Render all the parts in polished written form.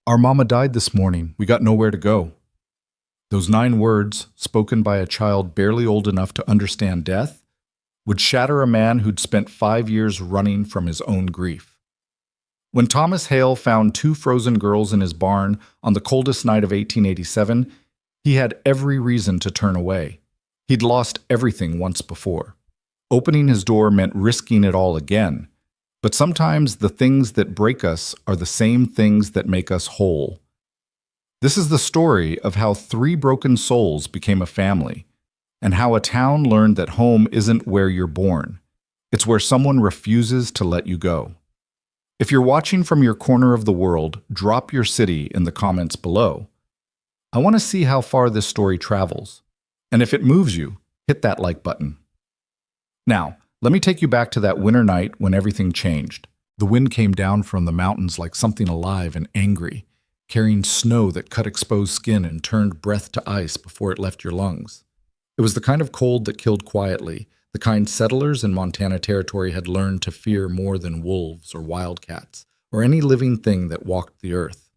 Our mama died this morning. We got nowhere to go. Those 9 words, spoken by a child barely old enough to understand death, would shatter a man who'd spent 5 years running from his own grief. When Thomas Hale found 2 frozen girls in his barn on the coldest night of 1887, he had every reason to turn away. He'd lost everything once before. Opening his door meant risking it all again. But sometimes the things that break us are the same things that make us whole. This is the story of how 3 broken souls became a family, and how a town learned that home isn't where you're born. It's where someone refuses to let you go. If you're watching from your corner of the world, drop your city in the comments below. I want to see how far this story travels. And if it moves you, hit that like button. Now, let me take you back to that winter night when everything changed. The wind came down from the mountains like something alive and angry, carrying snow that cut exposed skin and turned breath to ice before it left your lungs. It was the kind of cold that killed quietly, the kind settlers in Montana Territory had learned to fear more than wolves or wildcats, or any living thing that walked the earth.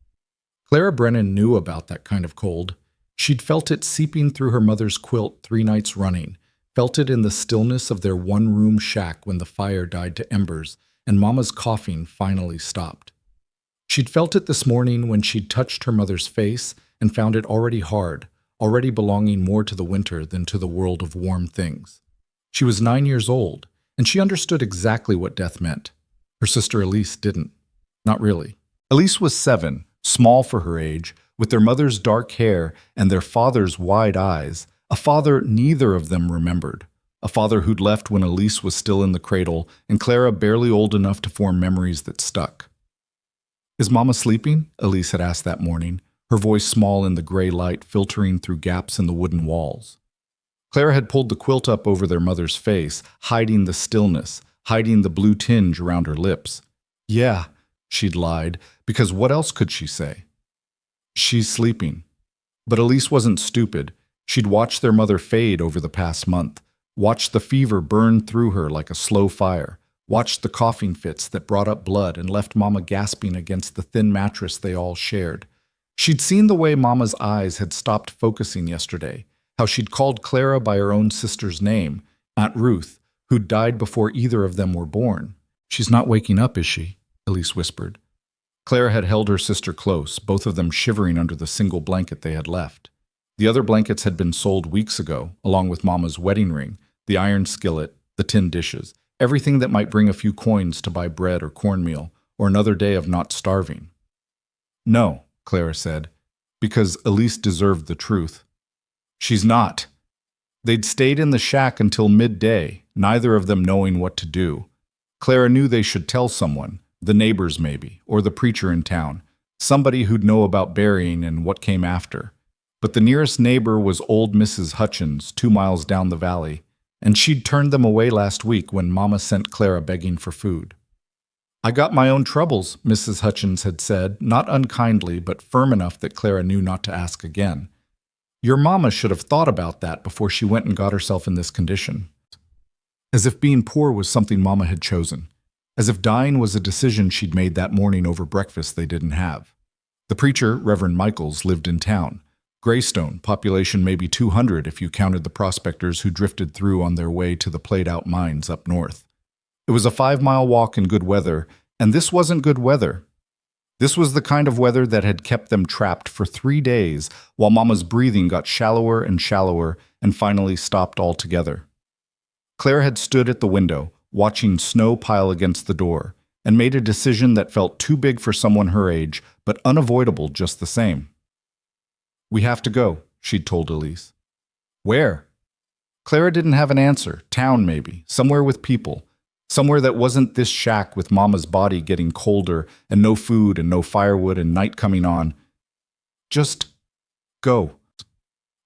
Clara Brennan knew about that kind of cold. She'd felt it seeping through her mother's quilt 3 nights running, felt it in the stillness of their one-room shack when the fire died to embers and Mama's coughing finally stopped. She'd felt it this morning when she'd touched her mother's face and found it already hard, already belonging more to the winter than to the world of warm things. She was 9 years old, and she understood exactly what death meant. Her sister Elise didn't. Not really. Elise was 7, small for her age, with their mother's dark hair and their father's wide eyes, a father neither of them remembered, a father who'd left when Elise was still in the cradle and Clara barely old enough to form memories that stuck. "Is Mama sleeping?" Elise had asked that morning, her voice small in the gray light filtering through gaps in the wooden walls. Clara had pulled the quilt up over their mother's face, hiding the stillness, hiding the blue tinge around her lips. "Yeah," she'd lied, because what else could she say? "She's sleeping." But Elise wasn't stupid. She'd watched their mother fade over the past month, watched the fever burn through her like a slow fire, watched the coughing fits that brought up blood and left Mama gasping against the thin mattress they all shared. She'd seen the way Mama's eyes had stopped focusing yesterday, how she'd called Clara by her own sister's name, Aunt Ruth, who'd died before either of them were born. "She's not waking up, is she?" Elise whispered. Clara had held her sister close, both of them shivering under the single blanket they had left. The other blankets had been sold weeks ago, along with Mama's wedding ring, the iron skillet, the tin dishes, everything that might bring a few coins to buy bread or cornmeal, or another day of not starving. "No," Clara said, because Elise deserved the truth. "She's not." They'd stayed in the shack until midday, neither of them knowing what to do. Clara knew they should tell someone, the neighbors maybe, or the preacher in town, somebody who'd know about burying and what came after. But the nearest neighbor was old Mrs. Hutchins, 2 miles down the valley, and she'd turned them away last week when Mama sent Clara begging for food. "I got my own troubles," Mrs. Hutchins had said, not unkindly but firm enough that Clara knew not to ask again. "Your Mama should have thought about that before she went and got herself in this condition." As if being poor was something Mama had chosen. As if dying was a decision she'd made that morning over breakfast they didn't have. The preacher, Reverend Michaels, lived in town. Greystone, population maybe 200 if you counted the prospectors who drifted through on their way to the played-out mines up north. It was a 5-mile walk in good weather, and this wasn't good weather. This was the kind of weather that had kept them trapped for 3 days while Mama's breathing got shallower and shallower and finally stopped altogether. Claire had stood at the window, watching snow pile against the door, and made a decision that felt too big for someone her age, but unavoidable just the same. "We have to go," she'd told Elise. "Where?" Clara didn't have an answer. Town maybe, somewhere with people. Somewhere that wasn't this shack with Mama's body getting colder and no food and no firewood and night coming on. Just go.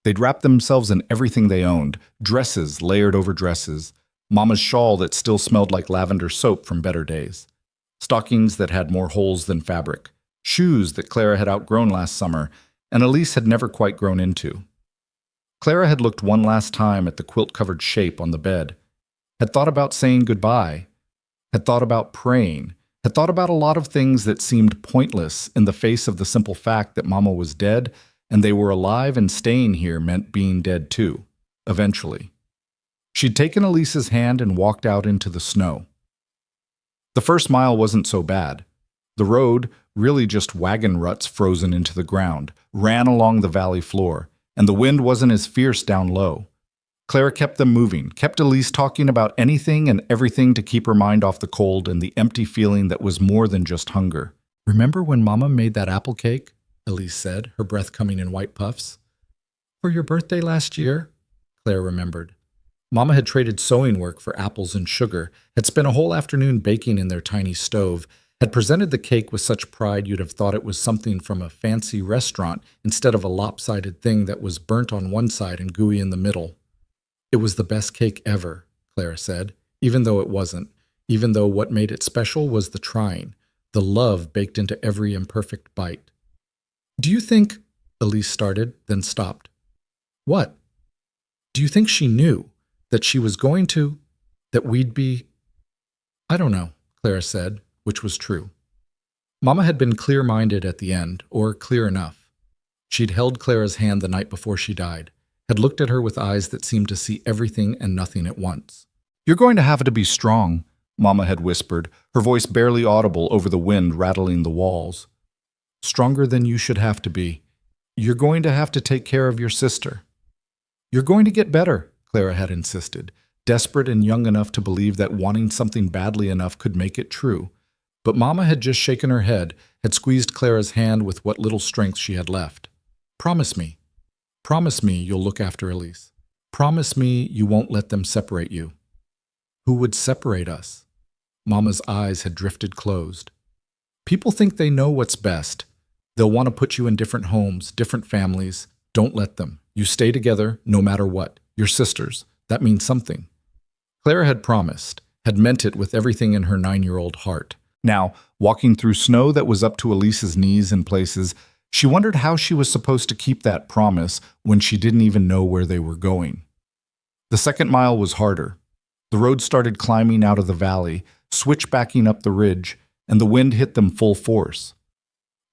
They'd wrapped themselves in everything they owned, dresses layered over dresses, Mama's shawl that still smelled like lavender soap from better days, stockings that had more holes than fabric, shoes that Clara had outgrown last summer and Elise had never quite grown into. Clara had looked one last time at the quilt-covered shape on the bed, had thought about saying goodbye, had thought about praying, had thought about a lot of things that seemed pointless in the face of the simple fact that Mama was dead and they were alive, and staying here meant being dead too, eventually. She'd taken Elise's hand and walked out into the snow. The first mile wasn't so bad. The road, really just wagon ruts frozen into the ground, ran along the valley floor, and the wind wasn't as fierce down low. Clara kept them moving, kept Elise talking about anything and everything to keep her mind off the cold and the empty feeling that was more than just hunger. "Remember when Mama made that apple cake?" Elise said, her breath coming in white puffs. "For your birthday last year?" Claire remembered. Mama had traded sewing work for apples and sugar, had spent a whole afternoon baking in their tiny stove, had presented the cake with such pride you'd have thought it was something from a fancy restaurant instead of a lopsided thing that was burnt on one side and gooey in the middle. "It was the best cake ever," Clara said, even though it wasn't, even though what made it special was the trying, the love baked into every imperfect bite. "Do you think," Elise started, then stopped. "What?" "Do you think she knew that she was going to, that we'd be—" "I don't know," Clara said, which was true. Mama had been clear-minded at the end, or clear enough. She'd held Clara's hand the night before she died, had looked at her with eyes that seemed to see everything and nothing at once. "You're going to have to be strong," Mama had whispered, her voice barely audible over the wind rattling the walls. "Stronger than you should have to be. You're going to have to take care of your sister." "You're going to get better," Clara had insisted, desperate and young enough to believe that wanting something badly enough could make it true. But Mama had just shaken her head, had squeezed Clara's hand with what little strength she had left. "Promise me. Promise me you'll look after Elise. Promise me you won't let them separate you." "Who would separate us?" Mama's eyes had drifted closed. "People think they know what's best. They'll want to put you in different homes, different families. Don't let them. You stay together no matter what. You're sisters. That means something." Clara had promised, had meant it with everything in her 9-year-old heart. Now, walking through snow that was up to Elise's knees in places, she wondered how she was supposed to keep that promise when she didn't even know where they were going. The second mile was harder. The road started climbing out of the valley, switchbacking up the ridge, and the wind hit them full force.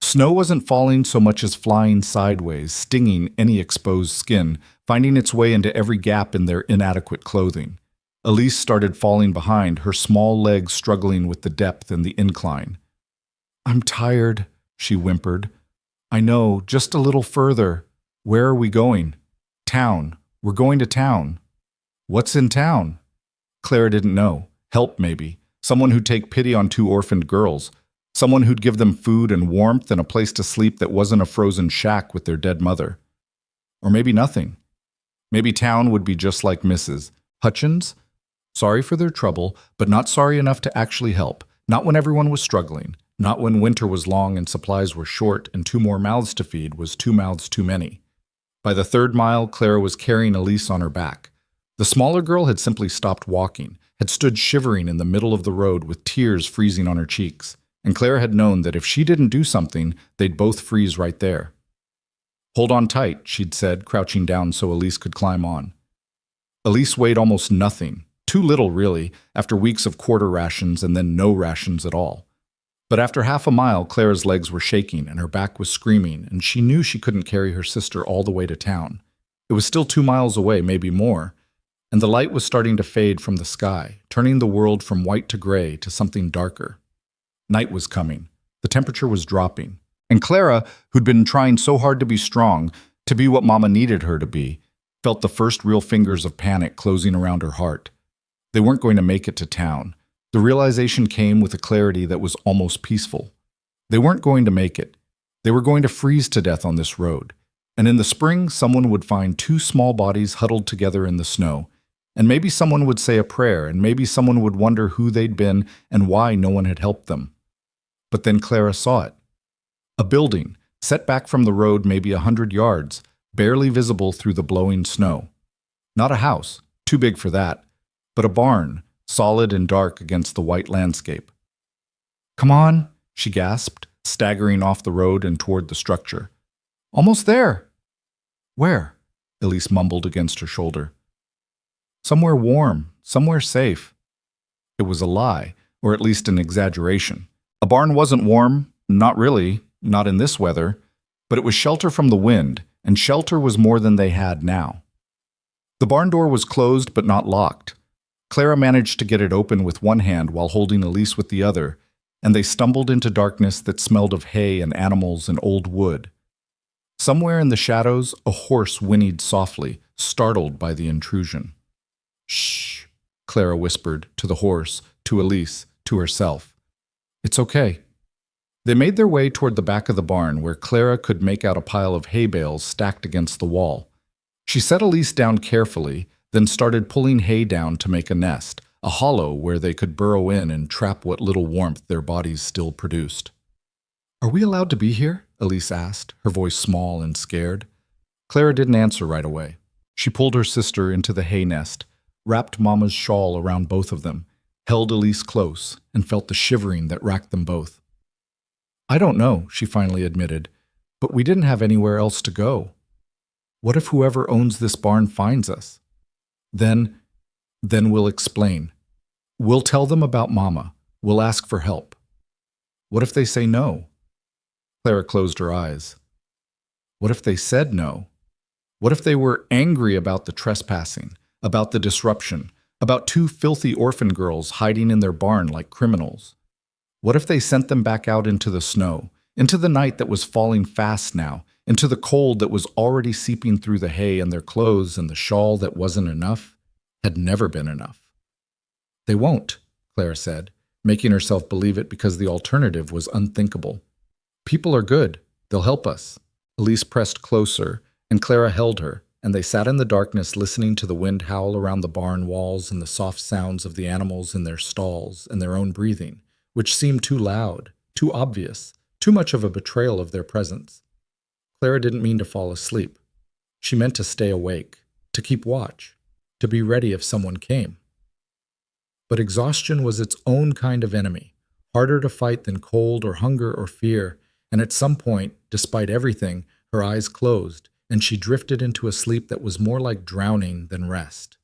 Snow wasn't falling so much as flying sideways, stinging any exposed skin, finding its way into every gap in their inadequate clothing. Elise started falling behind, her small legs struggling with the depth and the incline. "I'm tired," she whimpered. "I know, just a little further. Where are we going?" "Town. We're going to town." "What's in town?" Clara didn't know. Help, maybe. Someone who'd take pity on 2 orphaned girls. Someone who'd give them food and warmth and a place to sleep that wasn't a frozen shack with their dead mother. Or maybe nothing. Maybe town would be just like Mrs. Hutchins. Sorry for their trouble, but not sorry enough to actually help. Not when everyone was struggling. Not when winter was long and supplies were short and 2 more mouths to feed was 2 mouths too many. By the 3rd mile, Clara was carrying Elise on her back. The smaller girl had simply stopped walking, had stood shivering in the middle of the road with tears freezing on her cheeks. And Clara had known that if she didn't do something, they'd both freeze right there. "Hold on tight," she'd said, crouching down so Elise could climb on. Elise weighed almost nothing, too little really, after weeks of quarter rations and then no rations at all. But after half a mile, Clara's legs were shaking and her back was screaming, and she knew she couldn't carry her sister all the way to town. It was still 2 miles away, maybe more, and the light was starting to fade from the sky, turning the world from white to gray to something darker. Night was coming. The temperature was dropping. And Clara, who'd been trying so hard to be strong, to be what Mama needed her to be, felt the first real fingers of panic closing around her heart. They weren't going to make it to town. The realization came with a clarity that was almost peaceful. They weren't going to make it. They were going to freeze to death on this road. And in the spring, someone would find 2 small bodies huddled together in the snow. And maybe someone would say a prayer, and maybe someone would wonder who they'd been and why no one had helped them. But then Clara saw it. A building, set back from the road maybe 100 yards, barely visible through the blowing snow. Not a house, too big for that, but a barn, solid and dark against the white landscape. "Come on," she gasped, staggering off the road and toward the structure. "Almost there." "Where?" Elise mumbled against her shoulder. "Somewhere warm, somewhere safe." It was a lie, or at least an exaggeration. A barn wasn't warm, not really, not in this weather, but it was shelter from the wind, and shelter was more than they had now. The barn door was closed but not locked. Clara managed to get it open with one hand while holding Elise with the other, and they stumbled into darkness that smelled of hay and animals and old wood. Somewhere in the shadows, a horse whinnied softly, startled by the intrusion. "Shh," Clara whispered to the horse, to Elise, to herself. "It's okay." They made their way toward the back of the barn, where Clara could make out a pile of hay bales stacked against the wall. She set Elise down carefully, then started pulling hay down to make a nest, a hollow where they could burrow in and trap what little warmth their bodies still produced. "Are we allowed to be here?" Elise asked, her voice small and scared. Clara didn't answer right away. She pulled her sister into the hay nest, wrapped Mama's shawl around both of them, held Elise close, and felt the shivering that racked them both. "I don't know," she finally admitted, "but we didn't have anywhere else to go. What if whoever owns this barn finds us? Then we'll explain. We'll tell them about Mama. We'll ask for help. What if they say no?" Clara closed her eyes. What if they said no? What if they were angry about the trespassing, about the disruption, about two filthy orphan girls hiding in their barn like criminals? What if they sent them back out into the snow, into the night that was falling fast now, into the cold that was already seeping through the hay, and their clothes and the shawl that wasn't enough had never been enough? "They won't," Clara said, making herself believe it because the alternative was unthinkable. "People are good. They'll help us." Elise pressed closer, and Clara held her, and they sat in the darkness listening to the wind howl around the barn walls and the soft sounds of the animals in their stalls and their own breathing, which seemed too loud, too obvious, too much of a betrayal of their presence. Clara didn't mean to fall asleep. She meant to stay awake, to keep watch, to be ready if someone came. But exhaustion was its own kind of enemy, harder to fight than cold or hunger or fear, and at some point, despite everything, her eyes closed, and she drifted into a sleep that was more like drowning than rest.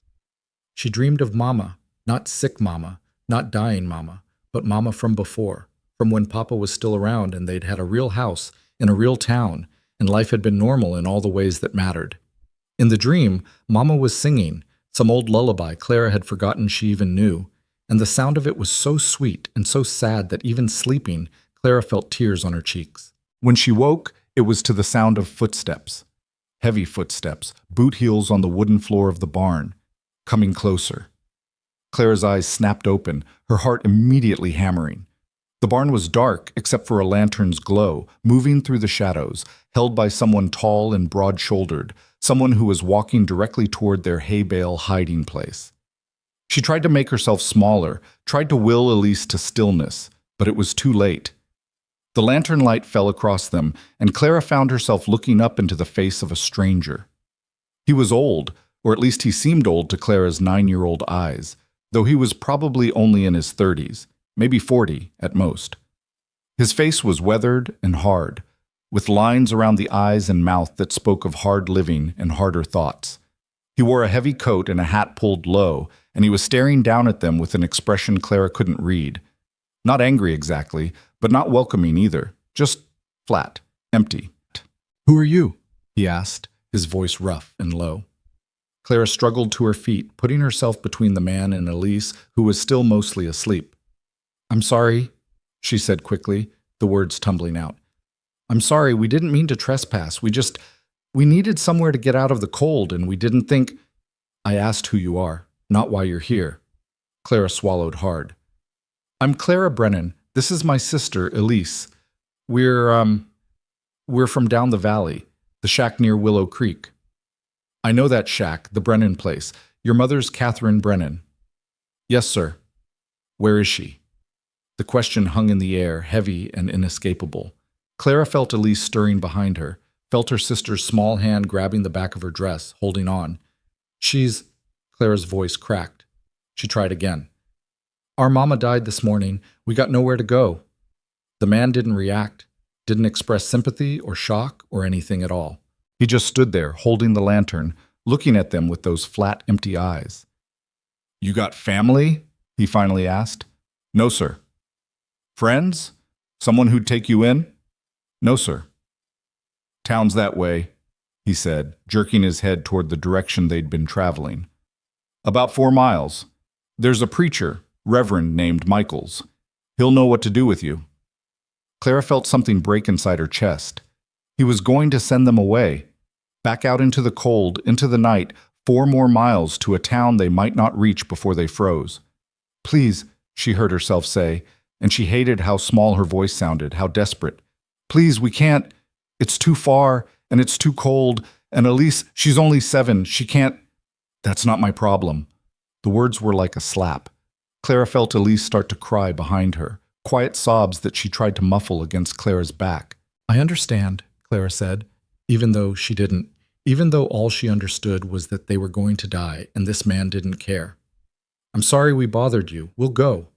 She dreamed of Mama, not sick Mama, not dying Mama, but Mama from before, from when Papa was still around and they'd had a real house in a real town, and life had been normal in all the ways that mattered. In the dream, Mama was singing, some old lullaby Clara had forgotten she even knew, and the sound of it was so sweet and so sad that even sleeping, Clara felt tears on her cheeks. When she woke, it was to the sound of footsteps. Heavy footsteps, boot heels on the wooden floor of the barn, coming closer. Clara's eyes snapped open, her heart immediately hammering. The barn was dark except for a lantern's glow, moving through the shadows, held by someone tall and broad-shouldered, someone who was walking directly toward their hay bale hiding place. She tried to make herself smaller, tried to will Elise to stillness, but it was too late. The lantern light fell across them, and Clara found herself looking up into the face of a stranger. He was old, or at least he seemed old to Clara's 9-year-old eyes, though he was probably only in his 30s, maybe 40 at most. His face was weathered and hard, with lines around the eyes and mouth that spoke of hard living and harder thoughts. He wore a heavy coat and a hat pulled low, and he was staring down at them with an expression Clara couldn't read. Not angry exactly, but not welcoming either, just flat, empty. "Who are you?" he asked, his voice rough and low. Clara struggled to her feet, putting herself between the man and Elise, who was still mostly asleep. "I'm sorry," she said quickly, the words tumbling out. "I'm sorry, we didn't mean to trespass. We needed somewhere to get out of the cold, and we didn't think—" "I asked who you are, not why you're here." Clara swallowed hard. "I'm Clara Brennan. This is my sister, Elise. We're from down the valley, the shack near Willow Creek." "I know that shack, the Brennan place. Your mother's Catherine Brennan." "Yes, sir." "Where is she?" The question hung in the air, heavy and inescapable. Clara felt Elise stirring behind her, felt her sister's small hand grabbing the back of her dress, holding on. "She's—" Clara's voice cracked. She tried again. "Our mama died this morning. We got nowhere to go." The man didn't react, didn't express sympathy or shock or anything at all. He just stood there, holding the lantern, looking at them with those flat, empty eyes. "You got family?" he finally asked. "No, sir." "Friends?" Someone who'd take you in? No, sir. Town's that way, he said, jerking his head toward the direction they'd been traveling. About 4 miles. There's a preacher, Reverend named Michaels. He'll know what to do with you. Clara felt something break inside her chest. He was going to send them away, back out into the cold, into the night, 4 more miles to a town they might not reach before they froze. Please, she heard herself say, and she hated how small her voice sounded, how desperate. Please, we can't. It's too far, and it's too cold, and Elise, she's only 7. She can't. That's not my problem. The words were like a slap. Clara felt Elise start to cry behind her, quiet sobs that she tried to muffle against Clara's back. I understand, Clara said, even though she didn't, even though all she understood was that they were going to die and this man didn't care. I'm sorry we bothered you. We'll go.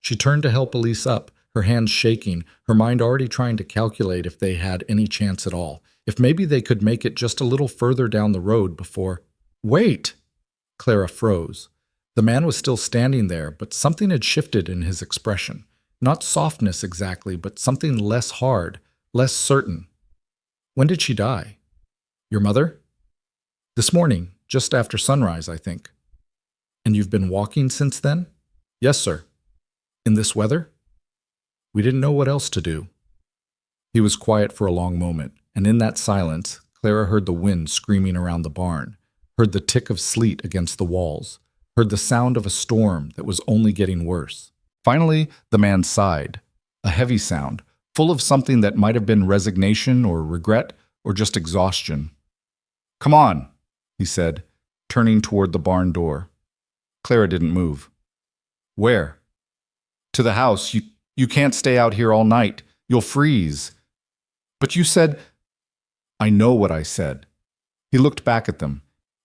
She turned to help Elise up, her hands shaking, her mind already trying to calculate if they had any chance at all, if maybe they could make it just a little further down the road before… Wait! Clara froze. The man was still standing there, but something had shifted in his expression. Not softness exactly, but something less hard, less certain. When did she die? Your mother? This morning, just after sunrise, I think. And you've been walking since then? Yes, sir. In this weather? We didn't know what else to do. He was quiet for a long moment, and in that silence, Clara heard the wind screaming around the barn, heard the tick of sleet against the walls, heard the sound of a storm that was only getting worse. Finally, the man sighed, a heavy sound, full of something that might have been resignation or regret or just exhaustion. Come on, he said, turning toward the barn door. Clara didn't move. Where? To the house. You can't stay out here all night. You'll freeze. But you said… I know what I said. He looked back at them,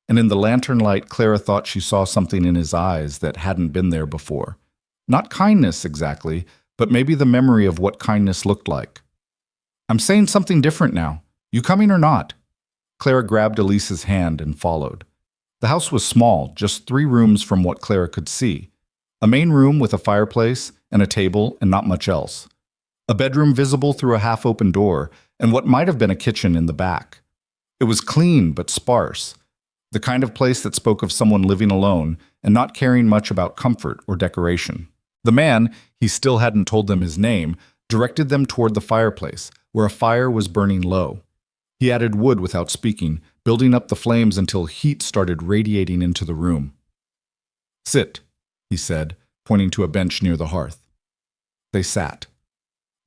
and in the lantern light, Clara thought she saw something in his eyes that hadn't been there before. Not kindness exactly, but maybe the memory of what kindness looked like. I'm saying something different now. You coming or not? Clara grabbed Elise's hand and followed. The house was small, just 3 rooms from what Clara could see. A main room with a fireplace and a table and not much else. A bedroom visible through a half-open door and what might have been a kitchen in the back. It was clean but sparse, the kind of place that spoke of someone living alone and not caring much about comfort or decoration. The man, he still hadn't told them his name, directed them toward the fireplace, where a fire was burning low. He added wood without speaking, building up the flames until heat started radiating into the room. Sit, he said, pointing to a bench near the hearth. They sat.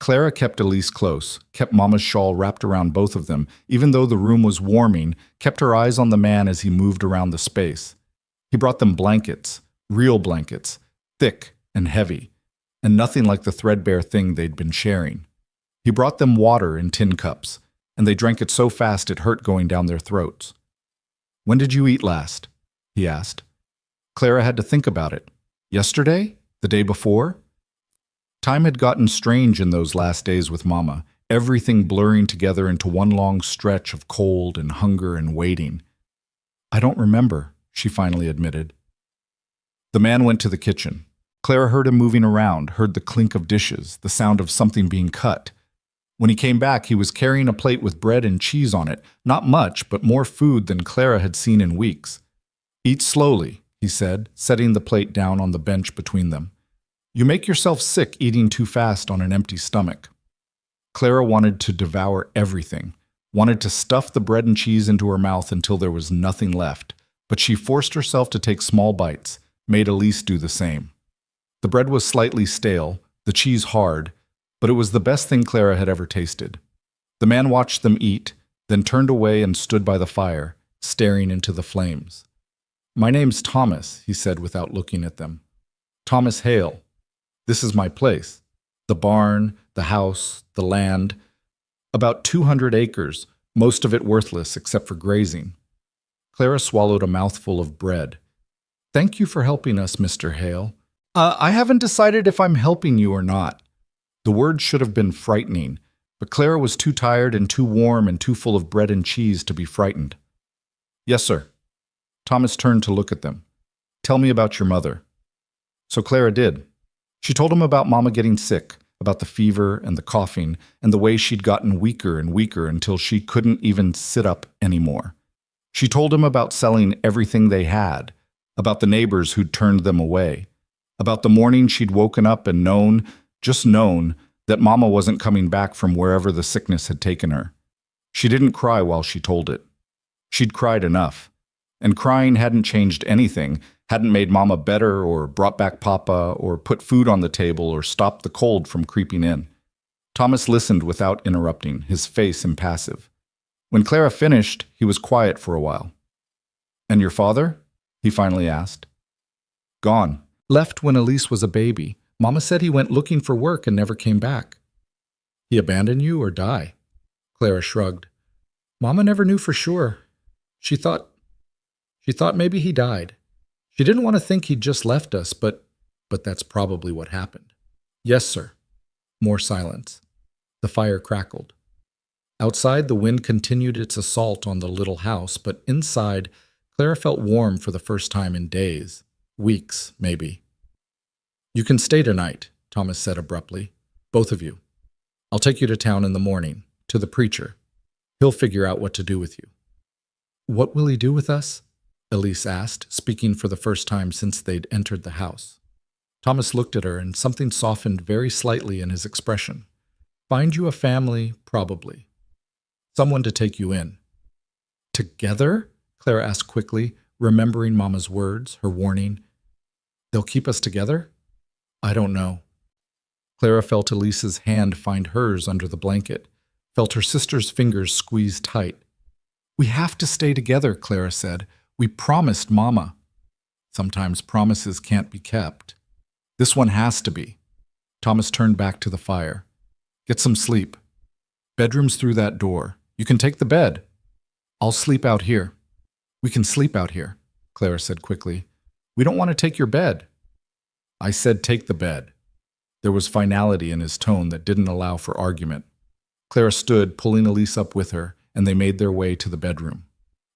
Clara kept Elise close, kept Mama's shawl wrapped around both of them, even though the room was warming, kept her eyes on the man as he moved around the space. He brought them blankets, real blankets, thick and heavy, and nothing like the threadbare thing they'd been sharing. He brought them water in tin cups, and they drank it so fast it hurt going down their throats. When did you eat last? He asked. Clara had to think about it. Yesterday? The day before? Time had gotten strange in those last days with Mama, everything blurring together into one long stretch of cold and hunger and waiting. I don't remember, she finally admitted. The man went to the kitchen. Clara heard him moving around, heard the clink of dishes, the sound of something being cut. When he came back, he was carrying a plate with bread and cheese on it, not much, but more food than Clara had seen in weeks. Eat slowly, he said, setting the plate down on the bench between them. You make yourself sick eating too fast on an empty stomach. Clara wanted to devour everything, wanted to stuff the bread and cheese into her mouth until there was nothing left, but she forced herself to take small bites, made Elise do the same. The bread was slightly stale, the cheese hard, but it was the best thing Clara had ever tasted. The man watched them eat, then turned away and stood by the fire, staring into the flames. My name's Thomas, he said without looking at them. Thomas Hale. This is my place. The barn, the house, the land. About 200 acres, most of it worthless except for grazing. Clara swallowed a mouthful of bread. Thank you for helping us, Mr. Hale. I haven't decided if I'm helping you or not. The word should have been frightening, but Clara was too tired and too warm and too full of bread and cheese to be frightened. Yes, sir. Thomas turned to look at them. Tell me about your mother. So Clara did. She told him about Mama getting sick, about the fever and the coughing and the way she'd gotten weaker and weaker until she couldn't even sit up anymore. She told him about selling everything they had, about the neighbors who'd turned them away, about the morning she'd woken up and known, just known, that Mama wasn't coming back from wherever the sickness had taken her. She didn't cry while she told it. She'd cried enough. And crying hadn't changed anything, hadn't made Mama better or brought back Papa or put food on the table or stopped the cold from creeping in. Thomas listened without interrupting, his face impassive. When Clara finished, he was quiet for a while. "And your father?" he finally asked. "Gone. Left when Elise was a baby. Mama said he went looking for work and never came back." "He abandoned you or die?" Clara shrugged. "Mama never knew for sure. She thought maybe he died. She didn't want to think he'd just left us, but that's probably what happened." "Yes, sir." More silence. The fire crackled. Outside, the wind continued its assault on the little house, but inside, Clara felt warm for the first time in days, weeks, maybe. "You can stay tonight," Thomas said abruptly. "Both of you. I'll take you to town in the morning, to the preacher. He'll figure out what to do with you." "What will he do with us?" Elise asked, speaking for the first time since they'd entered the house. Thomas looked at her, and something softened very slightly in his expression. "Find you a family, probably. Someone to take you in." "Together?" Clara asked quickly, remembering Mama's words, her warning. "They'll keep us together?" "I don't know." Clara felt Elise's hand find hers under the blanket, felt her sister's fingers squeeze tight. "We have to stay together," Clara said. "We promised Mama." Sometimes promises can't be kept. This one has to be. Thomas turned back to the fire. "Get some sleep. Bedroom's through that door. You can take the bed." "I'll sleep out here." "We can sleep out here," Clara said quickly. "We don't want to take your bed." "I said take the bed." There was finality in his tone that didn't allow for argument. Clara stood, pulling Elise up with her, and they made their way to the bedroom.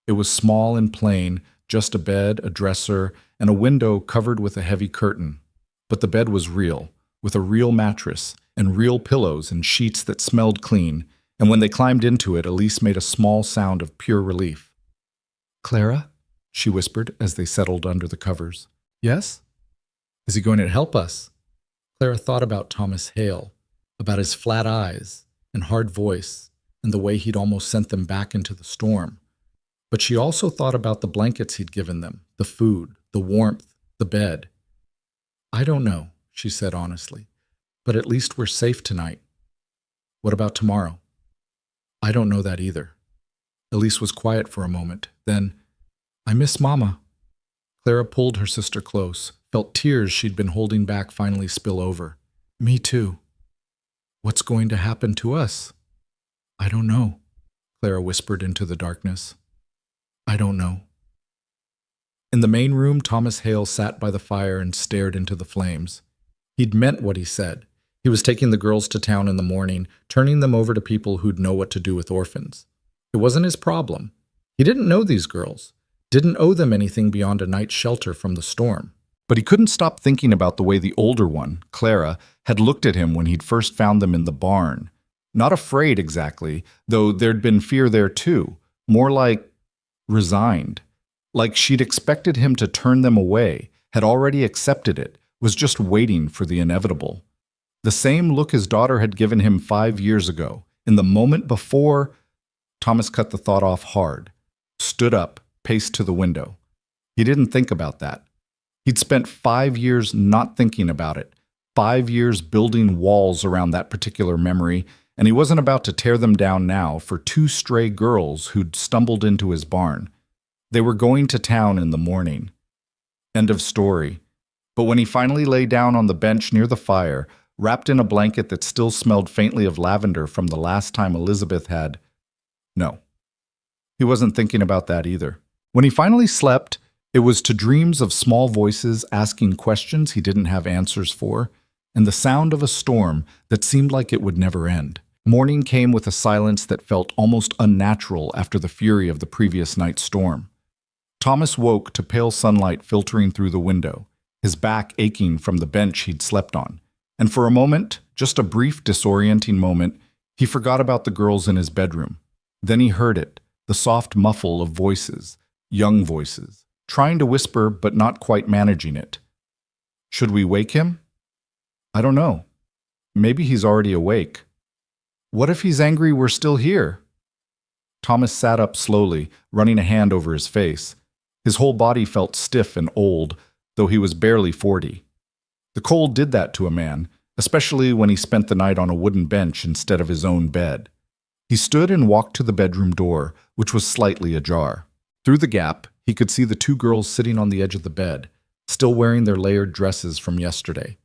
It was small and plain, just a bed, a dresser, and a window covered with a heavy curtain. But the bed was real, with a real mattress, and real pillows and sheets that smelled clean, and when they climbed into it, Elise made a small sound of pure relief. "Clara?" she whispered as they settled under the covers. "Yes? Is he going to help us?" Clara thought about Thomas Hale, about his flat eyes and hard voice, and the way he'd almost sent them back into the storm. But she also thought about the blankets he'd given them, the food, the warmth, the bed. "I don't know," she said honestly, "but at least we're safe tonight." "What about tomorrow?" "I don't know that either." Elise was quiet for a moment. Then, "I miss Mama." Clara pulled her sister close, felt tears she'd been holding back finally spill over. "Me too." "What's going to happen to us?" "I don't know," Clara whispered into the darkness. "I don't know." In the main room, Thomas Hale sat by the fire and stared into the flames. He'd meant what he said. He was taking the girls to town in the morning, turning them over to people who'd know what to do with orphans. It wasn't his problem. He didn't know these girls, didn't owe them anything beyond a night's shelter from the storm. But he couldn't stop thinking about the way the older one, Clara, had looked at him when he'd first found them in the barn. Not afraid exactly, though there'd been fear there too, more like resigned. Like she'd expected him to turn them away, had already accepted it, was just waiting for the inevitable. The same look his daughter had given him 5 years ago, in the moment before. Thomas cut the thought off hard, stood up, paced to the window. He didn't think about that. He'd spent 5 years not thinking about it, 5 years building walls around that particular memory, and he wasn't about to tear them down now for 2 stray girls who'd stumbled into his barn. They were going to town in the morning. End of story. But when he finally lay down on the bench near the fire, wrapped in a blanket that still smelled faintly of lavender from the last time Elizabeth had... No. He wasn't thinking about that either. When he finally slept, it was to dreams of small voices asking questions he didn't have answers for, and the sound of a storm that seemed like it would never end. Morning came with a silence that felt almost unnatural after the fury of the previous night's storm. Thomas woke to pale sunlight filtering through the window, his back aching from the bench he'd slept on, And for a moment, just a brief disorienting moment, he forgot about the girls in his bedroom. Then he heard it, the soft muffle of voices, young voices, trying to whisper but not quite managing it. Should we wake him? I don't know. Maybe he's already awake. What if he's angry we're still here? Thomas sat up slowly, running a hand over his face. His whole body felt stiff and old, though he was barely 40. The cold did that to a man, especially when he spent the night on a wooden bench instead of his own bed. He stood and walked to the bedroom door, which was slightly ajar. Through the gap, he could see the two girls sitting on the edge of the bed, still wearing their layered dresses from yesterday.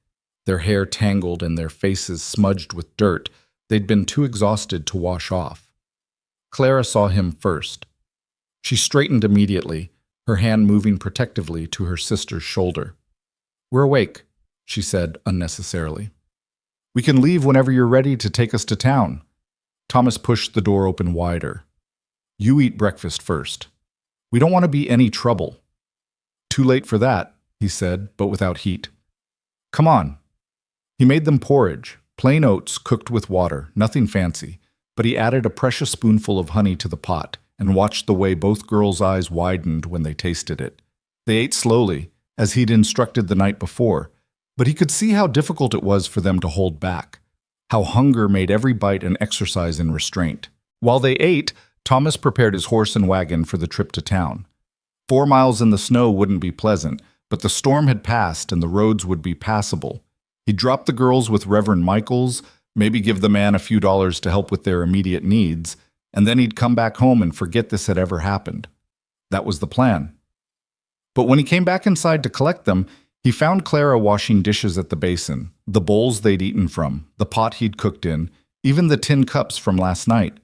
Their hair tangled and their faces smudged with dirt they'd been too exhausted to wash off. Clara saw him first. She straightened immediately, her hand moving protectively to her sister's shoulder. "We're awake," she said unnecessarily. "We can leave whenever you're ready to take us to town." Thomas pushed the door open wider. "You eat breakfast first. We don't want to be any trouble." "Too late for that," he said, but without heat. "Come on." He made them porridge, plain oats cooked with water, nothing fancy, but he added a precious spoonful of honey to the pot and watched the way both girls' eyes widened when they tasted it. They ate slowly, as he'd instructed the night before, but he could see how difficult it was for them to hold back, how hunger made every bite an exercise in restraint. While they ate, Thomas prepared his horse and wagon for the trip to town. 4 miles in the snow wouldn't be pleasant, but the storm had passed and the roads would be passable. He'd drop the girls with Reverend Michaels, maybe give the man a few dollars to help with their immediate needs, and then he'd come back home and forget this had ever happened. That was the plan. But when he came back inside to collect them, he found Clara washing dishes at the basin, the bowls they'd eaten from, the pot he'd cooked in, even the tin cups from last night.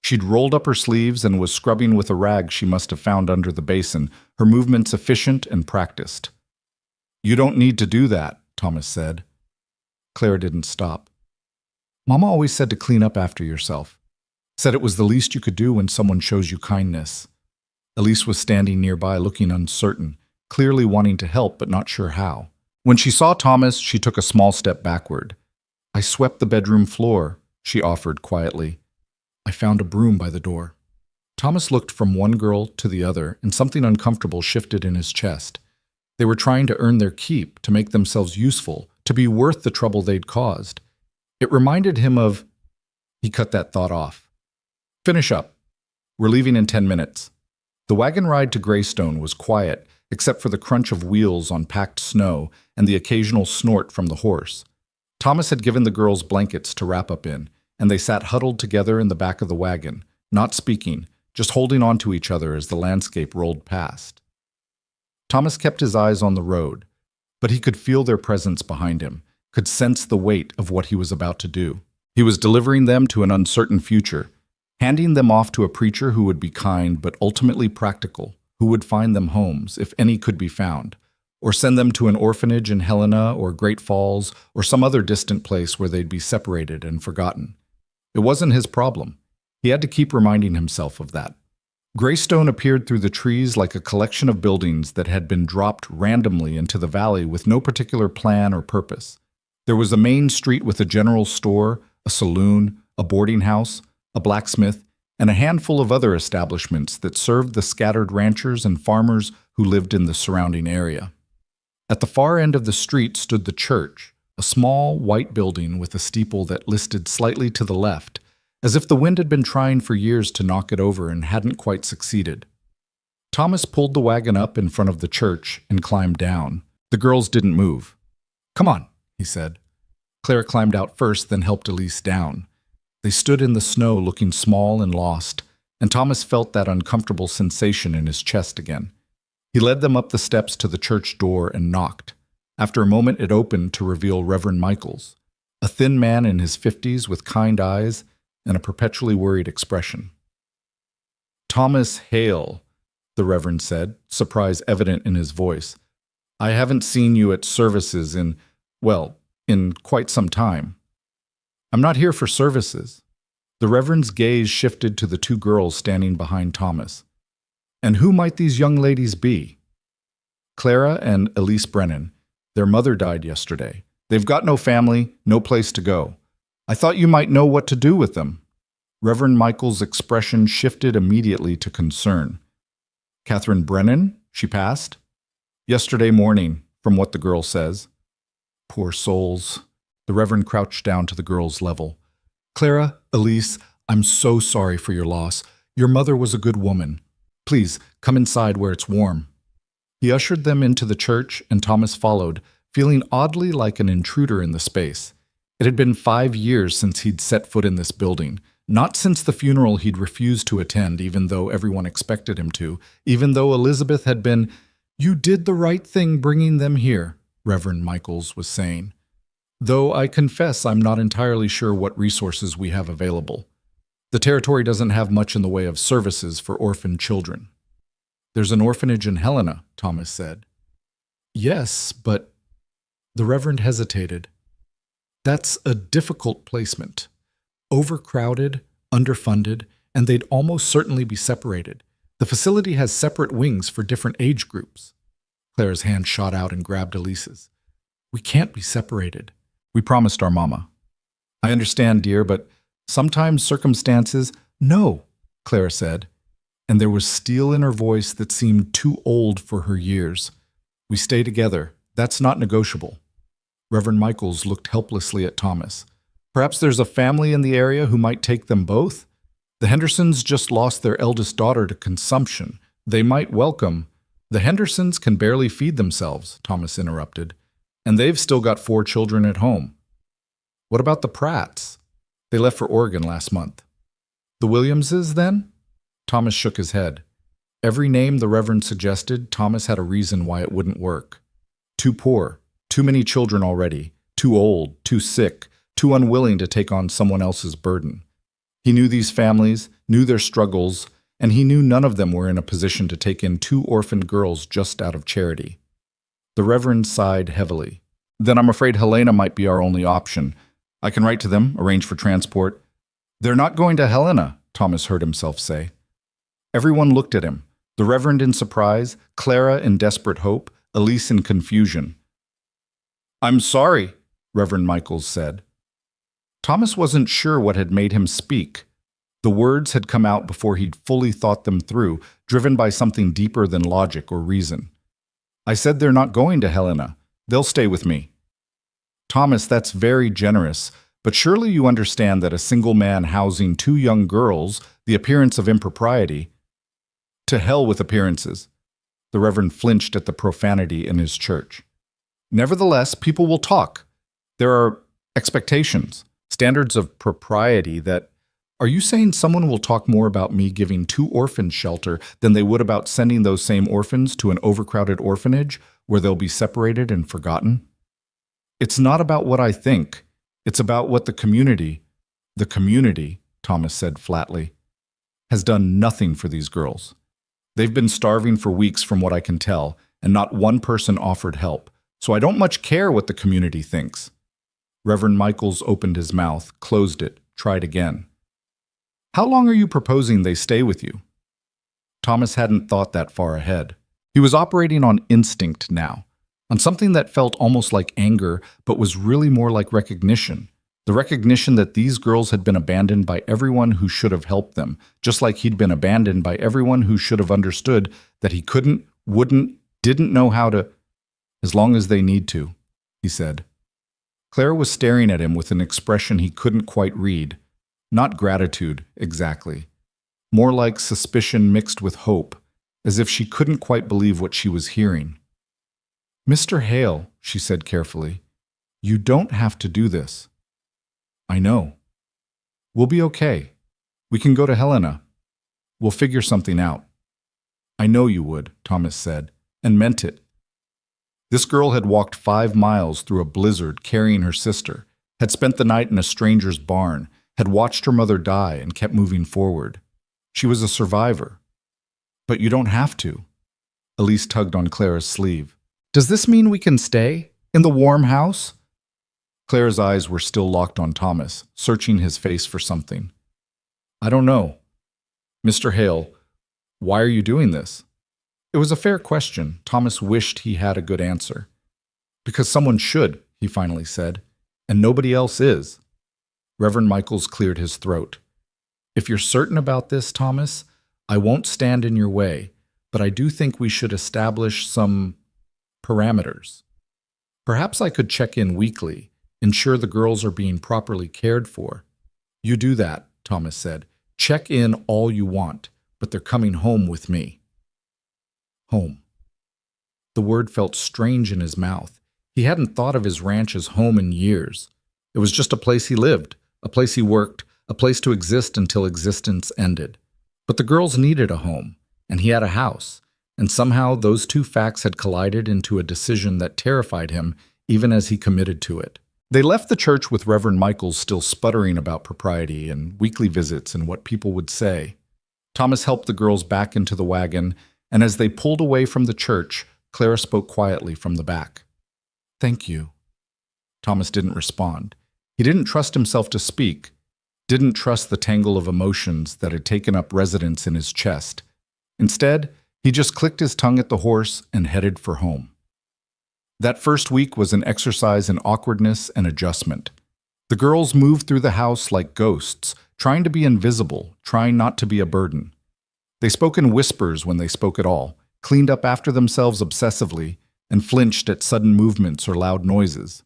She'd rolled up her sleeves and was scrubbing with a rag she must have found under the basin, her movements efficient and practiced. "You don't need to do that," Thomas said. Clara didn't stop. "Mama always said to clean up after yourself. Said it was the least you could do when someone shows you kindness." Elise was standing nearby, looking uncertain, clearly wanting to help but not sure how. When she saw Thomas, she took a small step backward. "I swept the bedroom floor," she offered quietly. "I found a broom by the door." Thomas looked from one girl to the other, and something uncomfortable shifted in his chest. They were trying to earn their keep, to make themselves useful, to be worth the trouble they'd caused. It reminded him of... He cut that thought off. "Finish up. We're leaving in 10 minutes. The wagon ride to Greystone was quiet, except for the crunch of wheels on packed snow and the occasional snort from the horse. Thomas had given the girls blankets to wrap up in, and they sat huddled together in the back of the wagon, not speaking, just holding on to each other as the landscape rolled past. Thomas kept his eyes on the road, but he could feel their presence behind him, could sense the weight of what he was about to do. He was delivering them to an uncertain future, handing them off to a preacher who would be kind but ultimately practical, who would find them homes, if any could be found, or send them to an orphanage in Helena or Great Falls or some other distant place where they'd be separated and forgotten. It wasn't his problem. He had to keep reminding himself of that. Greystone appeared through the trees like a collection of buildings that had been dropped randomly into the valley with no particular plan or purpose. There was a main street with a general store, a saloon, a boarding house, a blacksmith, and a handful of other establishments that served the scattered ranchers and farmers who lived in the surrounding area. At the far end of the street stood the church, a small white building with a steeple that listed slightly to the left, as if the wind had been trying for years to knock it over and hadn't quite succeeded. Thomas pulled the wagon up in front of the church and climbed down. The girls didn't move. "Come on," he said. Clara climbed out first, then helped Elise down. They stood in the snow looking small and lost, and Thomas felt that uncomfortable sensation in his chest again. He led them up the steps to the church door and knocked. After a moment it opened to reveal Reverend Michaels, a thin man in his 50s with kind eyes and a perpetually worried expression. "Thomas Hale," the Reverend said, surprise evident in his voice. "I haven't seen you at services in quite some time." "I'm not here for services." The Reverend's gaze shifted to the two girls standing behind Thomas. "And who might these young ladies be?" "Clara and Elise Brennan. Their mother died yesterday. They've got no family, no place to go. I thought you might know what to do with them." Reverend Michael's expression shifted immediately to concern. "Catherine Brennan?" she passed. "Yesterday morning, from what the girl says." Poor souls. The Reverend crouched down to the girl's level. "Clara, Elise, I'm so sorry for your loss. Your mother was a good woman. Please, come inside where it's warm." He ushered them into the church, and Thomas followed, feeling oddly like an intruder in the space. It had been 5 years since he'd set foot in this building, not since the funeral he'd refused to attend, even though everyone expected him to, even though Elizabeth had been, "You did the right thing bringing them here," Reverend Michaels was saying. "Though I confess I'm not entirely sure what resources we have available. The territory doesn't have much in the way of services for orphaned children." "There's an orphanage in Helena," Thomas said. "Yes, but—" The Reverend hesitated. "That's a difficult placement. Overcrowded, underfunded, and they'd almost certainly be separated. The facility has separate wings for different age groups." Clara's hand shot out and grabbed Elise's. "We can't be separated. We promised our mama." "I understand, dear, but sometimes circumstances—" "No," Clara said, and there was steel in her voice that seemed too old for her years. "We stay together. That's not negotiable." Reverend Michaels looked helplessly at Thomas. "Perhaps there's a family in the area who might take them both? The Hendersons just lost their eldest daughter to consumption. They might welcome—" "The Hendersons can barely feed themselves," Thomas interrupted, "and they've still got 4 children at home." "What about the Pratts? They left for Oregon last month." "The Williamses, then?" Thomas shook his head. Every name the Reverend suggested, Thomas had a reason why it wouldn't work. Too poor, too many children already, too old, too sick, too unwilling to take on someone else's burden. He knew these families, knew their struggles, and he knew none of them were in a position to take in 2 orphaned girls just out of charity. The Reverend sighed heavily. "Then I'm afraid Helena might be our only option. I can write to them, arrange for transport." "They're not going to Helena," Thomas heard himself say. Everyone looked at him, the Reverend in surprise, Clara in desperate hope, Elise in confusion. "I'm sorry," Reverend Michaels said. Thomas wasn't sure what had made him speak. The words had come out before he'd fully thought them through, driven by something deeper than logic or reason. "I said they're not going to Helena. They'll stay with me." "Thomas, that's very generous, but surely you understand that a single man housing 2 young girls, the appearance of impropriety—" "To hell with appearances." The Reverend flinched at the profanity in his church. "Nevertheless, people will talk. There are expectations, standards of propriety that— Are you saying someone will talk more about me giving 2 orphans shelter than they would about sending those same orphans to an overcrowded orphanage where they'll be separated and forgotten? It's not about what I think. It's about what the community, Thomas said flatly, has done nothing for these girls. They've been starving for weeks from what I can tell, and not one person offered help, so I don't much care what the community thinks." Reverend Michaels opened his mouth, closed it, tried again. "How long are you proposing they stay with you?" Thomas hadn't thought that far ahead. He was operating on instinct now, on something that felt almost like anger, but was really more like recognition. The recognition that these girls had been abandoned by everyone who should have helped them, just like he'd been abandoned by everyone who should have understood that he couldn't, wouldn't, didn't know how to— "As long as they need to," he said. Clara was staring at him with an expression he couldn't quite read. Not gratitude, exactly. More like suspicion mixed with hope, as if she couldn't quite believe what she was hearing. "Mr. Hale," she said carefully, "you don't have to do this." "I know. We'll be okay. We can go to Helena. We'll figure something out." "I know you would," Thomas said, and meant it. This girl had walked 5 miles through a blizzard carrying her sister, had spent the night in a stranger's barn, had watched her mother die and kept moving forward. She was a survivor. "But you don't have to." Elise tugged on Clara's sleeve. "Does this mean we can stay? In the warm house?" Clara's eyes were still locked on Thomas, searching his face for something. "I don't know. Mr. Hale, why are you doing this?" It was a fair question. Thomas wished he had a good answer. "Because someone should," he finally said, "and nobody else is." Reverend Michaels cleared his throat. "If you're certain about this, Thomas, I won't stand in your way, but I do think we should establish some parameters. Perhaps I could check in weekly, ensure the girls are being properly cared for." "You do that," Thomas said. "Check in all you want, but they're coming home with me." Home. The word felt strange in his mouth. He hadn't thought of his ranch as home in years. It was just a place he lived, a place he worked, a place to exist until existence ended. But the girls needed a home, and he had a house, and somehow those two facts had collided into a decision that terrified him even as he committed to it. They left the church with Reverend Michaels still sputtering about propriety and weekly visits and what people would say. Thomas helped the girls back into the wagon, and as they pulled away from the church, Clara spoke quietly from the back. "Thank you." Thomas didn't respond. He didn't trust himself to speak, didn't trust the tangle of emotions that had taken up residence in his chest. Instead, he just clicked his tongue at the horse and headed for home. That first week was an exercise in awkwardness and adjustment. The girls moved through the house like ghosts, trying to be invisible, trying not to be a burden. They spoke in whispers when they spoke at all, cleaned up after themselves obsessively, and flinched at sudden movements or loud noises.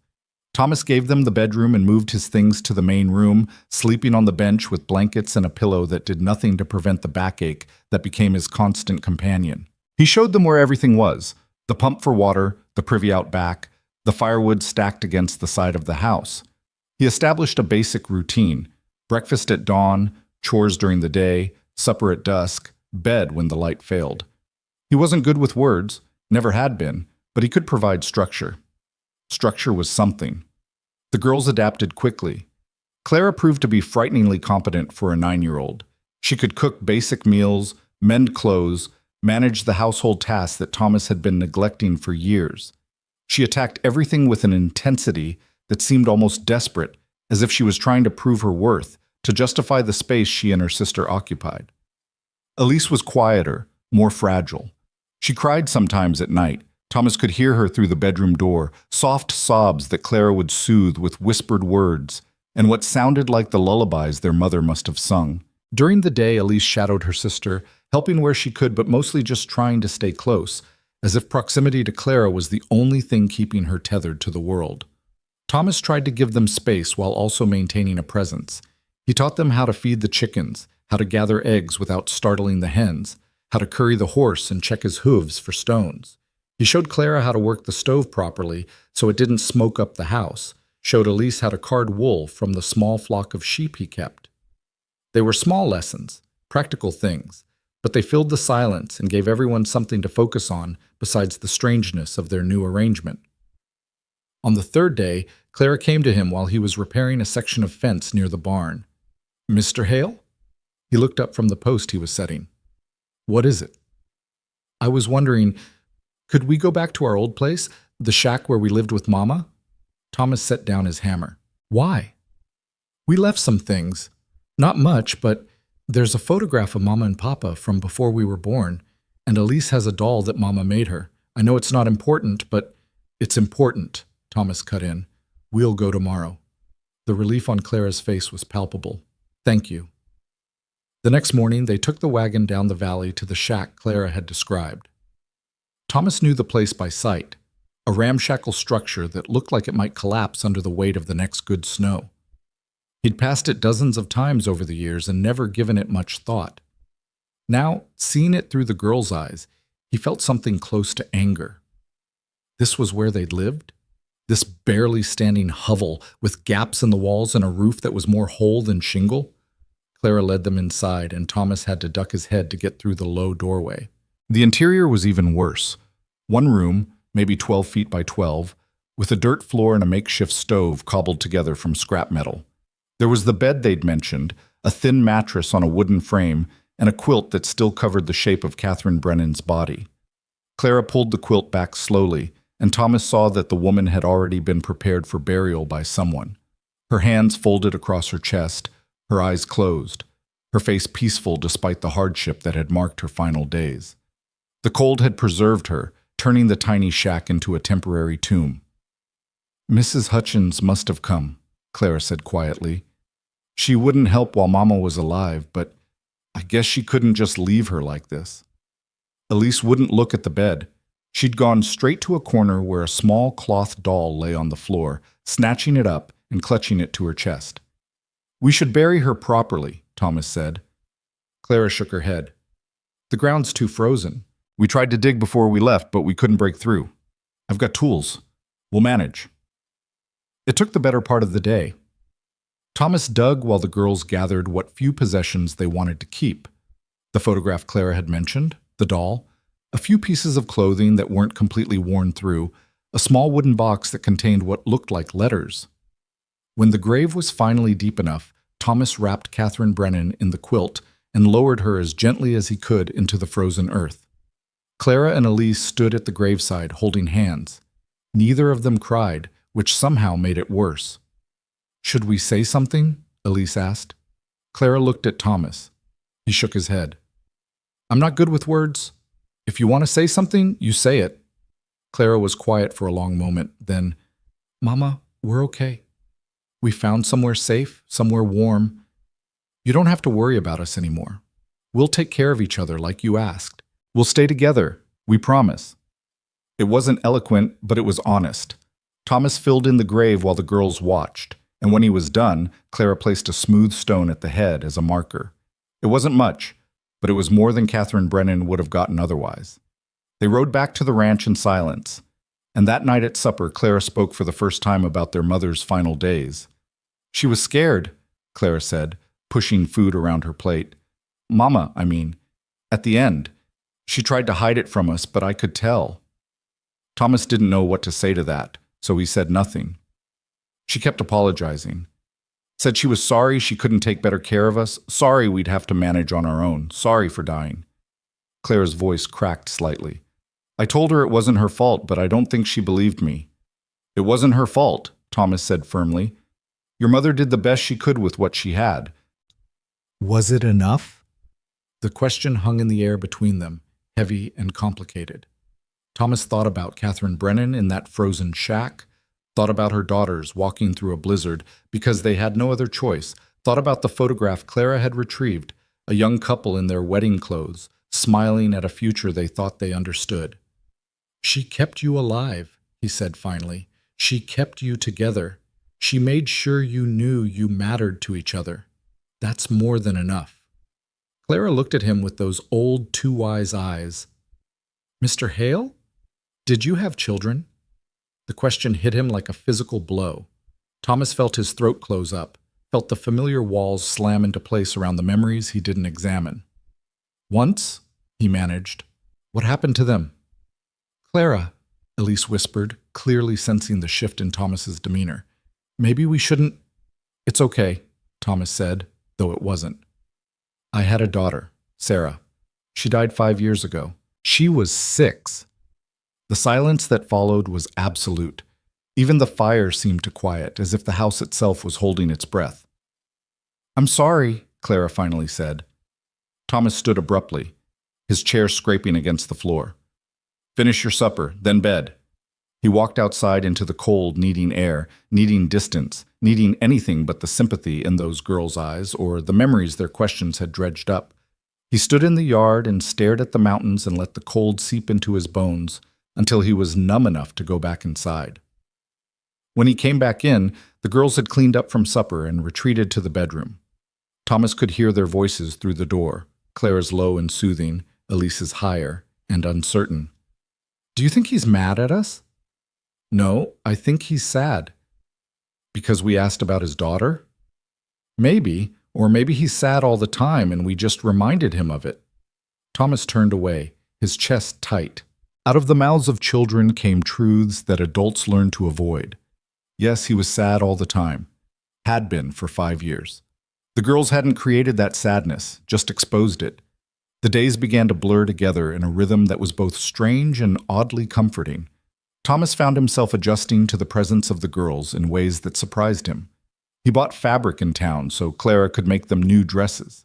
Thomas gave them the bedroom and moved his things to the main room, sleeping on the bench with blankets and a pillow that did nothing to prevent the backache that became his constant companion. He showed them where everything was: the pump for water, the privy out back, the firewood stacked against the side of the house. He established a basic routine: breakfast at dawn, chores during the day, supper at dusk, bed when the light failed. He wasn't good with words, never had been, but he could provide structure. Structure was something. The girls adapted quickly. Clara proved to be frighteningly competent for a 9-year-old. She could cook basic meals, mend clothes, manage the household tasks that Thomas had been neglecting for years. She attacked everything with an intensity that seemed almost desperate, as if she was trying to prove her worth, to justify the space she and her sister occupied. Elise was quieter, more fragile. She cried sometimes at night. Thomas could hear her through the bedroom door, soft sobs that Clara would soothe with whispered words, and what sounded like the lullabies their mother must have sung. During the day, Elise shadowed her sister, helping where she could but mostly just trying to stay close, as if proximity to Clara was the only thing keeping her tethered to the world. Thomas tried to give them space while also maintaining a presence. He taught them how to feed the chickens, how to gather eggs without startling the hens, how to curry the horse and check his hooves for stones. He showed Clara how to work the stove properly so it didn't smoke up the house, showed Elise how to card wool from the small flock of sheep he kept. They were small lessons, practical things, but they filled the silence and gave everyone something to focus on besides the strangeness of their new arrangement. On the third day, Clara came to him while he was repairing a section of fence near the barn. "Mr. Hale?" He looked up from the post he was setting. "What is it?" "I was wondering, could we go back to our old place, the shack where we lived with Mama?" Thomas set down his hammer. "Why?" "We left some things. Not much, but there's a photograph of Mama and Papa from before we were born, and Elise has a doll that Mama made her. I know it's not important, but it's important," Thomas cut in. "We'll go tomorrow." The relief on Clara's face was palpable. "Thank you." The next morning, they took the wagon down the valley to the shack Clara had described. Thomas knew the place by sight, a ramshackle structure that looked like it might collapse under the weight of the next good snow. He'd passed it dozens of times over the years and never given it much thought. Now, seeing it through the girl's eyes, he felt something close to anger. This was where they'd lived? This barely standing hovel with gaps in the walls and a roof that was more hole than shingle? Clara led them inside, and Thomas had to duck his head to get through the low doorway. The interior was even worse. One room, maybe 12 feet by 12, with a dirt floor and a makeshift stove cobbled together from scrap metal. There was the bed they'd mentioned, a thin mattress on a wooden frame, and a quilt that still covered the shape of Catherine Brennan's body. Clara pulled the quilt back slowly, and Thomas saw that the woman had already been prepared for burial by someone. Her hands folded across her chest, her eyes closed, her face peaceful despite the hardship that had marked her final days. The cold had preserved her, turning the tiny shack into a temporary tomb. Mrs. Hutchins must have come, Clara said quietly. She wouldn't help while Mama was alive, but I guess she couldn't just leave her like this. Elise wouldn't look at the bed. She'd gone straight to a corner where a small cloth doll lay on the floor, snatching it up and clutching it to her chest. We should bury her properly, Thomas said. Clara shook her head. The ground's too frozen. We tried to dig before we left, but we couldn't break through. I've got tools. We'll manage. It took the better part of the day. Thomas dug while the girls gathered what few possessions they wanted to keep. The photograph Clara had mentioned, the doll, a few pieces of clothing that weren't completely worn through, a small wooden box that contained what looked like letters. When the grave was finally deep enough, Thomas wrapped Catherine Brennan in the quilt and lowered her as gently as he could into the frozen earth. Clara and Elise stood at the graveside holding hands. Neither of them cried, which somehow made it worse. Should we say something? Elise asked. Clara looked at Thomas. He shook his head. I'm not good with words. If you want to say something, you say it. Clara was quiet for a long moment, then, Mama, we're okay. We found somewhere safe, somewhere warm. You don't have to worry about us anymore. We'll take care of each other like you asked. We'll stay together, we promise. It wasn't eloquent, but it was honest. Thomas filled in the grave while the girls watched, and when he was done, Clara placed a smooth stone at the head as a marker. It wasn't much, but it was more than Catherine Brennan would have gotten otherwise. They rode back to the ranch in silence, and that night at supper, Clara spoke for the first time about their mother's final days. She was scared, Clara said, pushing food around her plate. Mama, I mean. At the end. She tried to hide it from us, but I could tell. Thomas didn't know what to say to that, so he said nothing. She kept apologizing. Said she was sorry she couldn't take better care of us, sorry we'd have to manage on our own, sorry for dying. Clara's voice cracked slightly. I told her it wasn't her fault, but I don't think she believed me. It wasn't her fault, Thomas said firmly. Your mother did the best she could with what she had. Was it enough? The question hung in the air between them, heavy and complicated. Thomas thought about Catherine Brennan in that frozen shack, thought about her daughters walking through a blizzard because they had no other choice, thought about the photograph Clara had retrieved, a young couple in their wedding clothes, smiling at a future they thought they understood. She kept you alive, he said finally. She kept you together. She made sure you knew you mattered to each other. That's more than enough. Clara looked at him with those old, too wise eyes. Mr. Hale? Did you have children? The question hit him like a physical blow. Thomas felt his throat close up, felt the familiar walls slam into place around the memories he didn't examine. Once, he managed. What happened to them? Clara, Elise whispered, clearly sensing the shift in Thomas's demeanor. Maybe we shouldn't... It's okay, Thomas said, though it wasn't. I had a daughter, Sarah. She died 5 years ago. She was 6. The silence that followed was absolute. Even the fire seemed to quiet, as if the house itself was holding its breath. I'm sorry, Clara finally said. Thomas stood abruptly, his chair scraping against the floor. Finish your supper, then bed. He walked outside into the cold, needing air, needing distance, needing anything but the sympathy in those girls' eyes or the memories their questions had dredged up. He stood in the yard and stared at the mountains and let the cold seep into his bones until he was numb enough to go back inside. When he came back in, the girls had cleaned up from supper and retreated to the bedroom. Thomas could hear their voices through the door, Clara's low and soothing, Elise's higher and uncertain. Do you think he's mad at us? No, I think he's sad. Because we asked about his daughter? Maybe, or maybe he's sad all the time and we just reminded him of it. Thomas turned away, his chest tight. Out of the mouths of children came truths that adults learn to avoid. Yes, he was sad all the time. Had been for 5 years. The girls hadn't created that sadness, just exposed it. The days began to blur together in a rhythm that was both strange and oddly comforting. Thomas found himself adjusting to the presence of the girls in ways that surprised him. He bought fabric in town so Clara could make them new dresses.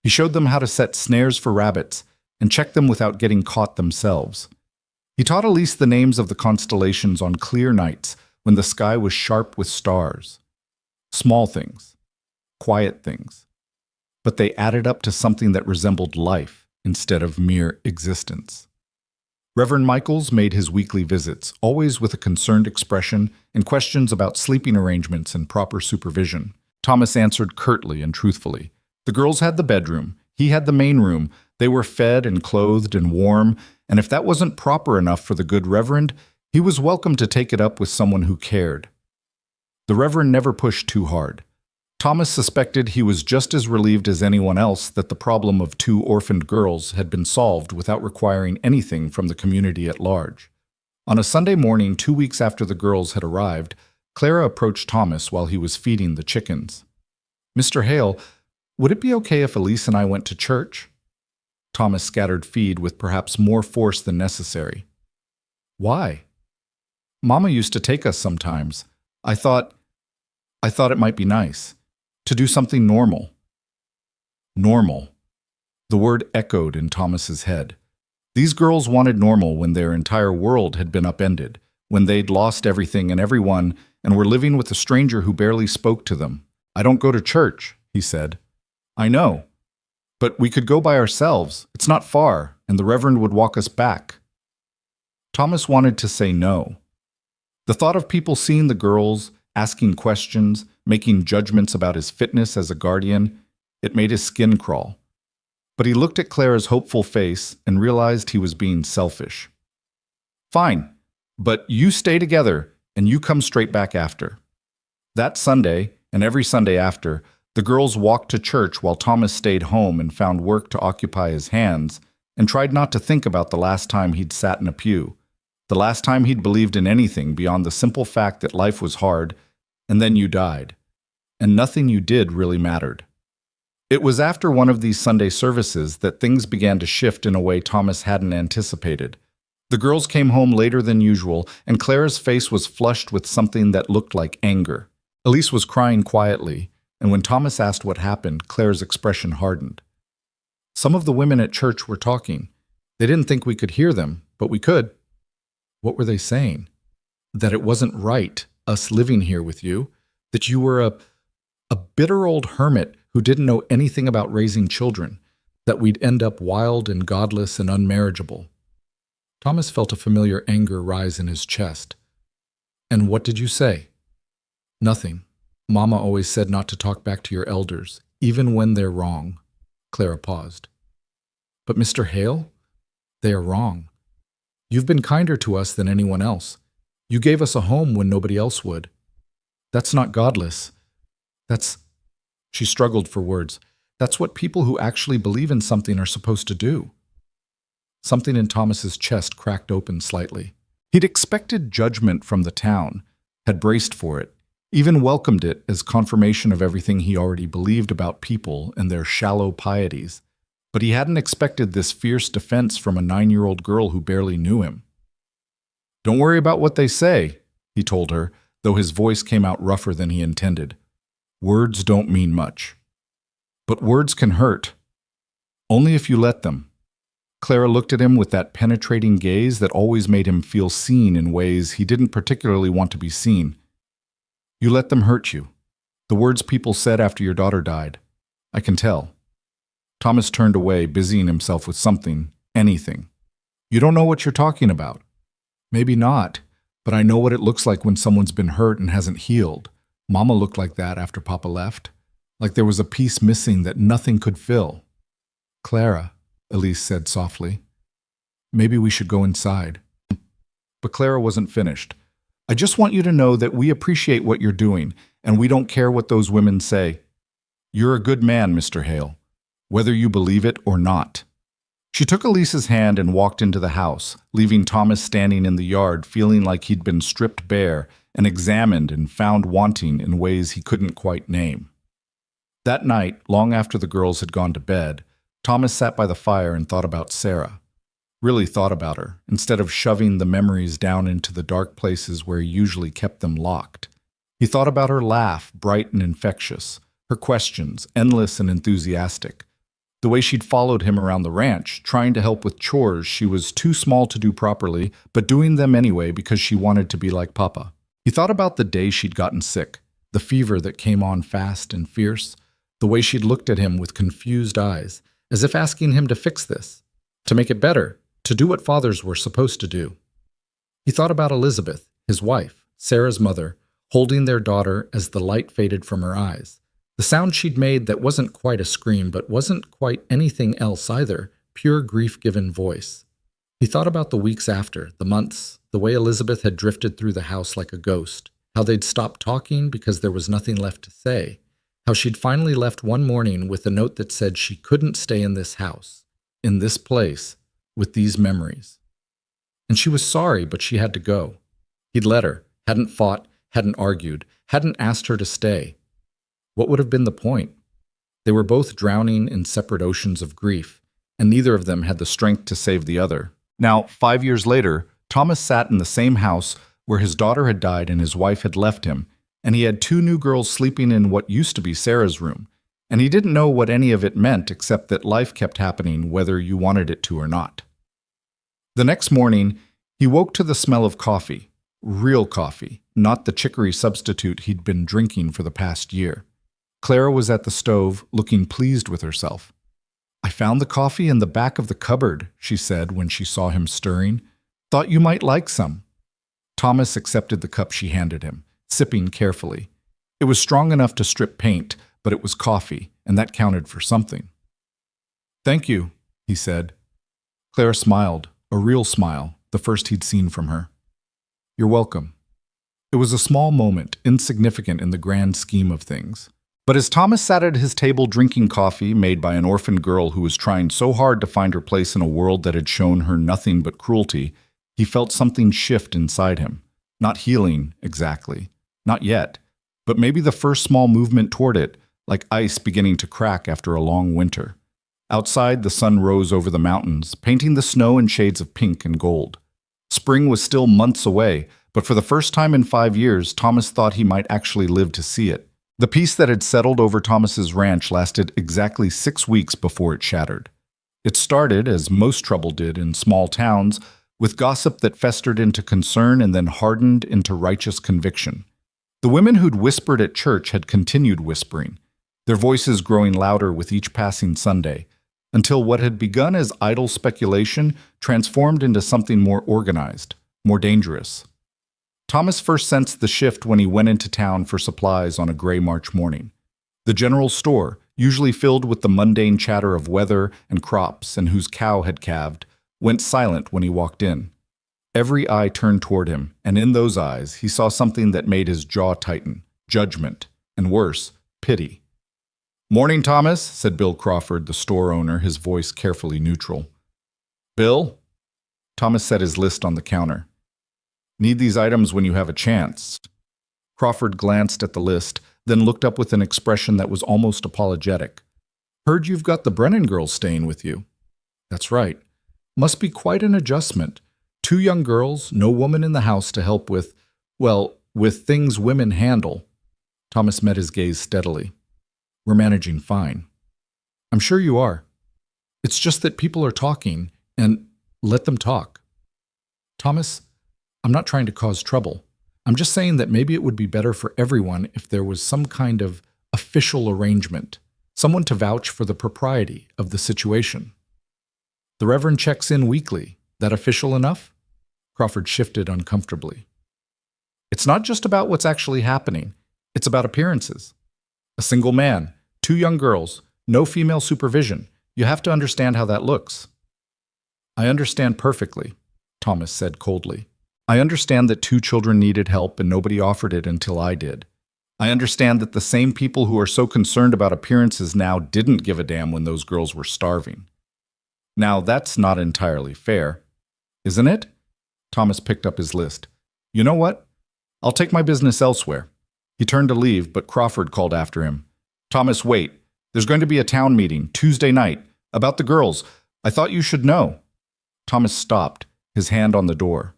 He showed them how to set snares for rabbits and check them without getting caught themselves. He taught Elise the names of the constellations on clear nights when the sky was sharp with stars. Small things, quiet things, but they added up to something that resembled life instead of mere existence. Reverend Michaels made his weekly visits, always with a concerned expression and questions about sleeping arrangements and proper supervision. Thomas answered curtly and truthfully. The girls had the bedroom, he had the main room, they were fed and clothed and warm, and if that wasn't proper enough for the good Reverend, he was welcome to take it up with someone who cared. The Reverend never pushed too hard. Thomas suspected he was just as relieved as anyone else that the problem of 2 orphaned girls had been solved without requiring anything from the community at large. On a Sunday morning 2 weeks after the girls had arrived, Clara approached Thomas while he was feeding the chickens. "Mr. Hale, would it be okay if Elise and I went to church?" Thomas scattered feed with perhaps more force than necessary. "Why?" "Mama used to take us sometimes. I thought it might be nice. To do something normal." Normal. The word echoed in Thomas's head. These girls wanted normal when their entire world had been upended, when they'd lost everything and everyone and were living with a stranger who barely spoke to them. "I don't go to church," he said. "I know. But we could go by ourselves. It's not far, and the Reverend would walk us back." Thomas wanted to say no. The thought of people seeing the girls, asking questions, making judgments about his fitness as a guardian, it made his skin crawl. But he looked at Clara's hopeful face and realized he was being selfish. "Fine, but you stay together and you come straight back after." That Sunday, and every Sunday after, the girls walked to church while Thomas stayed home and found work to occupy his hands and tried not to think about the last time he'd sat in a pew, the last time he'd believed in anything beyond the simple fact that life was hard and then you died, and nothing you did really mattered. It was after one of these Sunday services that things began to shift in a way Thomas hadn't anticipated. The girls came home later than usual, and Clara's face was flushed with something that looked like anger. Elise was crying quietly, and when Thomas asked what happened, Clara's expression hardened. "Some of the women at church were talking. They didn't think we could hear them, but we could." "What were they saying?" "That it wasn't right, us living here with you, that you were a bitter old hermit who didn't know anything about raising children, that we'd end up wild and godless and unmarriageable." Thomas felt a familiar anger rise in his chest. "And what did you say?" "Nothing. Mama always said not to talk back to your elders, even when they're wrong." Clara paused. "But Mr. Hale? They are wrong. You've been kinder to us than anyone else. You gave us a home when nobody else would. That's not godless. That's—" She struggled for words. "That's what people who actually believe in something are supposed to do." Something in Thomas's chest cracked open slightly. He'd expected judgment from the town, had braced for it, even welcomed it as confirmation of everything he already believed about people and their shallow pieties. But he hadn't expected this fierce defense from a 9-year-old girl who barely knew him. "Don't worry about what they say," he told her, though his voice came out rougher than he intended. "Words don't mean much. But words can hurt. Only if you let them." Clara looked at him with that penetrating gaze that always made him feel seen in ways he didn't particularly want to be seen. "You let them hurt you. The words people said after your daughter died. I can tell." Thomas turned away, busying himself with something, anything. "You don't know what you're talking about." "Maybe not, but I know what it looks like when someone's been hurt and hasn't healed. Mama looked like that after Papa left, like there was a piece missing that nothing could fill." "Clara," Elise said softly, "maybe we should go inside." But Clara wasn't finished. "I just want you to know that we appreciate what you're doing, and we don't care what those women say. You're a good man, Mr. Hale, whether you believe it or not." She took Elise's hand and walked into the house, leaving Thomas standing in the yard feeling like he'd been stripped bare and examined and found wanting in ways he couldn't quite name. That night, long after the girls had gone to bed, Thomas sat by the fire and thought about Sarah. Really thought about her, instead of shoving the memories down into the dark places where he usually kept them locked. He thought about her laugh, bright and infectious, her questions, endless and enthusiastic, the way she'd followed him around the ranch, trying to help with chores she was too small to do properly, but doing them anyway because she wanted to be like Papa. He thought about the day she'd gotten sick, the fever that came on fast and fierce, the way she'd looked at him with confused eyes, as if asking him to fix this, to make it better, to do what fathers were supposed to do. He thought about Elizabeth, his wife, Sarah's mother, holding their daughter as the light faded from her eyes. The sound she'd made that wasn't quite a scream, but wasn't quite anything else either, pure grief-given voice. He thought about the weeks after, the months, the way Elizabeth had drifted through the house like a ghost, how they'd stopped talking because there was nothing left to say, how she'd finally left one morning with a note that said she couldn't stay in this house, in this place, with these memories. And she was sorry, but she had to go. He'd let her, hadn't fought, hadn't argued, hadn't asked her to stay. What would have been the point? They were both drowning in separate oceans of grief, and neither of them had the strength to save the other. Now, 5 years later, Thomas sat in the same house where his daughter had died and his wife had left him, and he had 2 new girls sleeping in what used to be Sarah's room, and he didn't know what any of it meant except that life kept happening whether you wanted it to or not. The next morning, he woke to the smell of coffee, real coffee, not the chicory substitute he'd been drinking for the past year. Clara was at the stove, looking pleased with herself. "I found the coffee in the back of the cupboard," she said when she saw him stirring. "Thought you might like some." Thomas accepted the cup she handed him, sipping carefully. It was strong enough to strip paint, but it was coffee, and that counted for something. "Thank you," he said. Clara smiled, a real smile, the first he'd seen from her. "You're welcome." It was a small moment, insignificant in the grand scheme of things. But as Thomas sat at his table drinking coffee made by an orphaned girl who was trying so hard to find her place in a world that had shown her nothing but cruelty, he felt something shift inside him. Not healing, exactly. Not yet. But maybe the first small movement toward it, like ice beginning to crack after a long winter. Outside, the sun rose over the mountains, painting the snow in shades of pink and gold. Spring was still months away, but for the first time in 5 years, Thomas thought he might actually live to see it. The peace that had settled over Thomas's ranch lasted exactly 6 weeks before it shattered. It started, as most trouble did in small towns, with gossip that festered into concern and then hardened into righteous conviction. The women who'd whispered at church had continued whispering, their voices growing louder with each passing Sunday, until what had begun as idle speculation transformed into something more organized, more dangerous. Thomas first sensed the shift when he went into town for supplies on a gray March morning. The general store, usually filled with the mundane chatter of weather and crops and whose cow had calved, went silent when he walked in. Every eye turned toward him, and in those eyes he saw something that made his jaw tighten, judgment, and worse, pity. "Morning, Thomas," said Bill Crawford, the store owner, his voice carefully neutral. "Bill?" Thomas set his list on the counter. "Need these items when you have a chance." Crawford glanced at the list, then looked up with an expression that was almost apologetic. "Heard you've got the Brennan girls staying with you." "That's right. Must be quite an adjustment. 2 young girls, no woman in the house to help with, well, with things women handle." Thomas met his gaze steadily. "We're managing fine." "I'm sure you are. It's just that people are talking, and let them talk." "Thomas, I'm not trying to cause trouble. I'm just saying that maybe it would be better for everyone if there was some kind of official arrangement, someone to vouch for the propriety of the situation." "The Reverend checks in weekly. That official enough?" Crawford shifted uncomfortably. "It's not just about what's actually happening. It's about appearances. A single man, 2 young girls, no female supervision. You have to understand how that looks." "I understand perfectly," Thomas said coldly. "I understand that 2 children needed help and nobody offered it until I did. I understand that the same people who are so concerned about appearances now didn't give a damn when those girls were starving. Now, that's not entirely fair, isn't it?" Thomas picked up his list. "You know what? I'll take my business elsewhere." He turned to leave, but Crawford called after him. "Thomas, wait. There's going to be a town meeting, Tuesday night, about the girls. I thought you should know." Thomas stopped, his hand on the door.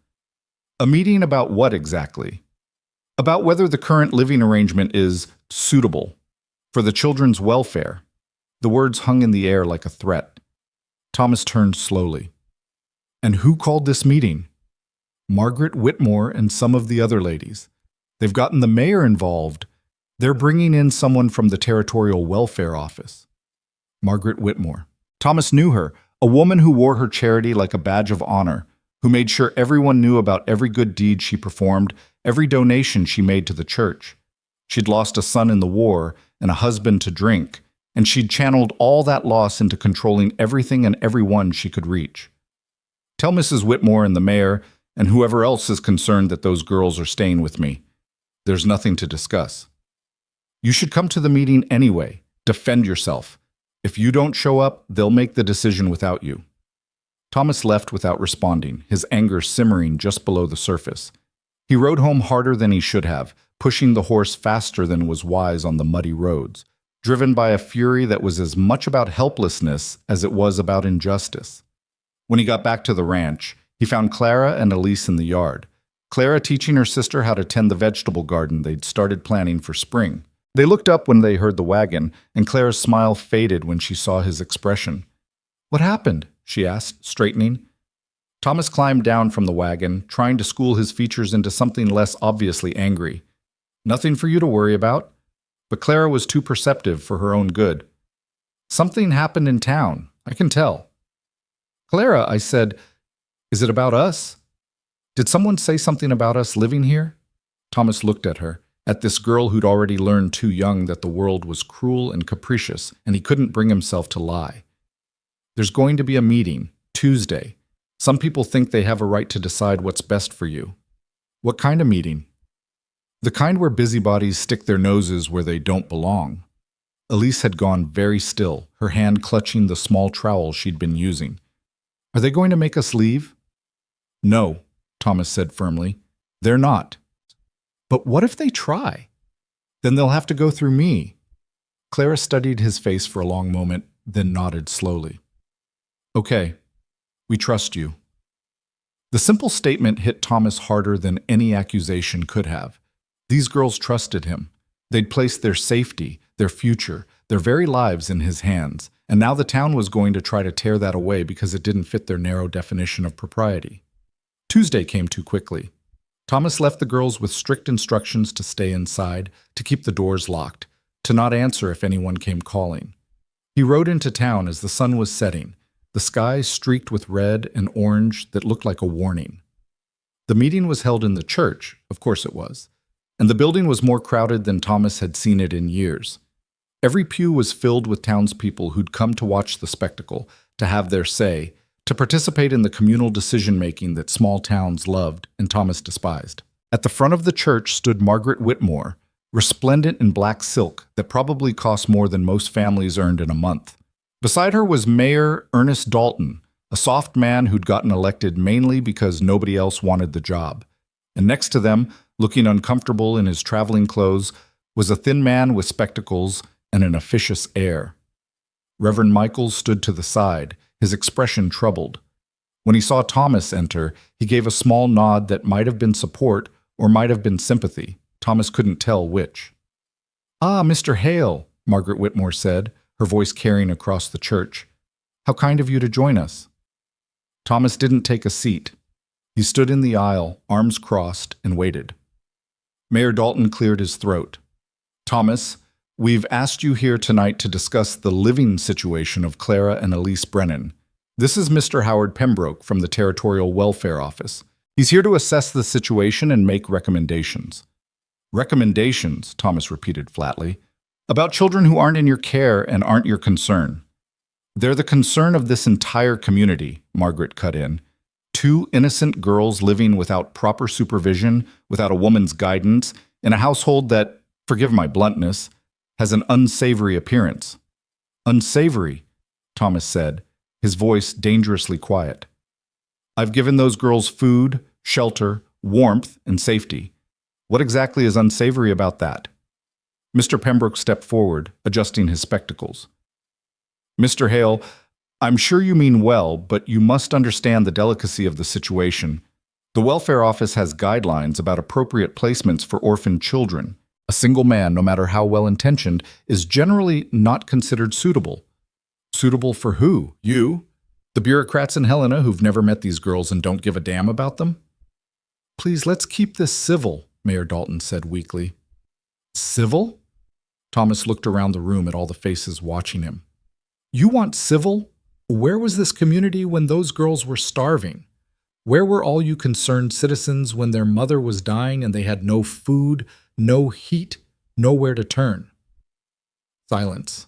"A meeting about what exactly?" "About whether the current living arrangement is suitable for the children's welfare." The words hung in the air like a threat. Thomas turned slowly. "And who called this meeting?" "Margaret Whitmore and some of the other ladies. They've gotten the mayor involved. They're bringing in someone from the Territorial Welfare Office. Margaret Whitmore. Thomas knew her, a woman who wore her charity like a badge of honor, who made sure everyone knew about every good deed she performed, every donation she made to the church. She'd lost a son in the war and a husband to drink, and she'd channeled all that loss into controlling everything and everyone she could reach. Tell Mrs. Whitmore and the mayor and whoever else is concerned that those girls are staying with me. There's nothing to discuss. You should come to the meeting anyway. Defend yourself. If you don't show up, they'll make the decision without you. Thomas left without responding, his anger simmering just below the surface. He rode home harder than he should have, pushing the horse faster than was wise on the muddy roads, driven by a fury that was as much about helplessness as it was about injustice. When he got back to the ranch, he found Clara and Elise in the yard. Clara teaching her sister how to tend the vegetable garden they'd started planning for spring. They looked up when they heard the wagon, and Clara's smile faded when she saw his expression. "What happened?" she asked, straightening. Thomas climbed down from the wagon, trying to school his features into something less obviously angry. "Nothing for you to worry about." But Clara was too perceptive for her own good. "Something happened in town, I can tell." "Clara," I said, "is it about us? Did someone say something about us living here?" Thomas looked at her, at this girl who'd already learned too young that the world was cruel and capricious, and he couldn't bring himself to lie. "There's going to be a meeting, Tuesday. Some people think they have a right to decide what's best for you." "What kind of meeting?" "The kind where busybodies stick their noses where they don't belong." Elise had gone very still, her hand clutching the small trowel she'd been using. "Are they going to make us leave?" "No," Thomas said firmly. "They're not." "But what if they try?" "Then they'll have to go through me." Clara studied his face for a long moment, then nodded slowly. "Okay, we trust you." The simple statement hit Thomas harder than any accusation could have. These girls trusted him. They'd placed their safety, their future, their very lives in his hands, and now the town was going to try to tear that away because it didn't fit their narrow definition of propriety. Tuesday came too quickly. Thomas left the girls with strict instructions to stay inside, to keep the doors locked, to not answer if anyone came calling. He rode into town as the sun was setting, the sky streaked with red and orange that looked like a warning. The meeting was held in the church, of course it was, and the building was more crowded than Thomas had seen it in years. Every pew was filled with townspeople who'd come to watch the spectacle, to have their say, to participate in the communal decision-making that small towns loved and Thomas despised. At the front of the church stood Margaret Whitmore, resplendent in black silk that probably cost more than most families earned in a month. Beside her was Mayor Ernest Dalton, a soft man who'd gotten elected mainly because nobody else wanted the job. And next to them, looking uncomfortable in his traveling clothes, was a thin man with spectacles and an officious air. Reverend Michaels stood to the side, his expression troubled. When he saw Thomas enter, he gave a small nod that might have been support or might have been sympathy. Thomas couldn't tell which. "Ah, Mr. Hale," Margaret Whitmore said, her voice carrying across the church. "How kind of you to join us." Thomas didn't take a seat. He stood in the aisle, arms crossed, and waited. Mayor Dalton cleared his throat. "Thomas, we've asked you here tonight to discuss the living situation of Clara and Elise Brennan. This is Mr. Howard Pembroke from the Territorial Welfare Office. He's here to assess the situation and make recommendations." "Recommendations," Thomas repeated flatly, "about children who aren't in your care and aren't your concern." "They're the concern of this entire community," Margaret cut in. "Two innocent girls living without proper supervision, without a woman's guidance, in a household that, forgive my bluntness, has an unsavory appearance." "Unsavory," Thomas said, his voice dangerously quiet. "I've given those girls food, shelter, warmth, and safety. What exactly is unsavory about that?" Mr. Pembroke stepped forward, adjusting his spectacles. "Mr. Hale, I'm sure you mean well, but you must understand the delicacy of the situation. The Welfare Office has guidelines about appropriate placements for orphaned children. A single man, no matter how well-intentioned, is generally not considered suitable." "Suitable for who? You? The bureaucrats in Helena who've never met these girls and don't give a damn about them?" "Please, let's keep this civil," Mayor Dalton said weakly. Civil? Thomas looked around the room at all the faces watching him. You want civil? Where was this community when those girls were starving? Where were all you concerned citizens when their mother was dying and they had no food, no heat, nowhere to turn? Silence.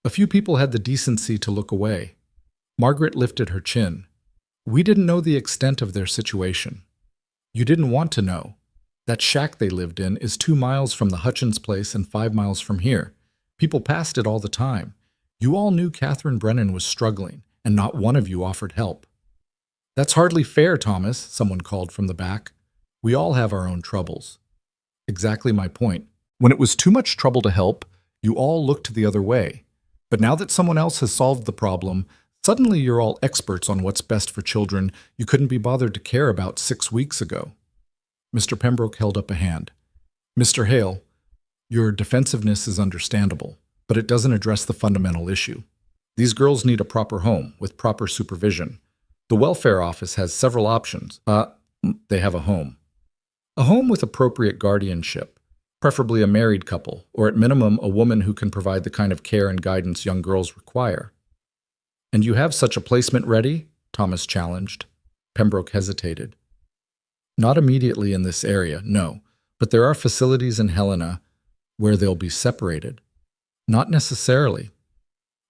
A few people had the decency to look away. Margaret lifted her chin. We didn't know the extent of their situation. You didn't want to know. That shack they lived in is 2 miles from the Hutchins place and 5 miles from here. People passed it all the time. You all knew Catherine Brennan was struggling, and not one of you offered help. That's hardly fair, Thomas, someone called from the back. We all have our own troubles. Exactly my point. When it was too much trouble to help, you all looked the other way. But now that someone else has solved the problem, suddenly you're all experts on what's best for children you couldn't be bothered to care about 6 weeks ago. Mr. Pembroke held up a hand. Mr. Hale, your defensiveness is understandable, but it doesn't address the fundamental issue. These girls need a proper home with proper supervision. The welfare office has several options. They have a home. A home with appropriate guardianship, preferably a married couple, or at minimum a woman who can provide the kind of care and guidance young girls require. And you have such a placement ready? Thomas challenged. Pembroke hesitated. Not immediately in this area, no, but there are facilities in Helena where they'll be separated. Not necessarily.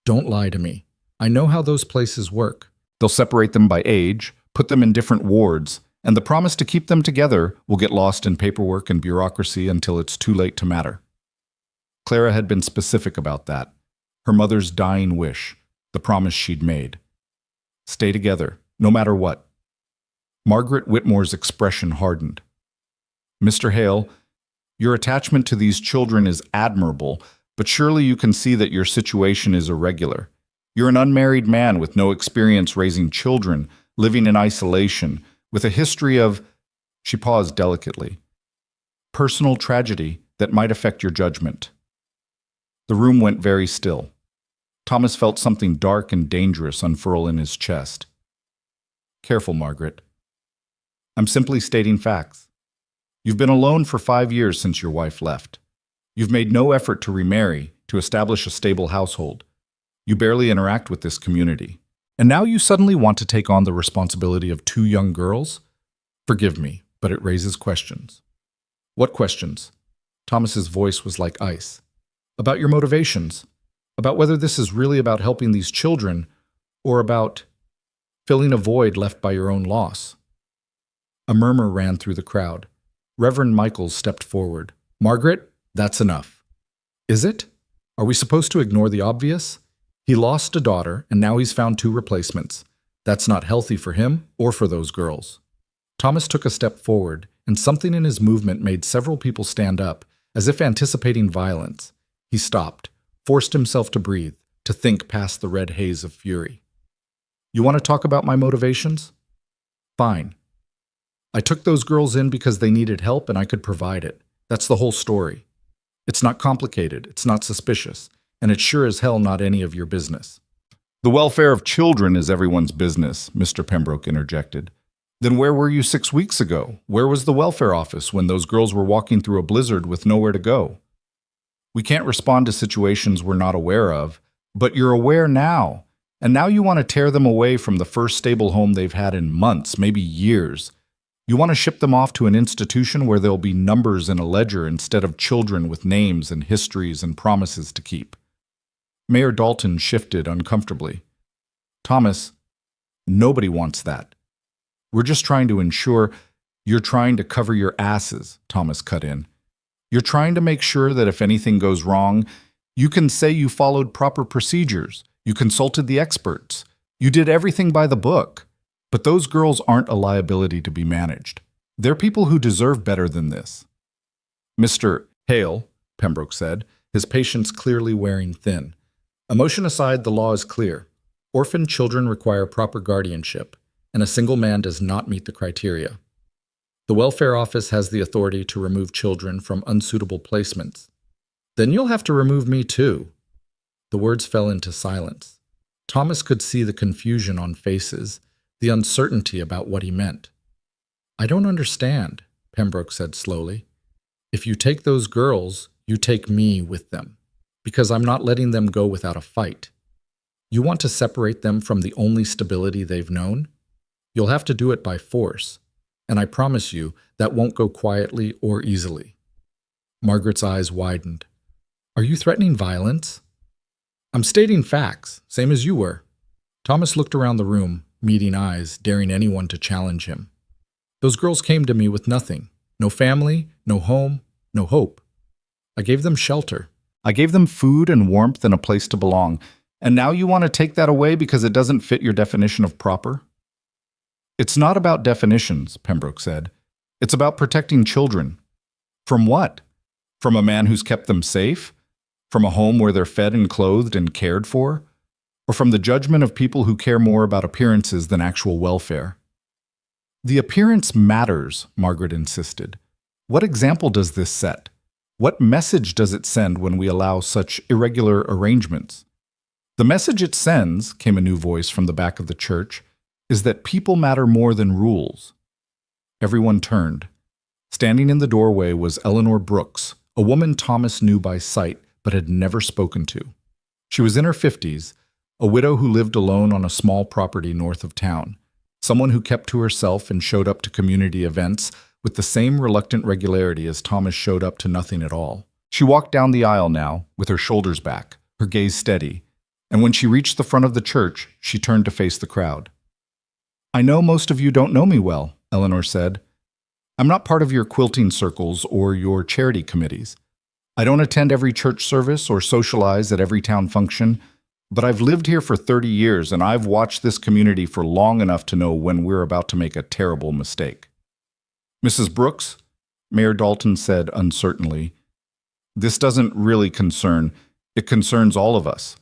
Don't lie to me. I know how those places work. They'll separate them by age, put them in different wards, and the promise to keep them together will get lost in paperwork and bureaucracy until it's too late to matter. Clara had been specific about that. Her mother's dying wish, the promise she'd made. Stay together, no matter what. Margaret Whitmore's expression hardened. Mr. Hale, your attachment to these children is admirable, but surely you can see that your situation is irregular. You're an unmarried man with no experience raising children, living in isolation, with a history of, she paused delicately, personal tragedy that might affect your judgment. The room went very still. Thomas felt something dark and dangerous unfurl in his chest. Careful, Margaret. I'm simply stating facts. You've been alone for 5 years since your wife left. You've made no effort to remarry, to establish a stable household. You barely interact with this community. And now you suddenly want to take on the responsibility of 2 young girls? Forgive me, but it raises questions. What questions? Thomas's voice was like ice. About your motivations. About whether this is really about helping these children, or about filling a void left by your own loss. A murmur ran through the crowd. Reverend Michaels stepped forward. Margaret, that's enough. Is it? Are we supposed to ignore the obvious? He lost a daughter, and now he's found 2 replacements. That's not healthy for him or for those girls. Thomas took a step forward, and something in his movement made several people stand up, as if anticipating violence. He stopped, forced himself to breathe, to think past the red haze of fury. You want to talk about my motivations? Fine. I took those girls in because they needed help and I could provide it. That's the whole story. It's not complicated, it's not suspicious, and it's sure as hell not any of your business. The welfare of children is everyone's business, Mr. Pembroke interjected. Then where were you 6 weeks ago? Where was the welfare office when those girls were walking through a blizzard with nowhere to go? We can't respond to situations we're not aware of, but you're aware now. And now you want to tear them away from the first stable home they've had in months, maybe years. You want to ship them off to an institution where there'll be numbers in a ledger instead of children with names and histories and promises to keep. Mayor Dalton shifted uncomfortably. Thomas, nobody wants that. We're just trying to ensure you're trying to cover your asses, Thomas cut in. You're trying to make sure that if anything goes wrong, you can say you followed proper procedures, you consulted the experts, you did everything by the book. But those girls aren't a liability to be managed. They're people who deserve better than this. Mr. Hale, Pembroke said, his patience clearly wearing thin. Emotion aside, the law is clear. Orphaned children require proper guardianship, and a single man does not meet the criteria. The welfare office has the authority to remove children from unsuitable placements. Then you'll have to remove me too. The words fell into silence. Thomas could see the confusion on faces, the uncertainty about what he meant. I don't understand, Pembroke said slowly. If you take those girls, you take me with them, because I'm not letting them go without a fight. You want to separate them from the only stability they've known? You'll have to do it by force, and I promise you that won't go quietly or easily. Margaret's eyes widened. Are you threatening violence? I'm stating facts, same as you were. Thomas looked around the room, meeting eyes, daring anyone to challenge him. Those girls came to me with nothing. No family, no home, no hope. I gave them shelter. I gave them food and warmth and a place to belong. And now you want to take that away because it doesn't fit your definition of proper? It's not about definitions, Pembroke said. It's about protecting children. From what? From a man who's kept them safe? From a home where they're fed and clothed and cared for? Or from the judgment of people who care more about appearances than actual welfare? The appearance matters, Margaret insisted. What example does this set? What message does it send when we allow such irregular arrangements? The message it sends, came a new voice from the back of the church, is that people matter more than rules. Everyone turned. Standing in the doorway was Eleanor Brooks, a woman Thomas knew by sight but had never spoken to. She was in her 50s, a widow who lived alone on a small property north of town, someone who kept to herself and showed up to community events with the same reluctant regularity as Thomas showed up to nothing at all. She walked down the aisle now, with her shoulders back, her gaze steady, and when she reached the front of the church, she turned to face the crowd. I know most of you don't know me well, Eleanor said. I'm not part of your quilting circles or your charity committees. I don't attend every church service or socialize at every town function, but I've lived here for 30 years and I've watched this community for long enough to know when we're about to make a terrible mistake. Mrs. Brooks, Mayor Dalton said uncertainly, this doesn't really it concerns all of us.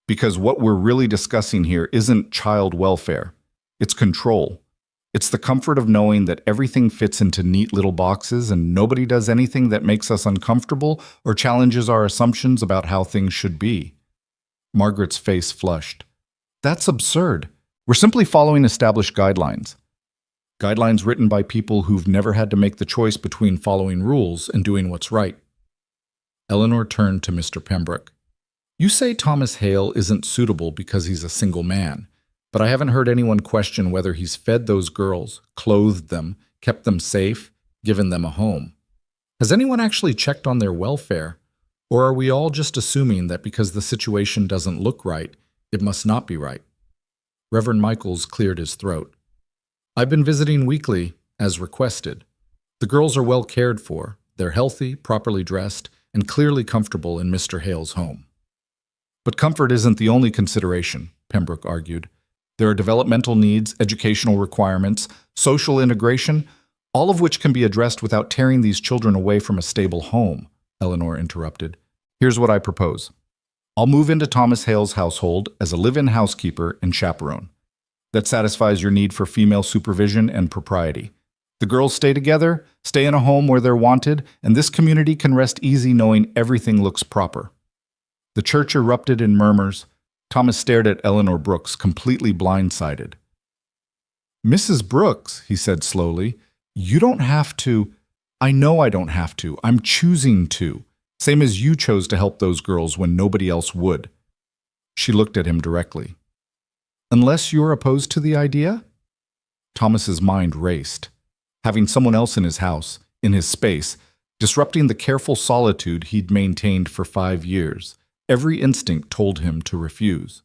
Because what we're really discussing here isn't child welfare. It's control. It's the comfort of knowing that everything fits into neat little boxes and nobody does anything that makes us uncomfortable or challenges our assumptions about how things should be. Margaret's face flushed. That's absurd. We're simply following established guidelines. Guidelines written by people who've never had to make the choice between following rules and doing what's right. Eleanor turned to Mr. Pembroke. You say Thomas Hale isn't suitable because he's a single man, but I haven't heard anyone question whether he's fed those girls, clothed them, kept them safe, given them a home. Has anyone actually checked on their welfare? Or are we all just assuming that because the situation doesn't look right, it must not be right? Reverend Michaels cleared his throat. I've been visiting weekly, as requested. The girls are well cared for. They're healthy, properly dressed, and clearly comfortable in Mr. Hale's home. But comfort isn't the only consideration, Pembroke argued. There are developmental needs, educational requirements, social integration, all of which can be addressed without tearing these children away from a stable home, Eleanor interrupted. Here's what I propose. I'll move into Thomas Hale's household as a live-in housekeeper and chaperone. That satisfies your need for female supervision and propriety. The girls stay together, stay in a home where they're wanted, and this community can rest easy knowing everything looks proper. The church erupted in murmurs. Thomas stared at Eleanor Brooks, completely blindsided. Mrs. Brooks, he said slowly, you don't have to. I know I don't have to. I'm choosing to. Same as you chose to help those girls when nobody else would. She looked at him directly. Unless you're opposed to the idea? Thomas's mind raced. Having someone else in his house, in his space, disrupting the careful solitude he'd maintained for 5 years. Every instinct told him to refuse.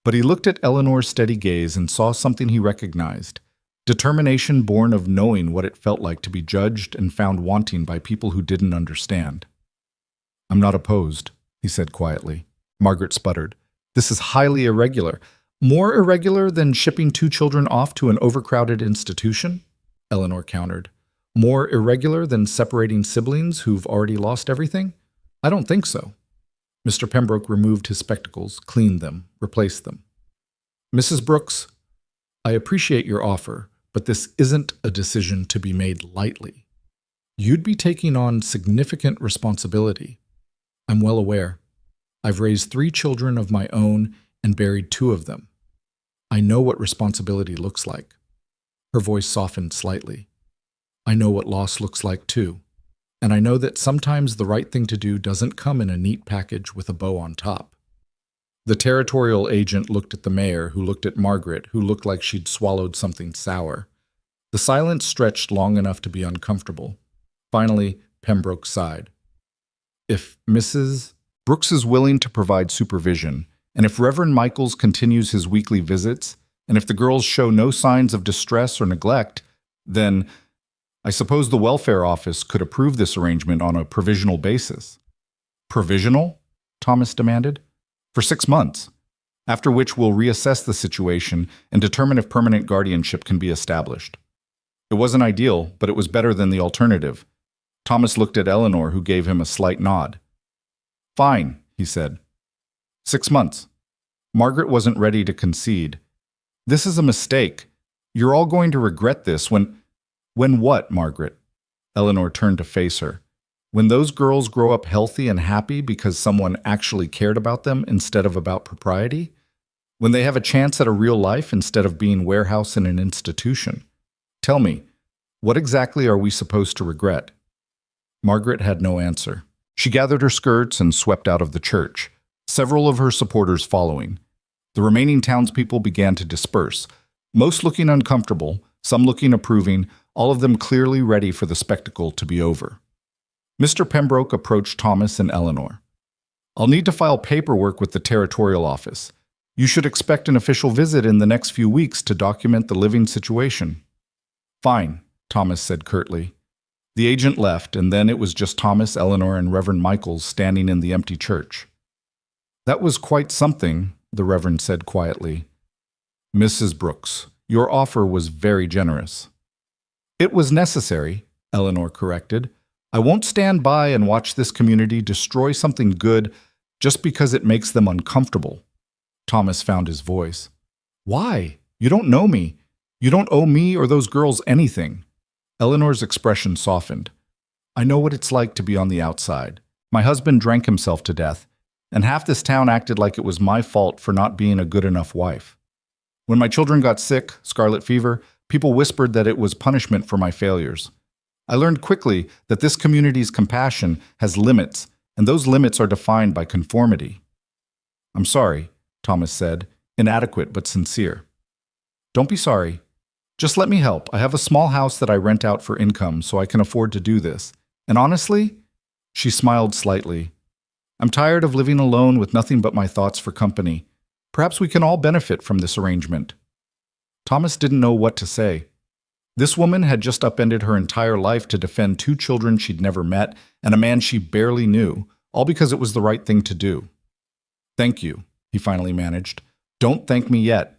But he looked at Eleanor's steady gaze and saw something he recognized. Determination born of knowing what it felt like to be judged and found wanting by people who didn't understand. I'm not opposed, he said quietly. Margaret sputtered. This is highly irregular. More irregular than shipping 2 children off to an overcrowded institution? Eleanor countered. More irregular than separating siblings who've already lost everything? I don't think so. Mr. Pembroke removed his spectacles, cleaned them, replaced them. Mrs. Brooks, I appreciate your offer, but this isn't a decision to be made lightly. You'd be taking on significant responsibility. I'm well aware. I've raised 3 children of my own and buried 2 of them. I know what responsibility looks like. Her voice softened slightly. I know what loss looks like too. And I know that sometimes the right thing to do doesn't come in a neat package with a bow on top. The territorial agent looked at the mayor, who looked at Margaret, who looked like she'd swallowed something sour. The silence stretched long enough to be uncomfortable. Finally, Pembroke sighed. If Mrs. Brooks is willing to provide supervision, and if Reverend Michaels continues his weekly visits, and if the girls show no signs of distress or neglect, then I suppose the welfare office could approve this arrangement on a provisional basis. Provisional? Thomas demanded. For 6 months, after which we'll reassess the situation and determine if permanent guardianship can be established. It wasn't ideal, but it was better than the alternative. Thomas looked at Eleanor, who gave him a slight nod. Fine, he said. 6 months. Margaret wasn't ready to concede. This is a mistake. You're all going to regret this when what, Margaret? Eleanor turned to face her. When those girls grow up healthy and happy because someone actually cared about them instead of about propriety? When they have a chance at a real life instead of being warehoused in an institution? Tell me, what exactly are we supposed to regret? Margaret had no answer. She gathered her skirts and swept out of the church, several of her supporters following. The remaining townspeople began to disperse, most looking uncomfortable, some looking approving, all of them clearly ready for the spectacle to be over. Mr. Pembroke approached Thomas and Eleanor. I'll need to file paperwork with the territorial office. You should expect an official visit in the next few weeks to document the living situation. Fine, Thomas said curtly. The agent left, and then it was just Thomas, Eleanor, and Reverend Michaels standing in the empty church. That was quite something, the Reverend said quietly. Mrs. Brooks, your offer was very generous. It was necessary, Eleanor corrected. I won't stand by and watch this community destroy something good just because it makes them uncomfortable. Thomas found his voice. Why? You don't know me. You don't owe me or those girls anything. Eleanor's expression softened. I know what it's like to be on the outside. My husband drank himself to death, and half this town acted like it was my fault for not being a good enough wife. When my children got sick, scarlet fever, people whispered that it was punishment for my failures. I learned quickly that this community's compassion has limits, and those limits are defined by conformity. I'm sorry, Thomas said, inadequate but sincere. Don't be sorry. Just let me help. I have a small house that I rent out for income, so I can afford to do this. And honestly, she smiled slightly. I'm tired of living alone with nothing but my thoughts for company. Perhaps we can all benefit from this arrangement. Thomas didn't know what to say. This woman had just upended her entire life to defend 2 children she'd never met and a man she barely knew, all because it was the right thing to do. Thank you, he finally managed. Don't thank me yet.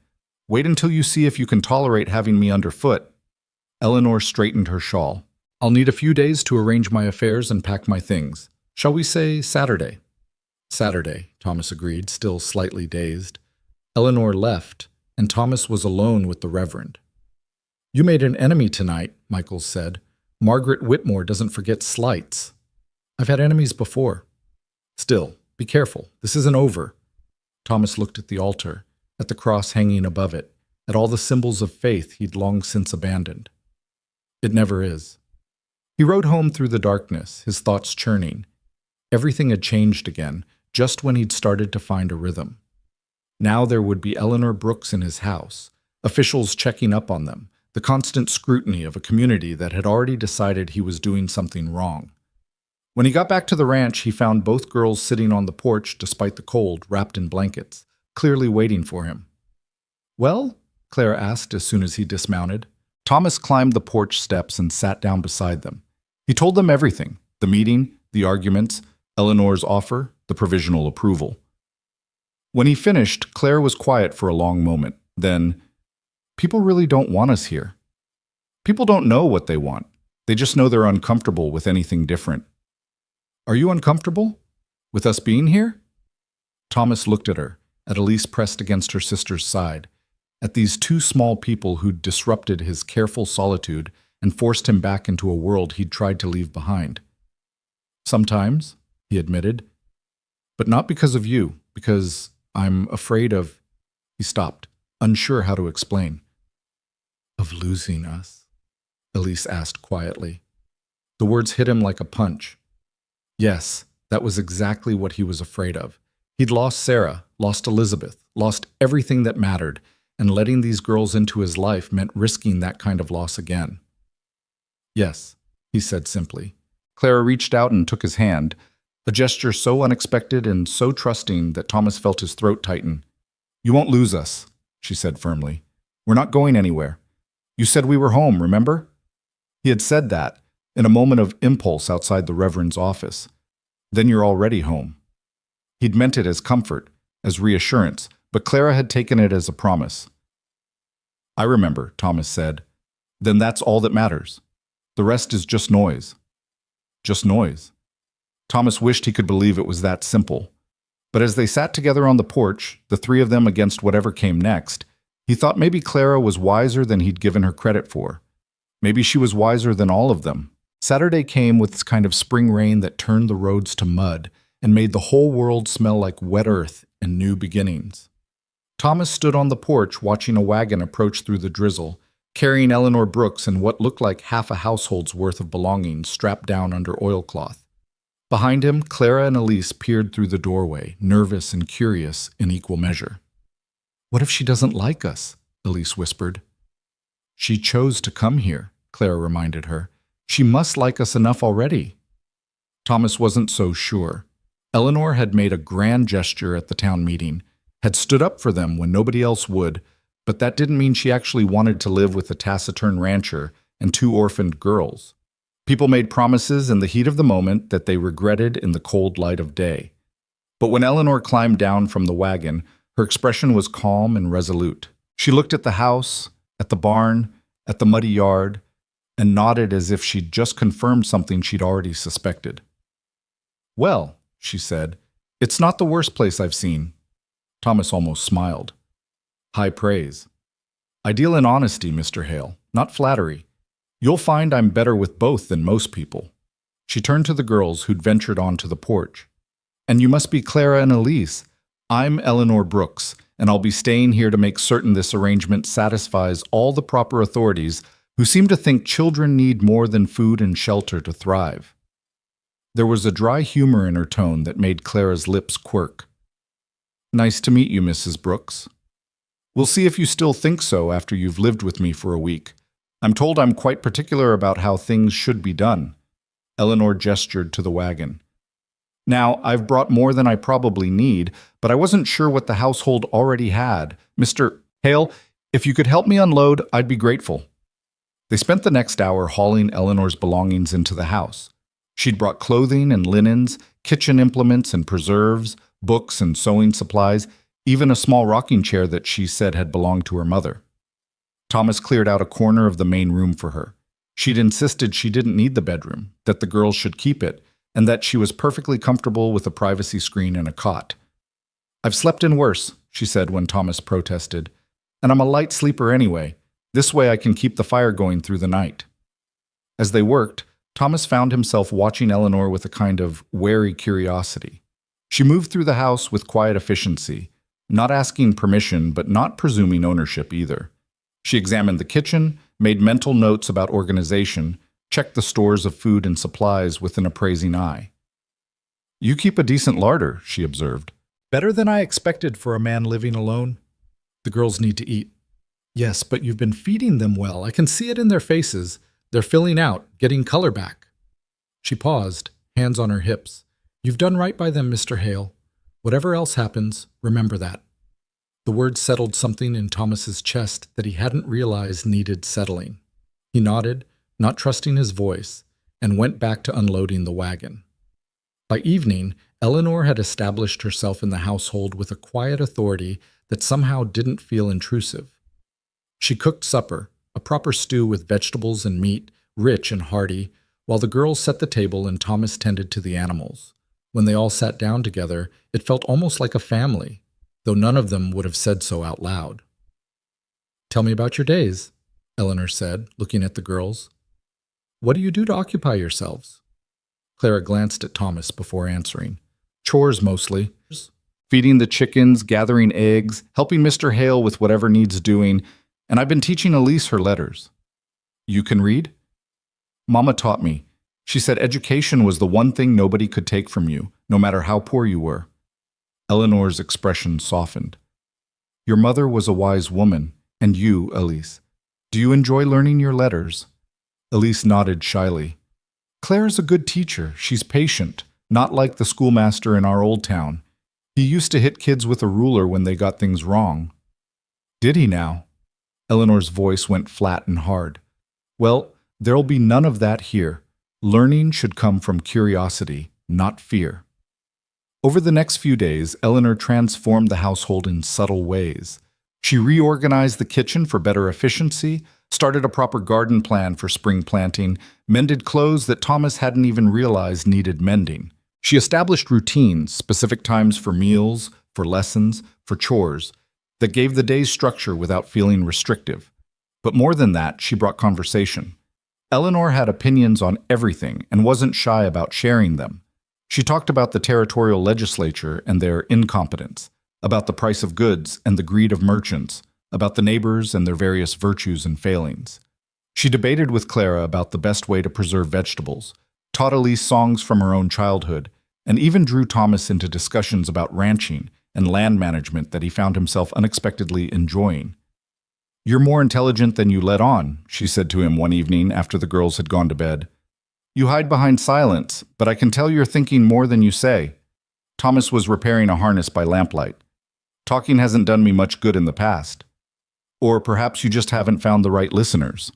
Wait until you see if you can tolerate having me underfoot. Eleanor straightened her shawl. I'll need a few days to arrange my affairs and pack my things. Shall we say Saturday? Saturday, Thomas agreed, still slightly dazed. Eleanor left, and Thomas was alone with the Reverend. You made an enemy tonight, Michaels said. Margaret Whitmore doesn't forget slights. I've had enemies before. Still, be careful. This isn't over. Thomas looked at the altar, at the cross hanging above it, at all the symbols of faith he'd long since abandoned. It never is. He rode home through the darkness, his thoughts churning. Everything had changed again, just when he'd started to find a rhythm. Now there would be Eleanor Brooks in his house, officials checking up on them, the constant scrutiny of a community that had already decided he was doing something wrong. When he got back to the ranch, he found both girls sitting on the porch despite the cold, wrapped in blankets, clearly waiting for him. Well? Claire asked as soon as he dismounted. Thomas climbed the porch steps and sat down beside them. He told them everything, the meeting, the arguments, Eleanor's offer, the provisional approval. When he finished, Claire was quiet for a long moment. Then, people really don't want us here. People don't know what they want. They just know they're uncomfortable with anything different. Are you uncomfortable? With us being here? Thomas looked at her, at Elise pressed against her sister's side, at these 2 small people who'd disrupted his careful solitude and forced him back into a world he'd tried to leave behind. Sometimes, he admitted, but not because of you, because I'm afraid of... He stopped, unsure how to explain. Of losing us? Elise asked quietly. The words hit him like a punch. Yes, that was exactly what he was afraid of. He'd lost Sarah, lost Elizabeth, lost everything that mattered, and letting these girls into his life meant risking that kind of loss again. Yes, he said simply. Clara reached out and took his hand, a gesture so unexpected and so trusting that Thomas felt his throat tighten. "You won't lose us," she said firmly. "We're not going anywhere. You said we were home, remember?" He had said that, in a moment of impulse outside the Reverend's office. "Then you're already home." He'd meant it as comfort, as reassurance, but Clara had taken it as a promise. "I remember," Thomas said. "Then that's all that matters. The rest is just noise." Just noise. Thomas wished he could believe it was that simple. But as they sat together on the porch, the three of them against whatever came next, he thought maybe Clara was wiser than he'd given her credit for. Maybe she was wiser than all of them. Saturday came with this kind of spring rain that turned the roads to mud and made the whole world smell like wet earth and new beginnings. Thomas stood on the porch watching a wagon approach through the drizzle, carrying Eleanor Brooks and what looked like half a household's worth of belongings strapped down under oilcloth. Behind him, Clara and Elise peered through the doorway, nervous and curious in equal measure. "What if she doesn't like us?" Elise whispered. "She chose to come here," Clara reminded her. "She must like us enough already." Thomas wasn't so sure. Eleanor had made a grand gesture at the town meeting, had stood up for them when nobody else would, but that didn't mean she actually wanted to live with a taciturn rancher and two orphaned girls. People made promises in the heat of the moment that they regretted in the cold light of day. But when Eleanor climbed down from the wagon, her expression was calm and resolute. She looked at the house, at the barn, at the muddy yard, and nodded as if she'd just confirmed something she'd already suspected. "Well," she said, "it's not the worst place I've seen." Thomas almost smiled. "High praise. I deal in honesty, Mr. Hale, not flattery. You'll find I'm better with both than most people." She turned to the girls who'd ventured onto the porch. "And you must be Clara and Elise. I'm Eleanor Brooks, and I'll be staying here to make certain this arrangement satisfies all the proper authorities who seem to think children need more than food and shelter to thrive." There was a dry humor in her tone that made Clara's lips quirk. "Nice to meet you, Mrs. Brooks. We'll see if you still think so after you've lived with me for a week. I'm told I'm quite particular about how things should be done." Eleanor gestured to the wagon. "Now, I've brought more than I probably need, but I wasn't sure what the household already had. Mr. Hale, if you could help me unload, I'd be grateful." They spent the next hour hauling Eleanor's belongings into the house. She'd brought clothing and linens, kitchen implements and preserves, books and sewing supplies, even a small rocking chair that she said had belonged to her mother. Thomas cleared out a corner of the main room for her. She'd insisted she didn't need the bedroom, that the girls should keep it, and that she was perfectly comfortable with a privacy screen and a cot. "I've slept in worse," she said when Thomas protested, "and I'm a light sleeper anyway. This way I can keep the fire going through the night." As they worked, Thomas found himself watching Eleanor with a kind of wary curiosity. She moved through the house with quiet efficiency, not asking permission but not presuming ownership either. She examined the kitchen, made mental notes about organization, checked the stores of food and supplies with an appraising eye. "You keep a decent larder," she observed. "Better than I expected for a man living alone." "The girls need to eat." "Yes, but you've been feeding them well. I can see it in their faces. They're filling out, getting color back." She paused, hands on her hips. "You've done right by them, Mr. Hale. Whatever else happens, remember that." The words settled something in Thomas's chest that he hadn't realized needed settling. He nodded, not trusting his voice, and went back to unloading the wagon. By evening, Eleanor had established herself in the household with a quiet authority that somehow didn't feel intrusive. She cooked supper, a proper stew with vegetables and meat, rich and hearty, while the girls set the table and Thomas tended to the animals. When they all sat down together, it felt almost like a family, though none of them would have said so out loud. "Tell me about your days," Eleanor said, looking at the girls. "What do you do to occupy yourselves?" Clara glanced at Thomas before answering. "Chores mostly. Feeding the chickens, gathering eggs, helping Mr. Hale with whatever needs doing, and I've been teaching Elise her letters." "You can read?" "Mama taught me. She said education was the one thing nobody could take from you, no matter how poor you were. Eleanor's expression softened. Your mother was a wise woman, and you, Elise. Do you enjoy learning your letters? Elise nodded shyly. Claire's a good teacher. She's patient, not like the schoolmaster in our old town. He used to hit kids with a ruler when they got things wrong. Did he now? Eleanor's voice went flat and hard. Well, there'll be none of that here. Learning should come from curiosity, not fear. Over the next few days, Eleanor transformed the household in subtle ways. She reorganized the kitchen for better efficiency, started a proper garden plan for spring planting, mended clothes that Thomas hadn't even realized needed mending. She established routines, specific times for meals, for lessons, for chores, that gave the day's structure without feeling restrictive. But more than that, she brought conversation. Eleanor had opinions on everything and wasn't shy about sharing them. She talked about the territorial legislature and their incompetence, about the price of goods and the greed of merchants, about the neighbors and their various virtues and failings. She debated with Clara about the best way to preserve vegetables, taught Elise songs from her own childhood, and even drew Thomas into discussions about ranching and land management that he found himself unexpectedly enjoying. You're more intelligent than you let on, she said to him one evening after the girls had gone to bed. You hide behind silence, but I can tell you're thinking more than you say. Thomas was repairing a harness by lamplight. Talking hasn't done me much good in the past. Or perhaps you just haven't found the right listeners.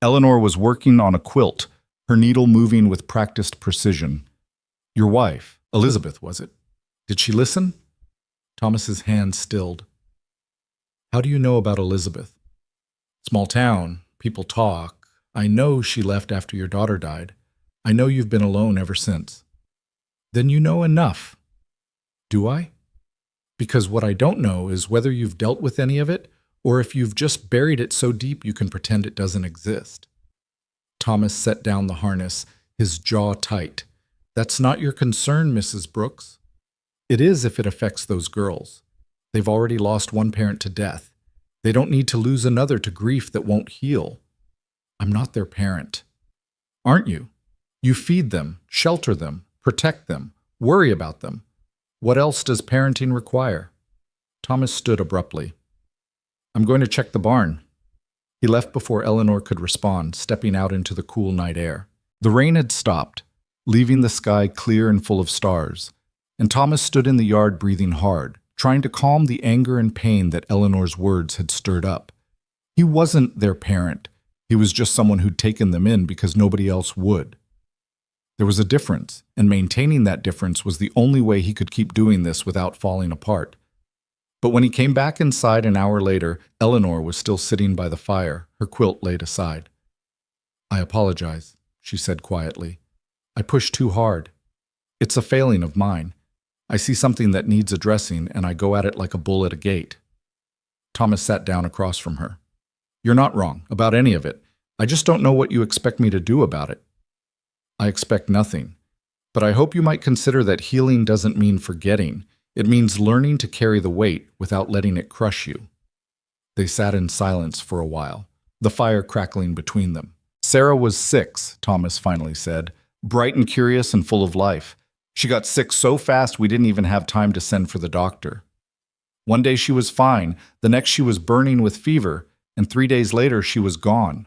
Eleanor was working on a quilt, her needle moving with practiced precision. Your wife, Elizabeth, was it? Did she listen? Thomas's hand stilled. How do you know about Elizabeth? Small town, people talk. I know she left after your daughter died. I know you've been alone ever since. Then you know enough. Do I? Because what I don't know is whether you've dealt with any of it, or if you've just buried it so deep you can pretend it doesn't exist. Thomas set down the harness, his jaw tight. That's not your concern, Mrs. Brooks. It is if it affects those girls. They've already lost one parent to death. They don't need to lose another to grief that won't heal. I'm not their parent. Aren't you? You feed them, shelter them, protect them, worry about them. What else does parenting require? Thomas stood abruptly. I'm going to check the barn. He left before Eleanor could respond, stepping out into the cool night air. The rain had stopped, leaving the sky clear and full of stars, and Thomas stood in the yard breathing hard, trying to calm the anger and pain that Eleanor's words had stirred up. He wasn't their parent. He was just someone who'd taken them in because nobody else would. There was a difference, and maintaining that difference was the only way he could keep doing this without falling apart. But when he came back inside an hour later, Eleanor was still sitting by the fire, her quilt laid aside. I apologize, she said quietly. I pushed too hard. It's a failing of mine. I see something that needs addressing, and I go at it like a bull at a gate. Thomas sat down across from her. You're not wrong about any of it. I just don't know what you expect me to do about it. I expect nothing. But I hope you might consider that healing doesn't mean forgetting. It means learning to carry the weight without letting it crush you. They sat in silence for a while, the fire crackling between them. Sarah was 6, Thomas finally said, bright and curious and full of life. She got sick so fast we didn't even have time to send for the doctor. One day she was fine, the next she was burning with fever, and 3 days later she was gone.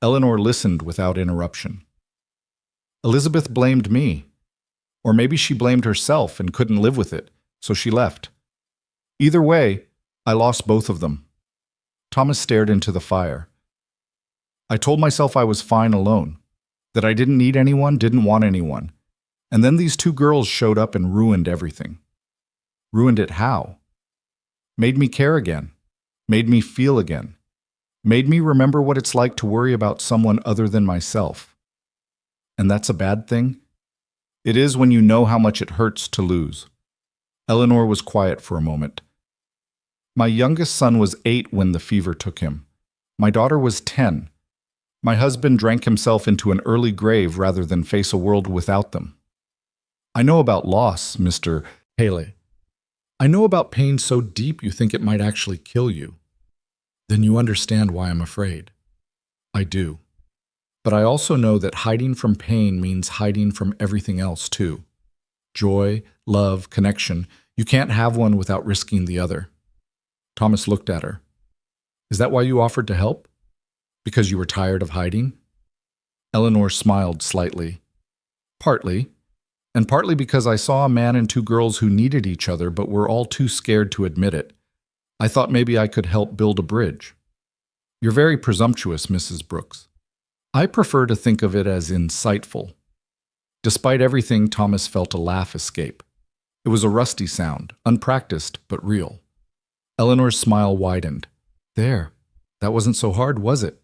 Eleanor listened without interruption. Elizabeth blamed me. Or maybe she blamed herself and couldn't live with it, so she left. Either way, I lost both of them. Thomas stared into the fire. I told myself I was fine alone, that I didn't need anyone, didn't want anyone. And then these 2 girls showed up and ruined everything. Ruined it how? Made me care again. Made me feel again. Made me remember what it's like to worry about someone other than myself. And that's a bad thing? It is when you know how much it hurts to lose. Eleanor was quiet for a moment. My youngest son was 8 when the fever took him. My daughter was 10. My husband drank himself into an early grave rather than face a world without them. I know about loss, Mr. Haley. I know about pain so deep you think it might actually kill you. Then you understand why I'm afraid. I do. But I also know that hiding from pain means hiding from everything else too. Joy, love, connection. You can't have one without risking the other. Thomas looked at her. Is that why you offered to help? Because you were tired of hiding? Eleanor smiled slightly. Partly. And partly because I saw a man and two girls who needed each other but were all too scared to admit it. I thought maybe I could help build a bridge. You're very presumptuous, Mrs. Brooks. I prefer to think of it as insightful. Despite everything, Thomas felt a laugh escape. It was a rusty sound, unpracticed but real. Eleanor's smile widened. There, that wasn't so hard, was it?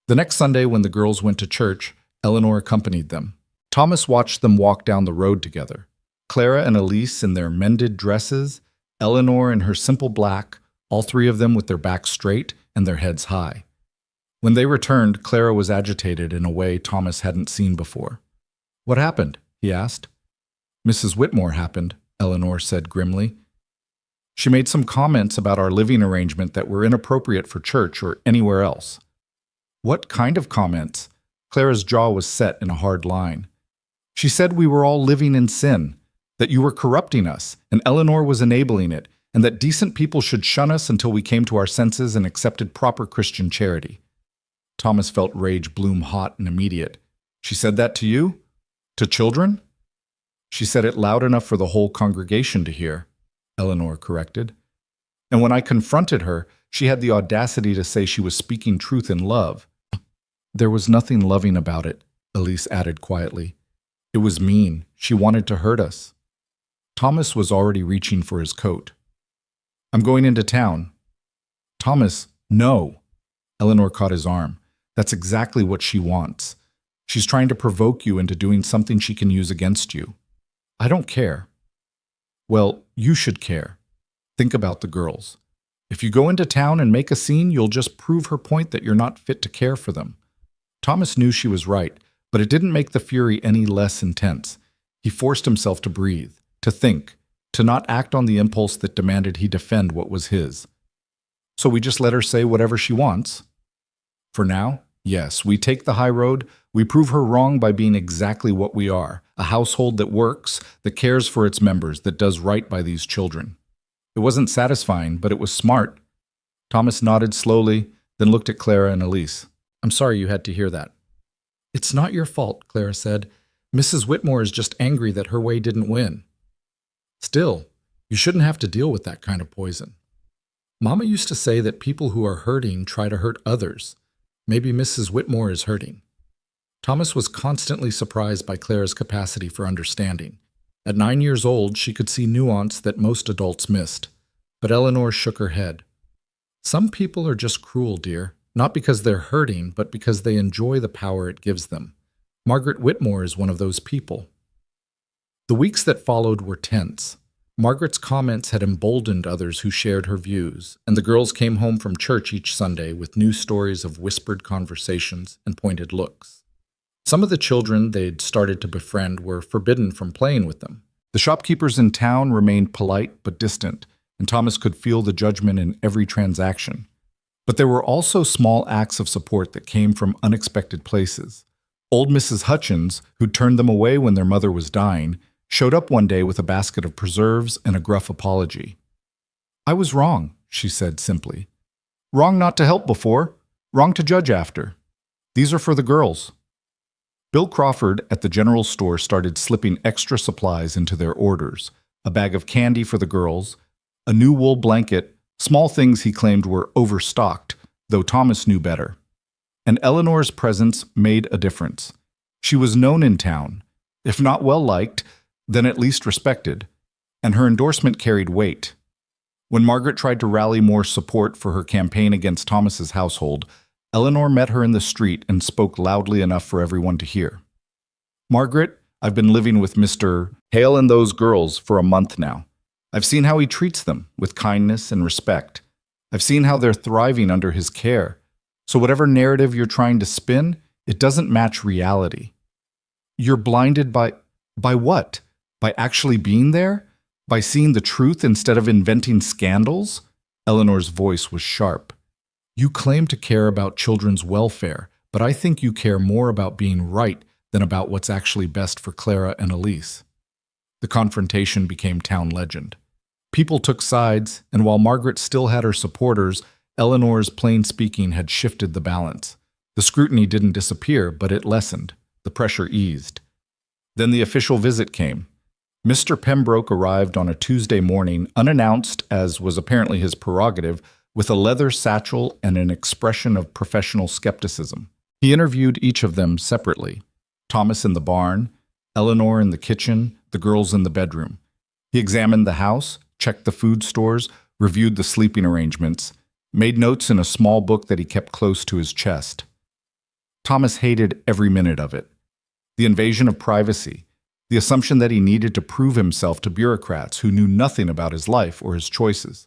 The next Sunday when the girls went to church, Eleanor accompanied them. Thomas watched them walk down the road together. Clara and Elise in their mended dresses, Eleanor in her simple black, all three of them with their backs straight and their heads high. When they returned, Clara was agitated in a way Thomas hadn't seen before. What happened? He asked. Mrs. Whitmore happened, Eleanor said grimly. She made some comments about our living arrangement that were inappropriate for church or anywhere else. What kind of comments? Clara's jaw was set in a hard line. She said we were all living in sin, that you were corrupting us, and Eleanor was enabling it, and that decent people should shun us until we came to our senses and accepted proper Christian charity. Thomas felt rage bloom hot and immediate. She said that to you? To children? She said it loud enough for the whole congregation to hear, Eleanor corrected. And when I confronted her, she had the audacity to say she was speaking truth in love. There was nothing loving about it, Elise added quietly. It was mean. She wanted to hurt us. Thomas was already reaching for his coat. I'm going into town. Thomas, no. Eleanor caught his arm. That's exactly what she wants. She's trying to provoke you into doing something she can use against you. I don't care. Well, you should care. Think about the girls. If you go into town and make a scene, you'll just prove her point that you're not fit to care for them. Thomas knew she was right, but it didn't make the fury any less intense. He forced himself to breathe, to think, to not act on the impulse that demanded he defend what was his. So we just let her say whatever she wants? For now, yes, we take the high road. We prove her wrong by being exactly what we are, a household that works, that cares for its members, that does right by these children. It wasn't satisfying, but it was smart. Thomas nodded slowly, then looked at Clara and Elise. I'm sorry you had to hear that. It's not your fault, Clara said. Mrs. Whitmore is just angry that her way didn't win. Still, you shouldn't have to deal with that kind of poison. Mama used to say that people who are hurting try to hurt others. Maybe Mrs. Whitmore is hurting. Thomas was constantly surprised by Clara's capacity for understanding. At 9 years old, she could see nuance that most adults missed. But Eleanor shook her head. Some people are just cruel, dear. Not because they're hurting, but because they enjoy the power it gives them. Margaret Whitmore is one of those people. The weeks that followed were tense. Margaret's comments had emboldened others who shared her views, and the girls came home from church each Sunday with new stories of whispered conversations and pointed looks. Some of the children they'd started to befriend were forbidden from playing with them. The shopkeepers in town remained polite but distant, and Thomas could feel the judgment in every transaction. But there were also small acts of support that came from unexpected places. Old Mrs. Hutchins, who'd turned them away when their mother was dying, showed up one day with a basket of preserves and a gruff apology. I was wrong, she said simply. Wrong not to help before, wrong to judge after. These are for the girls. Bill Crawford at the general store started slipping extra supplies into their orders, a bag of candy for the girls, a new wool blanket, small things he claimed were overstocked, though Thomas knew better. And Eleanor's presence made a difference. She was known in town, if not well-liked, then at least respected, and her endorsement carried weight. When Margaret tried to rally more support for her campaign against Thomas's household, Eleanor met her in the street and spoke loudly enough for everyone to hear. Margaret, I've been living with Mr. Hale and those girls for a month now. I've seen how he treats them with kindness and respect. I've seen how they're thriving under his care. So whatever narrative you're trying to spin, it doesn't match reality. You're blinded by what? By actually being there? By seeing the truth instead of inventing scandals? Eleanor's voice was sharp. You claim to care about children's welfare, but I think you care more about being right than about what's actually best for Clara and Elise." The confrontation became town legend. People took sides, and while Margaret still had her supporters, Eleanor's plain speaking had shifted the balance. The scrutiny didn't disappear, but it lessened. The pressure eased. Then the official visit came. Mr. Pembroke arrived on a Tuesday morning, unannounced, as was apparently his prerogative, with a leather satchel and an expression of professional skepticism. He interviewed each of them separately. Thomas in the barn, Eleanor in the kitchen, the girls in the bedroom. He examined the house, checked the food stores, reviewed the sleeping arrangements, made notes in a small book that he kept close to his chest. Thomas hated every minute of it. The invasion of privacy, the assumption that he needed to prove himself to bureaucrats who knew nothing about his life or his choices.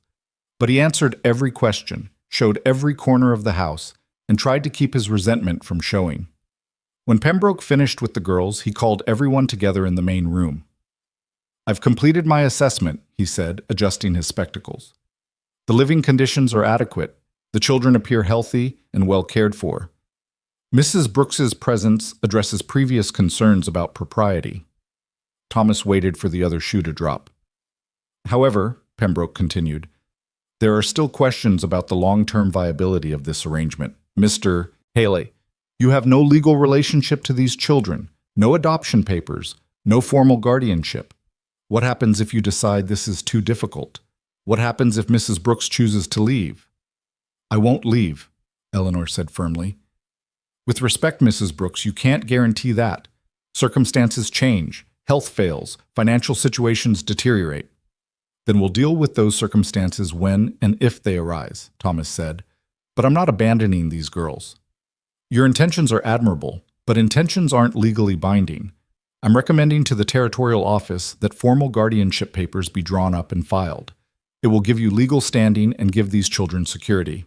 But he answered every question, showed every corner of the house, and tried to keep his resentment from showing. When Pembroke finished with the girls, he called everyone together in the main room. "I've completed my assessment," he said, adjusting his spectacles. "The living conditions are adequate. The children appear healthy and well cared for. Mrs. Brooks's presence addresses previous concerns about propriety." Thomas waited for the other shoe to drop. "However," Pembroke continued, "there are still questions about the long-term viability of this arrangement. Mr. Haley, you have no legal relationship to these children, no adoption papers, no formal guardianship. What happens if you decide this is too difficult? What happens if Mrs. Brooks chooses to leave?" "I won't leave," Eleanor said firmly. "With respect, Mrs. Brooks, you can't guarantee that. Circumstances change, health fails, financial situations deteriorate." "Then we'll deal with those circumstances when and if they arise," Thomas said. "But I'm not abandoning these girls. Your intentions are admirable, but intentions aren't legally binding. I'm recommending to the territorial office that formal guardianship papers be drawn up and filed. It will give you legal standing and give these children security."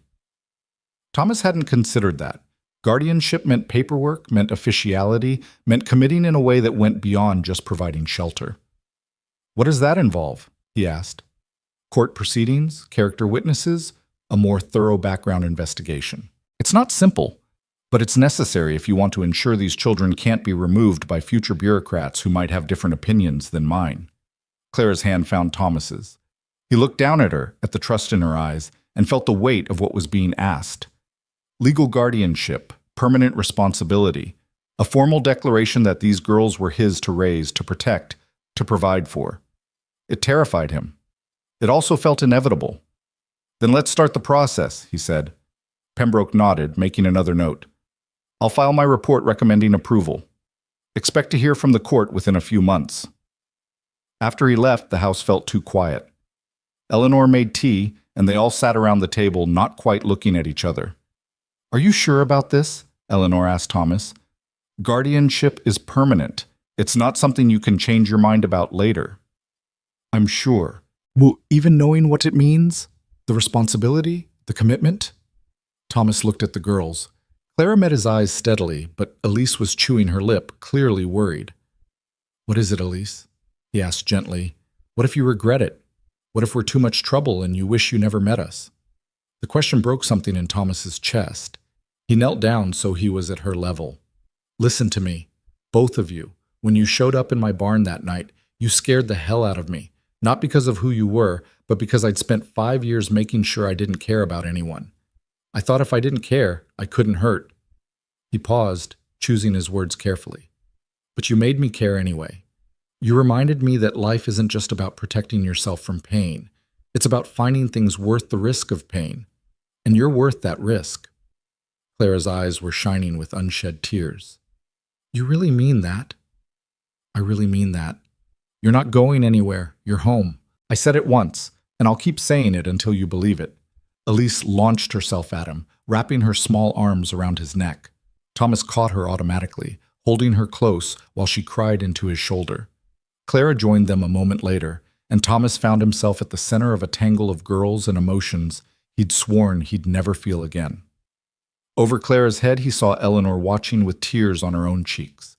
Thomas hadn't considered that. Guardianship meant paperwork, meant officiality, meant committing in a way that went beyond just providing shelter. "What does that involve?" he asked. "Court proceedings, character witnesses, a more thorough background investigation. It's not simple, but it's necessary if you want to ensure these children can't be removed by future bureaucrats who might have different opinions than mine." Clara's hand found Thomas's. He looked down at her, at the trust in her eyes, and felt the weight of what was being asked. Legal guardianship, permanent responsibility, a formal declaration that these girls were his to raise, to protect, to provide for. It terrified him. It also felt inevitable. "Then let's start the process," he said. Pembroke nodded, making another note. "I'll file my report recommending approval. Expect to hear from the court within a few months." After he left, the house felt too quiet. Eleanor made tea, and they all sat around the table, not quite looking at each other. "Are you sure about this?" Eleanor asked Thomas. "Guardianship is permanent. It's not something you can change your mind about later." "I'm sure." "Well, even knowing what it means? The responsibility? The commitment?" Thomas looked at the girls. Clara met his eyes steadily, but Elise was chewing her lip, clearly worried. "What is it, Elise?" he asked gently. "What if you regret it? What if we're too much trouble and you wish you never met us?" The question broke something in Thomas's chest. He knelt down so he was at her level. "Listen to me, both of you. When you showed up in my barn that night, you scared the hell out of me. Not because of who you were, but because I'd spent 5 years making sure I didn't care about anyone. I thought if I didn't care, I couldn't hurt." He paused, choosing his words carefully. "But you made me care anyway. You reminded me that life isn't just about protecting yourself from pain. It's about finding things worth the risk of pain. And you're worth that risk." Clara's eyes were shining with unshed tears. "You really mean that?" "I really mean that. You're not going anywhere. You're home. I said it once, and I'll keep saying it until you believe it." Elise launched herself at him, wrapping her small arms around his neck. Thomas caught her automatically, holding her close while she cried into his shoulder. Clara joined them a moment later, and Thomas found himself at the center of a tangle of girls and emotions he'd sworn he'd never feel again. Over Clara's head, he saw Eleanor watching with tears on her own cheeks.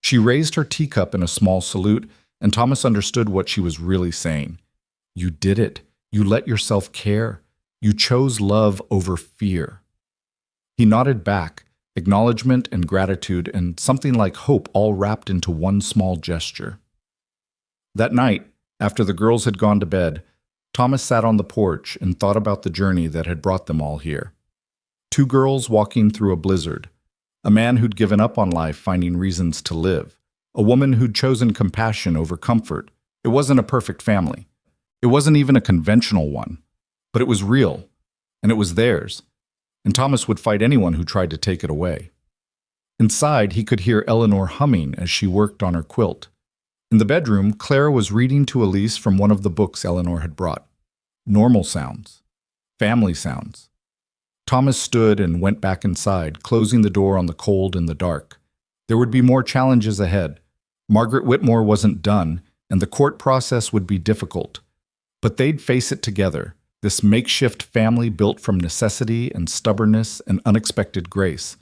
She raised her teacup in a small salute, and Thomas understood what she was really saying. "You did it. You let yourself care. You chose love over fear." He nodded back, acknowledgement and gratitude, and something like hope all wrapped into one small gesture. That night, after the girls had gone to bed, Thomas sat on the porch and thought about the journey that had brought them all here. Two girls walking through a blizzard, a man who'd given up on life finding reasons to live, a woman who'd chosen compassion over comfort. It wasn't a perfect family. It wasn't even a conventional one, but it was real, and it was theirs, and Thomas would fight anyone who tried to take it away. Inside, he could hear Eleanor humming as she worked on her quilt. In the bedroom, Clara was reading to Elise from one of the books Eleanor had brought. Normal sounds. Family sounds. Thomas stood and went back inside, closing the door on the cold and the dark. There would be more challenges ahead. Margaret Whitmore wasn't done, and the court process would be difficult. But they'd face it together, this makeshift family built from necessity and stubbornness and unexpected grace.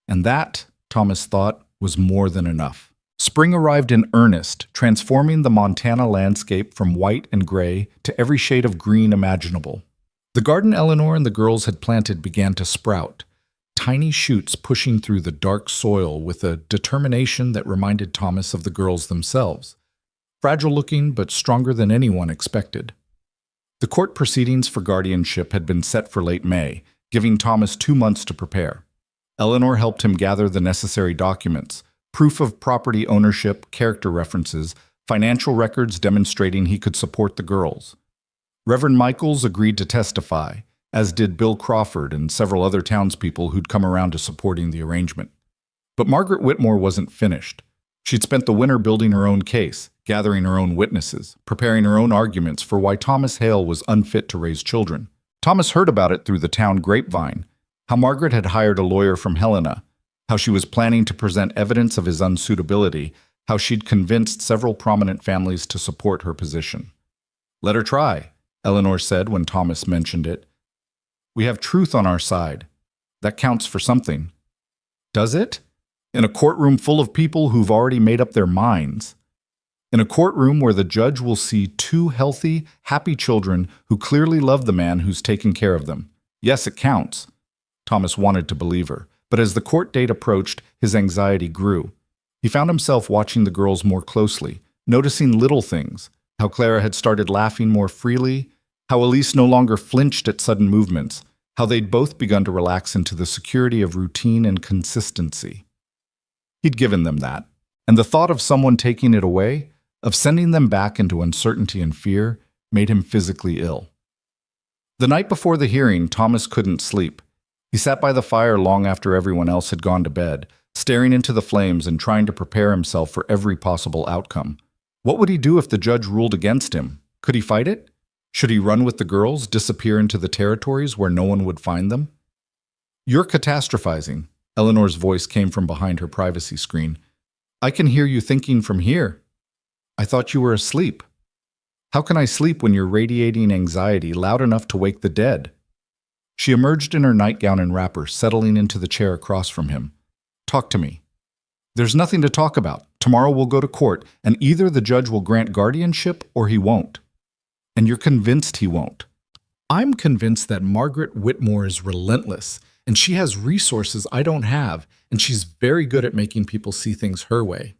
And that, Thomas thought, was more than enough. Spring arrived in earnest, transforming the Montana landscape from white and gray to every shade of green imaginable. The garden Eleanor and the girls had planted began to sprout, tiny shoots pushing through the dark soil with a determination that reminded Thomas of the girls themselves, fragile-looking but stronger than anyone expected. The court proceedings for guardianship had been set for late May, giving Thomas 2 months to prepare. Eleanor helped him gather the necessary documents, proof of property ownership, character references, financial records demonstrating he could support the girls. Reverend Michaels agreed to testify, as did Bill Crawford and several other townspeople who'd come around to supporting the arrangement. But Margaret Whitmore wasn't finished. She'd spent the winter building her own case, gathering her own witnesses, preparing her own arguments for why Thomas Hale was unfit to raise children. Thomas heard about it through the town grapevine, how Margaret had hired a lawyer from Helena, how she was planning to present evidence of his unsuitability, how she'd convinced several prominent families to support her position. "Let her try," Eleanor said when Thomas mentioned it. "We have truth on our side. That counts for something." "Does it?" "In a courtroom full of people who've already made up their minds. In a courtroom where the judge will see 2 healthy, happy children who clearly love the man who's taken care of them. Yes, it counts." Thomas wanted to believe her, but as the court date approached, his anxiety grew. He found himself watching the girls more closely, noticing little things, how Clara had started laughing more freely, how Elise no longer flinched at sudden movements, how they'd both begun to relax into the security of routine and consistency. He'd given them that, and the thought of someone taking it away, of sending them back into uncertainty and fear, made him physically ill. The night before the hearing, Thomas couldn't sleep. He sat by the fire long after everyone else had gone to bed, staring into the flames and trying to prepare himself for every possible outcome. What would he do if the judge ruled against him? Could he fight it? Should he run with the girls, disappear into the territories where no one would find them? "You're catastrophizing," Eleanor's voice came from behind her privacy screen. "I can hear you thinking from here. I thought you were asleep." "How can I sleep when you're radiating anxiety loud enough to wake the dead?" She emerged in her nightgown and wrapper, settling into the chair across from him. "Talk to me." "There's nothing to talk about. Tomorrow we'll go to court, and either the judge will grant guardianship or he won't." "And you're convinced he won't?" "I'm convinced that Margaret Whitmore is relentless, and she has resources I don't have, and she's very good at making people see things her way."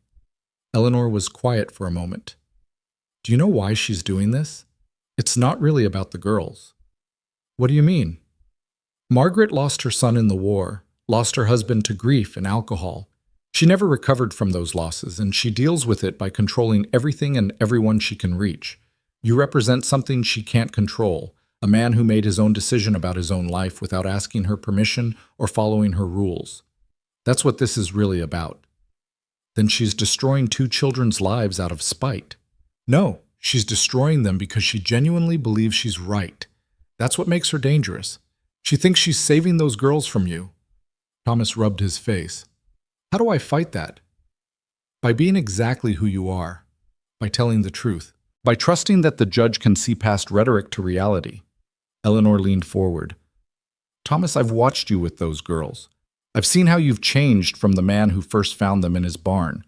Eleanor was quiet for a moment. "Do you know why she's doing this? It's not really about the girls." "What do you mean?" "Margaret lost her son in the war, lost her husband to grief and alcohol. She never recovered from those losses, and she deals with it by controlling everything and everyone she can reach. You represent something she can't control, a man who made his own decision about his own life without asking her permission or following her rules. That's what this is really about." "Then she's destroying 2 children's lives out of spite." "No, she's destroying them because she genuinely believes she's right. That's what makes her dangerous. She thinks she's saving those girls from you." Thomas rubbed his face. "How do I fight that?" "By being exactly who you are. By telling the truth. By trusting that the judge can see past rhetoric to reality." Eleanor leaned forward. "Thomas, I've watched you with those girls. I've seen how you've changed from the man who first found them in his barn.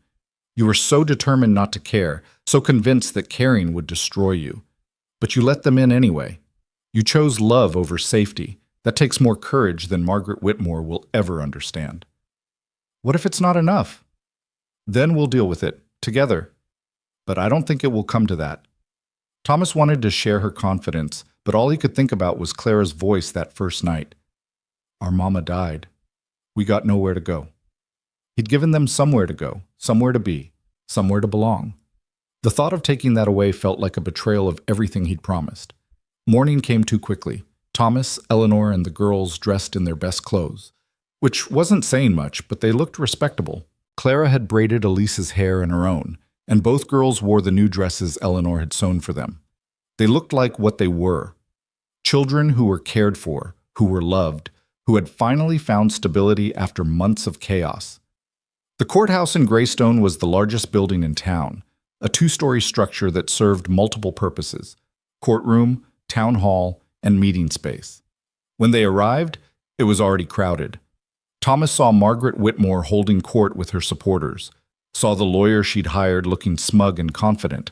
You were so determined not to care, so convinced that caring would destroy you. But you let them in anyway. You chose love over safety. That takes more courage than Margaret Whitmore will ever understand." What if it's not enough? Then we'll deal with it, together. But I don't think it will come to that. Thomas wanted to share her confidence, but all he could think about was Clara's voice that first night. Our mama died. We got nowhere to go. He'd given them somewhere to go, somewhere to be, somewhere to belong. The thought of taking that away felt like a betrayal of everything he'd promised. Morning came too quickly. Thomas, Eleanor, and the girls dressed in their best clothes, which wasn't saying much, but they looked respectable. Clara had braided Elise's hair in her own, and both girls wore the new dresses Eleanor had sewn for them. They looked like what they were. Children who were cared for, who were loved, who had finally found stability after months of chaos. The courthouse in Greystone was the largest building in town, a two-story structure that served multiple purposes: courtroom, town hall, and meeting space. When they arrived, it was already crowded. Thomas saw Margaret Whitmore holding court with her supporters, saw the lawyer she'd hired looking smug and confident,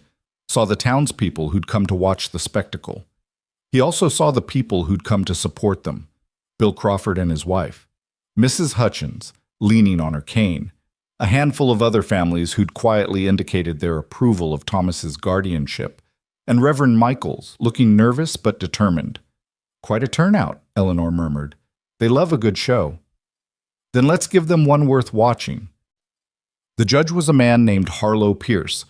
saw the townspeople who'd come to watch the spectacle. He also saw the people who'd come to support them: Bill Crawford and his wife, Mrs. Hutchins, leaning on her cane, a handful of other families who'd quietly indicated their approval of Thomas's guardianship, and Reverend Michaels, looking nervous but determined. Quite a turnout, Eleanor murmured. They love a good show. Then let's give them one worth watching. The judge was a man named Harlow Pierce,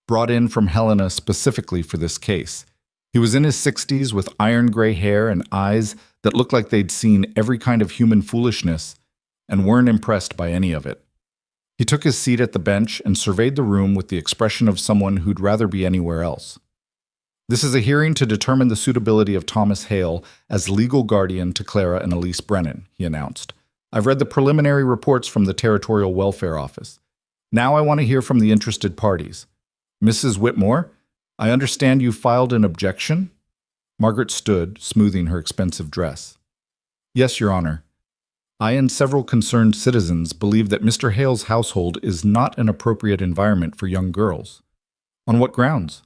brought in from Helena specifically for this case. He was in his 60s with iron gray hair and eyes that looked like they'd seen every kind of human foolishness and weren't impressed by any of it. He took his seat at the bench and surveyed the room with the expression of someone who'd rather be anywhere else. This is a hearing to determine the suitability of Thomas Hale as legal guardian to Clara and Elise Brennan, he announced. I've read the preliminary reports from the Territorial Welfare Office. Now I want to hear from the interested parties. Mrs. Whitmore, I understand you filed an objection? Margaret stood, smoothing her expensive dress. Yes, Your Honor. I and several concerned citizens believe that Mr. Hale's household is not an appropriate environment for young girls. On what grounds?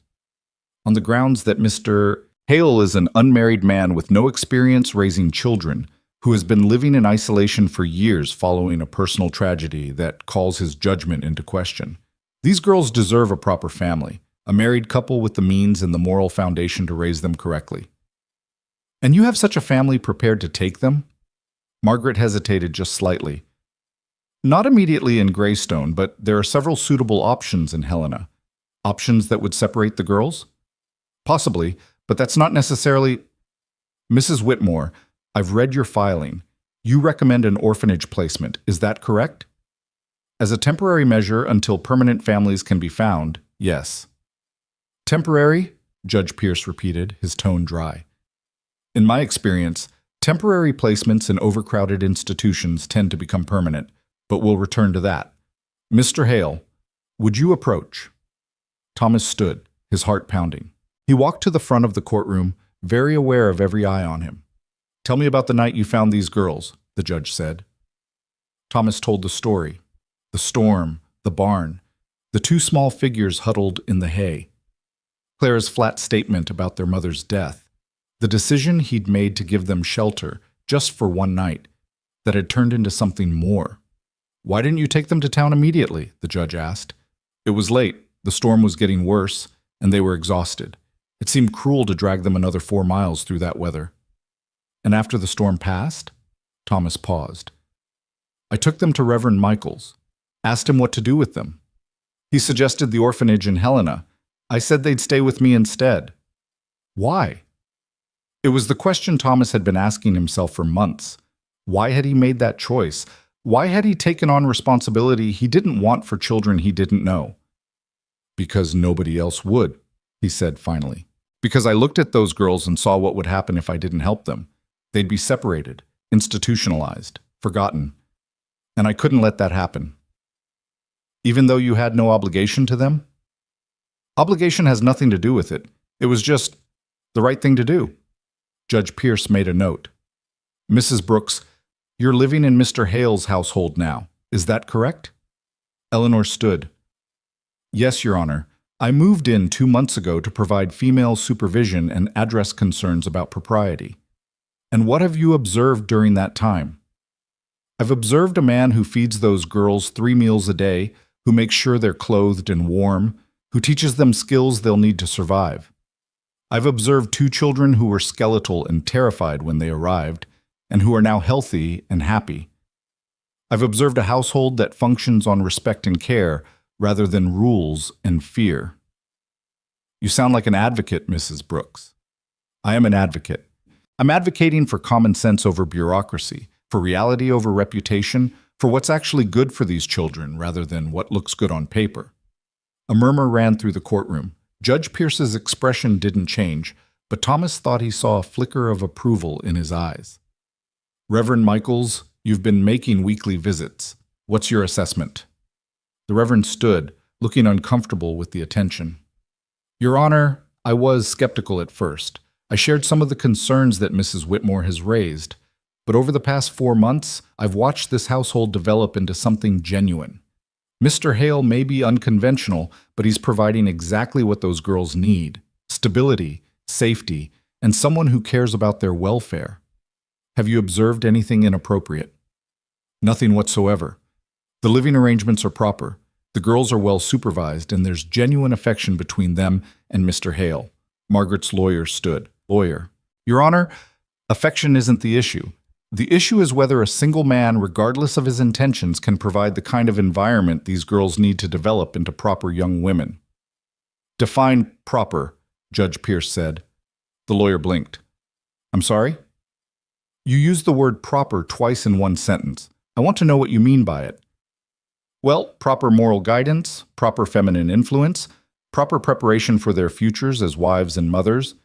On the grounds that Mr. Hale is an unmarried man with no experience raising children, who has been living in isolation for years following a personal tragedy that calls his judgment into question. These girls deserve a proper family, a married couple with the means and the moral foundation to raise them correctly. And you have such a family prepared to take them? Margaret hesitated just slightly. Not immediately in Greystone, but there are several suitable options in Helena. Options that would separate the girls? Possibly, but that's not necessarily... Mrs. Whitmore, I've read your filing. You recommend an orphanage placement, is that correct? As a temporary measure until permanent families can be found, yes. Temporary? Judge Pierce repeated, his tone dry. In my experience, temporary placements in overcrowded institutions tend to become permanent, but we'll return to that. Mr. Hale, would you approach? Thomas stood, his heart pounding. He walked to the front of the courtroom, very aware of every eye on him. Tell me about the night you found these girls, the judge said. Thomas told the story. The storm, the barn, the two small figures huddled in the hay. Clara's flat statement about their mother's death. The decision he'd made to give them shelter, just for one night, that had turned into something more. Why didn't you take them to town immediately? The judge asked. It was late, the storm was getting worse, and they were exhausted. It seemed cruel to drag them another 4 miles through that weather. And after the storm passed? Thomas paused. I took them to Reverend Michaels, asked him what to do with them. He suggested the orphanage in Helena. I said they'd stay with me instead. Why? It was the question Thomas had been asking himself for months. Why had he made that choice? Why had he taken on responsibility he didn't want for children he didn't know? Because nobody else would, he said finally. Because I looked at those girls and saw what would happen if I didn't help them. They'd be separated, institutionalized, forgotten. And I couldn't let that happen. Even though you had no obligation to them? Obligation has nothing to do with it. It was just the right thing to do. Judge Pierce made a note. Mrs. Brooks, you're living in Mr. Hale's household now. Is that correct? Eleanor stood. Yes, Your Honor. I moved in 2 months ago to provide female supervision and address concerns about propriety. And what have you observed during that time? I've observed a man who feeds those girls 3 meals a day, who makes sure they're clothed and warm, who teaches them skills they'll need to survive. I've observed 2 children who were skeletal and terrified when they arrived, and who are now healthy and happy. I've observed a household that functions on respect and care rather than rules and fear. You sound like an advocate, Mrs. Brooks. I am an advocate. I'm advocating for common sense over bureaucracy, for reality over reputation, for what's actually good for these children rather than what looks good on paper. A murmur ran through the courtroom. Judge Pierce's expression didn't change, but Thomas thought he saw a flicker of approval in his eyes. Reverend Michaels, you've been making weekly visits. What's your assessment? The Reverend stood, looking uncomfortable with the attention. Your Honor, I was skeptical at first. I shared some of the concerns that Mrs. Whitmore has raised, but over the past 4 months, I've watched this household develop into something genuine. Mr. Hale may be unconventional, but he's providing exactly what those girls need: stability, safety, and someone who cares about their welfare. Have you observed anything inappropriate? Nothing whatsoever. The living arrangements are proper. The girls are well supervised, and there's genuine affection between them and Mr. Hale. Margaret's lawyer stood. Lawyer. Your Honor, affection isn't the issue. The issue is whether a single man, regardless of his intentions, can provide the kind of environment these girls need to develop into proper young women. Define proper, Judge Pierce said. The lawyer blinked. I'm sorry? You used the word proper twice in one sentence. I want to know what you mean by it. Well, proper moral guidance, proper feminine influence, proper preparation for their futures as wives and mothers.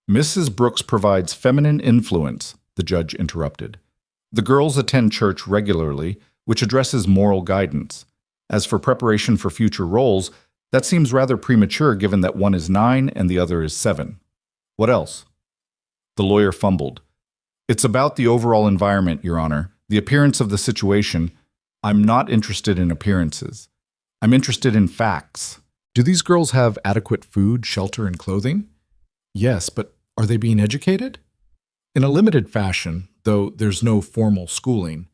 Mrs. Brooks provides feminine influence, the judge interrupted. The girls attend church regularly, which addresses moral guidance. As for preparation for future roles, that seems rather premature given that one is 9 and the other is 7. What else? The lawyer fumbled. It's about the overall environment, Your Honor, the appearance of the situation. I'm not interested in appearances. I'm interested in facts. Do these girls have adequate food, shelter, and clothing? Yes, but are they being educated? In a limited fashion, though there's no formal schooling.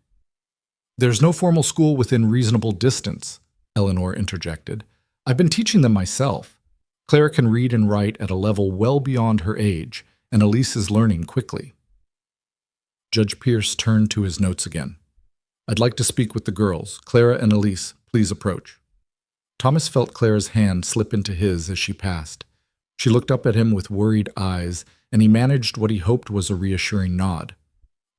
There's no formal school within reasonable distance, Eleanor interjected. I've been teaching them myself. Clara can read and write at a level well beyond her age, and Elise is learning quickly. Judge Pierce turned to his notes again. I'd like to speak with the girls. Clara and Elise, please approach. Thomas felt Clara's hand slip into his as she passed. She looked up at him with worried eyes, and he managed what he hoped was a reassuring nod.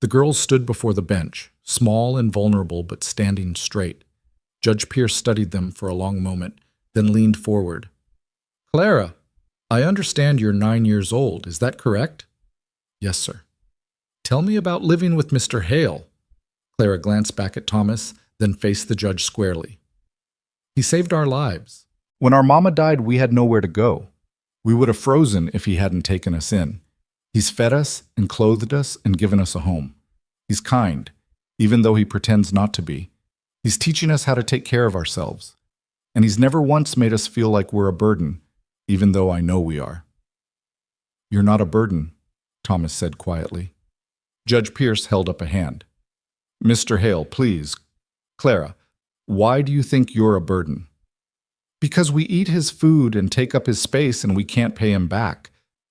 The girls stood before the bench, small and vulnerable but standing straight. Judge Pierce studied them for a long moment, then leaned forward. Clara, I understand you're 9 years old, is that correct? Yes, sir. Tell me about living with Mr. Hale. Clara glanced back at Thomas, then faced the judge squarely. He saved our lives. When our mama died, we had nowhere to go. We would have frozen if he hadn't taken us in. He's fed us and clothed us and given us a home. He's kind, even though he pretends not to be. He's teaching us how to take care of ourselves. And he's never once made us feel like we're a burden, even though I know we are. You're not a burden, Thomas said quietly. Judge Pierce held up a hand. Mr. Hale, please. Clara, why do you think you're a burden? Because we eat his food and take up his space and we can't pay him back.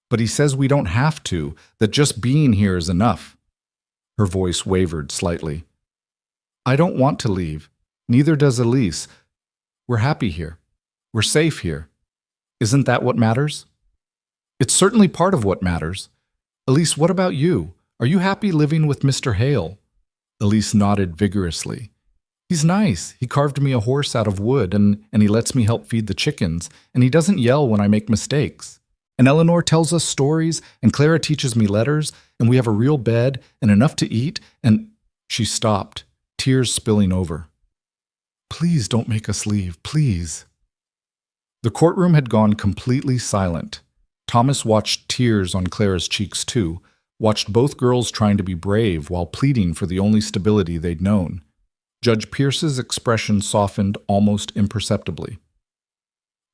But he says we don't have to, that just being here is enough. Her voice wavered slightly. I don't want to leave. Neither does Elise. We're happy here. We're safe here. Isn't that what matters? It's certainly part of what matters. Elise, what about you? Are you happy living with Mr. Hale? Elise nodded vigorously. He's nice. He carved me a horse out of wood, and he lets me help feed the chickens, and he doesn't yell when I make mistakes. And Eleanor tells us stories, and Clara teaches me letters, and we have a real bed and enough to eat, and... She stopped, tears spilling over. Please don't make us leave, please. The courtroom had gone completely silent. Thomas watched tears on Clara's cheeks too, watched both girls trying to be brave while pleading for the only stability they'd known. Judge Pierce's expression softened almost imperceptibly.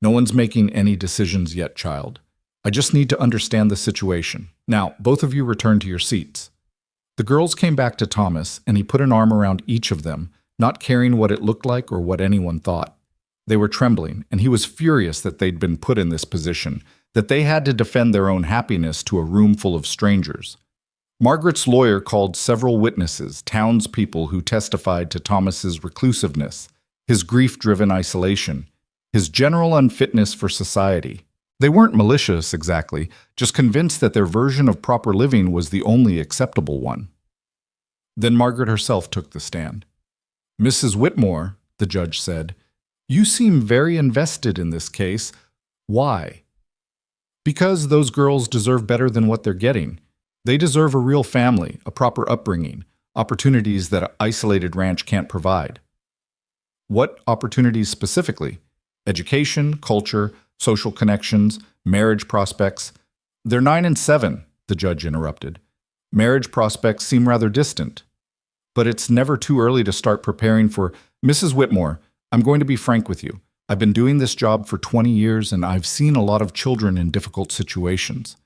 No one's making any decisions yet, child. I just need to understand the situation. Now, both of you return to your seats. The girls came back to Thomas, and he put an arm around each of them, not caring what it looked like or what anyone thought. They were trembling, and he was furious that they'd been put in this position, that they had to defend their own happiness to a room full of strangers. Margaret's lawyer called several witnesses, townspeople who testified to Thomas's reclusiveness, his grief-driven isolation, his general unfitness for society. They weren't malicious exactly, just convinced that their version of proper living was the only acceptable one. Then Margaret herself took the stand. "Mrs. Whitmore," the judge said, "you seem very invested in this case. Why?" "Because those girls deserve better than what they're getting. They deserve a real family, a proper upbringing, opportunities that an isolated ranch can't provide." "What opportunities specifically?" "Education, culture, social connections, marriage prospects." "They're 9 and 7, the judge interrupted. "Marriage prospects seem rather distant. But it's never too early to start preparing for—" "Mrs. Whitmore, I'm going to be frank with you. I've been doing this job for 20 years, and I've seen a lot of children in difficult situations.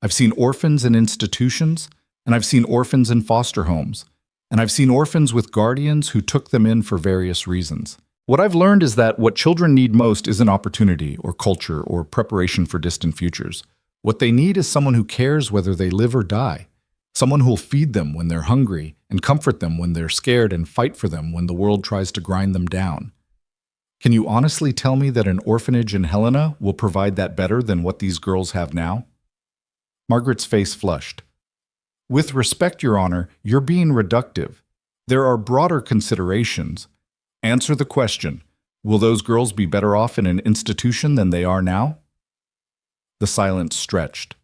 I've seen orphans in institutions, and I've seen orphans in foster homes, and I've seen orphans with guardians who took them in for various reasons. What I've learned is that what children need most isn't opportunity or culture or preparation for distant futures. What they need is someone who cares whether they live or die, someone who'll feed them when they're hungry and comfort them when they're scared and fight for them when the world tries to grind them down. Can you honestly tell me that an orphanage in Helena will provide that better than what these girls have now?" Margaret's face flushed. "With respect, Your Honor, you're being reductive. There are broader considerations. Answer the question. Will those girls be better off in an institution than they are now?" The silence stretched.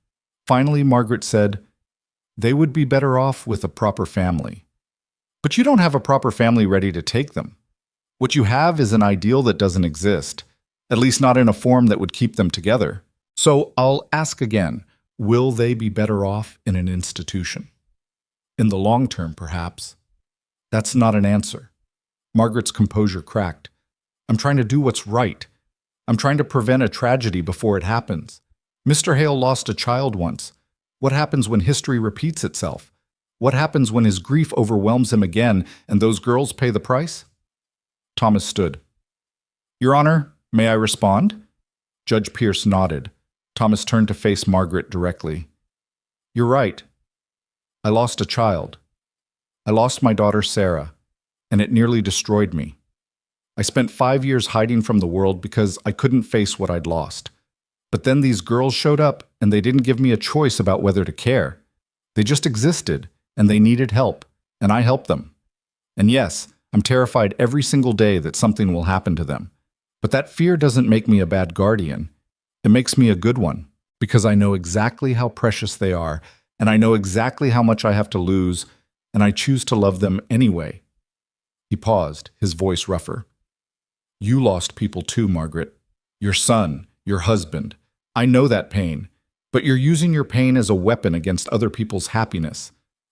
Finally, Margaret said, "They would be better off with a proper family." "But you don't have a proper family ready to take them. What you have is an ideal that doesn't exist, at least not in a form that would keep them together. So I'll ask again, will they be better off in an institution?" "In the long term, perhaps." "That's not an answer." Margaret's composure cracked. "I'm trying to do what's right. I'm trying to prevent a tragedy before it happens. Mr. Hale lost a child once. What happens when history repeats itself? What happens when his grief overwhelms him again and those girls pay the price?" Thomas stood. "Your Honor, may I respond?" Judge Pierce nodded. Thomas turned to face Margaret directly. "You're right. I lost a child. I lost my daughter Sarah, and it nearly destroyed me. I spent 5 years hiding from the world because I couldn't face what I'd lost. But then these girls showed up, and they didn't give me a choice about whether to care. They just existed, and they needed help, and I helped them. And yes, I'm terrified every single day that something will happen to them. But that fear doesn't make me a bad guardian. It makes me a good one, because I know exactly how precious they are, and I know exactly how much I have to lose, and I choose to love them anyway." He paused, his voice rougher. "You lost people too, Margaret. Your son, your husband. I know that pain, but you're using your pain as a weapon against other people's happiness.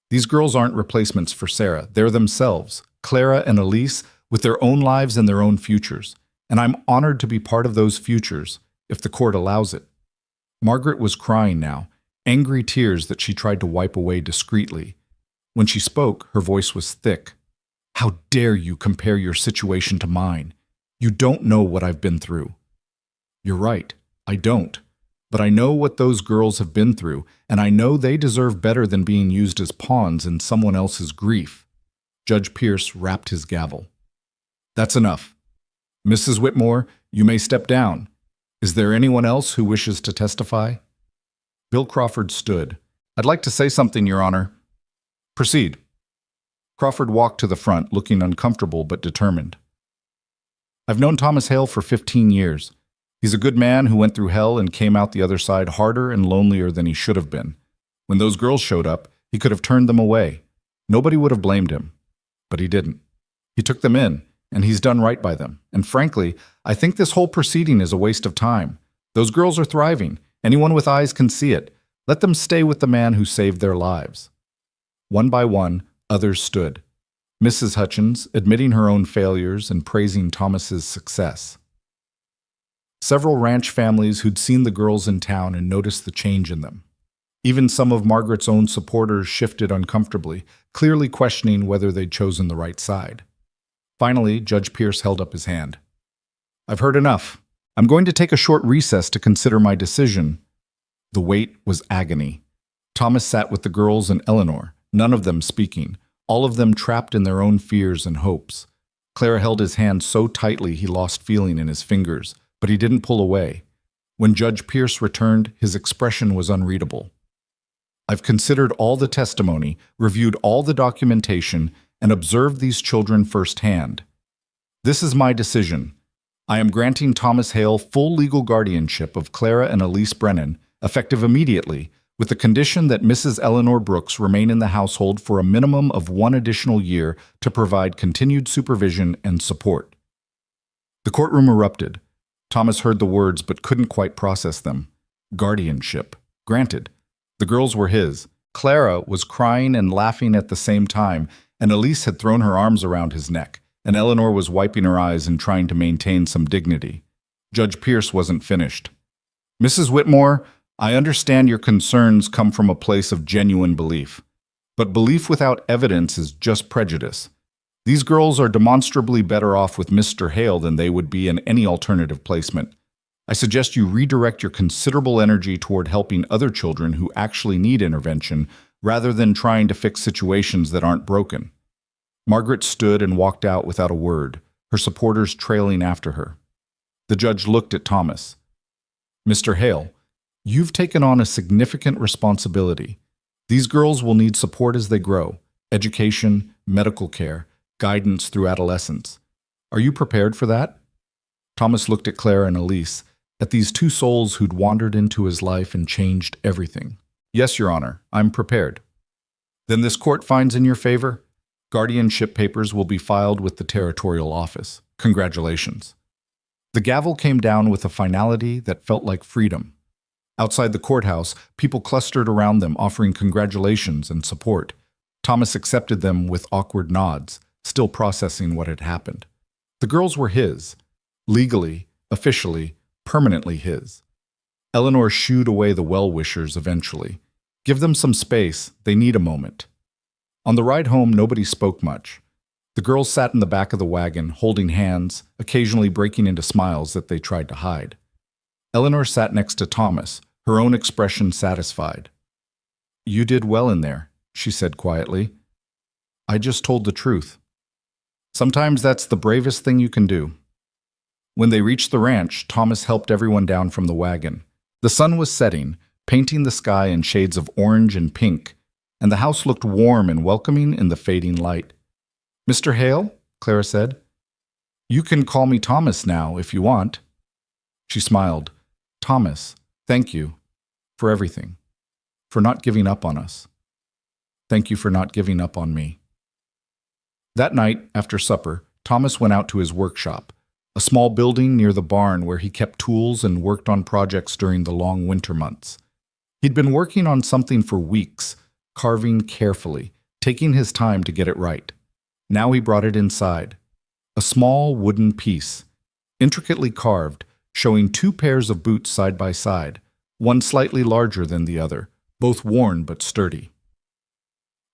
These girls aren't replacements for Sarah. They're themselves, Clara and Elise, with their own lives and their own futures. And I'm honored to be part of those futures, if the court allows it." Margaret was crying now, angry tears that she tried to wipe away discreetly. When she spoke, her voice was thick. "How dare you compare your situation to mine? You don't know what I've been through." "You're right, I don't. But I know what those girls have been through, and I know they deserve better than being used as pawns in someone else's grief." Judge Pierce rapped his gavel. "That's enough. Mrs. Whitmore, you may step down. Is there anyone else who wishes to testify?" Bill Crawford stood. "I'd like to say something, Your Honor." "Proceed." Crawford walked to the front, looking uncomfortable but determined. "I've known Thomas Hale for 15 years. He's a good man who went through hell and came out the other side harder and lonelier than he should have been. When those girls showed up, he could have turned them away. Nobody would have blamed him. But he didn't. He took them in, and he's done right by them. And frankly, I think this whole proceeding is a waste of time. Those girls are thriving. Anyone with eyes can see it. Let them stay with the man who saved their lives." One by one, others stood. Mrs. Hutchins, admitting her own failures and praising Thomas's success. Several ranch families who'd seen the girls in town and noticed the change in them. Even some of Margaret's own supporters shifted uncomfortably, clearly questioning whether they'd chosen the right side. Finally, Judge Pierce held up his hand. "I've heard enough. I'm going to take a short recess to consider my decision." The wait was agony. Thomas sat with the girls and Eleanor, none of them speaking, all of them trapped in their own fears and hopes. Clara held his hand so tightly he lost feeling in his fingers, but he didn't pull away. When Judge Pierce returned, his expression was unreadable. "I've considered all the testimony, reviewed all the documentation, and observed these children firsthand. This is my decision. I am granting Thomas Hale full legal guardianship of Clara and Elise Brennan, effective immediately, with the condition that Mrs. Eleanor Brooks remain in the household for a minimum of 1 additional year to provide continued supervision and support." The courtroom erupted. Thomas heard the words but couldn't quite process them. Guardianship. Granted. The girls were his. Clara was crying and laughing at the same time, and Elise had thrown her arms around his neck, and Eleanor was wiping her eyes and trying to maintain some dignity. Judge Pierce wasn't finished. "Mrs. Whitmore, I understand your concerns come from a place of genuine belief. But belief without evidence is just prejudice. These girls are demonstrably better off with Mr. Hale than they would be in any alternative placement. I suggest you redirect your considerable energy toward helping other children who actually need intervention, rather than trying to fix situations that aren't broken." Margaret stood and walked out without a word, her supporters trailing after her. The judge looked at Thomas. "Mr. Hale, you've taken on a significant responsibility. These girls will need support as they grow: education, medical care, guidance through adolescence. Are you prepared for that?" Thomas looked at Clara and Elise, at these two souls who'd wandered into his life and changed everything. "Yes, Your Honor, I'm prepared." "Then this court finds in your favor. Guardianship papers will be filed with the territorial office. Congratulations." The gavel came down with a finality that felt like freedom. Outside the courthouse, people clustered around them, offering congratulations and support. Thomas accepted them with awkward nods, still processing what had happened. The girls were his. Legally, officially, permanently his. Eleanor shooed away the well-wishers eventually. Give them some space, they need a moment. On the ride home, nobody spoke much. The girls sat in the back of the wagon, holding hands, occasionally breaking into smiles that they tried to hide. Eleanor sat next to Thomas, her own expression satisfied. "You did well in there," she said quietly. "I just told the truth. Sometimes that's the bravest thing you can do." When they reached the ranch, Thomas helped everyone down from the wagon. The sun was setting, painting the sky in shades of orange and pink, and the house looked warm and welcoming in the fading light. "Mr. Hale," Clara said, "you can call me Thomas now if you want." She smiled. "Thomas, thank you for everything, for not giving up on us. Thank you for not giving up on me." That night, after supper, Thomas went out to his workshop, a small building near the barn where he kept tools and worked on projects during the long winter months. He'd been working on something for weeks, carving carefully, taking his time to get it right. Now he brought it inside. A small wooden piece, intricately carved, showing 2 pairs of boots side by side, one slightly larger than the other, both worn but sturdy.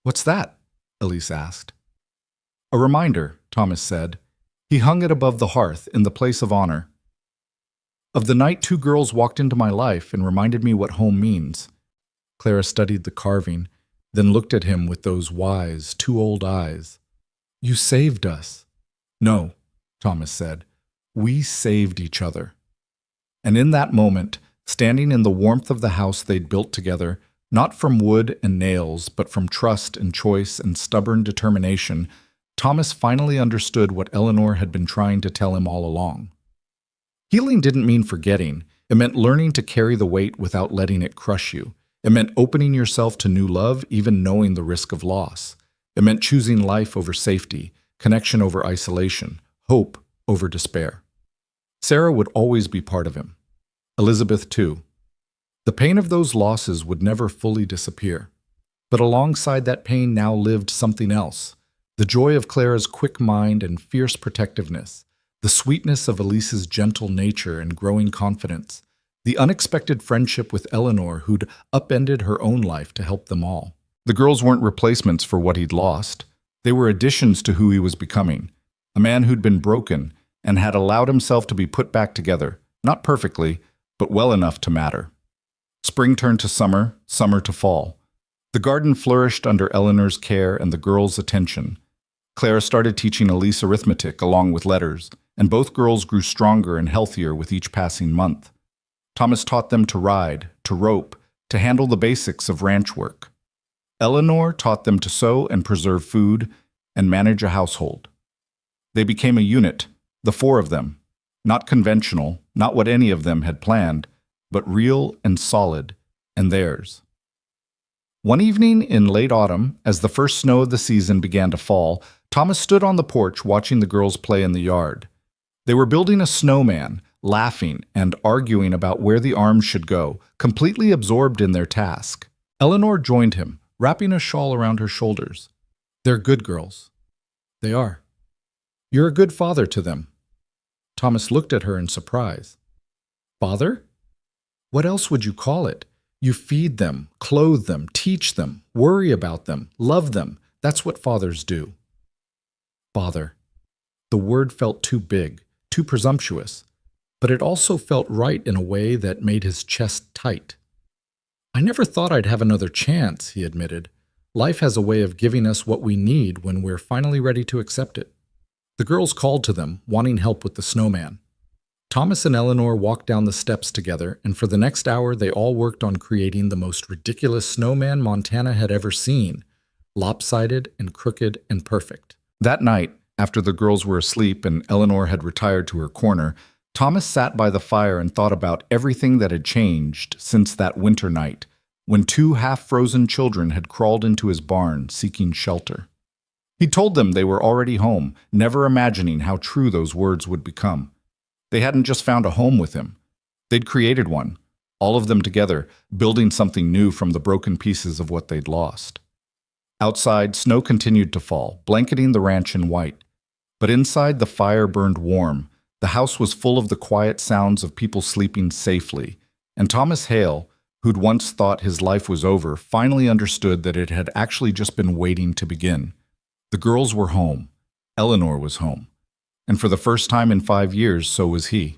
"What's that?" Elise asked. "A reminder," Thomas said. He hung it above the hearth in the place of honor. "Of the night 2 girls walked into my life and reminded me what home means." Clara studied the carving, then looked at him with those wise, too old eyes. "You saved us." "No," Thomas said. "We saved each other." And in that moment, standing in the warmth of the house they'd built together, not from wood and nails, but from trust and choice and stubborn determination, Thomas finally understood what Eleanor had been trying to tell him all along. Healing didn't mean forgetting. It meant learning to carry the weight without letting it crush you. It meant opening yourself to new love, even knowing the risk of loss. It meant choosing life over safety, connection over isolation, hope over despair. Sarah would always be part of him. Elizabeth, too. The pain of those losses would never fully disappear. But alongside that pain now lived something else. The joy of Clara's quick mind and fierce protectiveness, the sweetness of Elise's gentle nature and growing confidence, the unexpected friendship with Eleanor who'd upended her own life to help them all. The girls weren't replacements for what he'd lost. They were additions to who he was becoming, a man who'd been broken and had allowed himself to be put back together, not perfectly, but well enough to matter. Spring turned to summer, summer to fall. The garden flourished under Eleanor's care and the girls' attention. Clara started teaching Elise arithmetic along with letters, and both girls grew stronger and healthier with each passing month. Thomas taught them to ride, to rope, to handle the basics of ranch work. Eleanor taught them to sew and preserve food and manage a household. They became a unit, the four of them, not conventional, not what any of them had planned, but real and solid, and theirs. One evening in late autumn, as the first snow of the season began to fall, Thomas stood on the porch watching the girls play in the yard. They were building a snowman, laughing and arguing about where the arms should go, completely absorbed in their task. Eleanor joined him, wrapping a shawl around her shoulders. "They're good girls." "They are. You're a good father to them." Thomas looked at her in surprise. "Father? What else would you call it? You feed them, clothe them, teach them, worry about them, love them. That's what fathers do." Father. The word felt too big, too presumptuous, but it also felt right in a way that made his chest tight. "I never thought I'd have another chance," he admitted. "Life has a way of giving us what we need when we're finally ready to accept it." The girls called to them, wanting help with the snowman. Thomas and Eleanor walked down the steps together, and for the next hour they all worked on creating the most ridiculous snowman Montana had ever seen, lopsided and crooked and perfect. That night, after the girls were asleep and Eleanor had retired to her corner, Thomas sat by the fire and thought about everything that had changed since that winter night, when two half-frozen children had crawled into his barn seeking shelter. He told them they were already home, never imagining how true those words would become. They hadn't just found a home with him. They'd created one, all of them together, building something new from the broken pieces of what they'd lost. Outside, snow continued to fall, blanketing the ranch in white. But inside, the fire burned warm. The house was full of the quiet sounds of people sleeping safely, and Thomas Hale, who'd once thought his life was over, finally understood that it had actually just been waiting to begin. The girls were home. Eleanor was home. And for the first time in 5 years, so was he.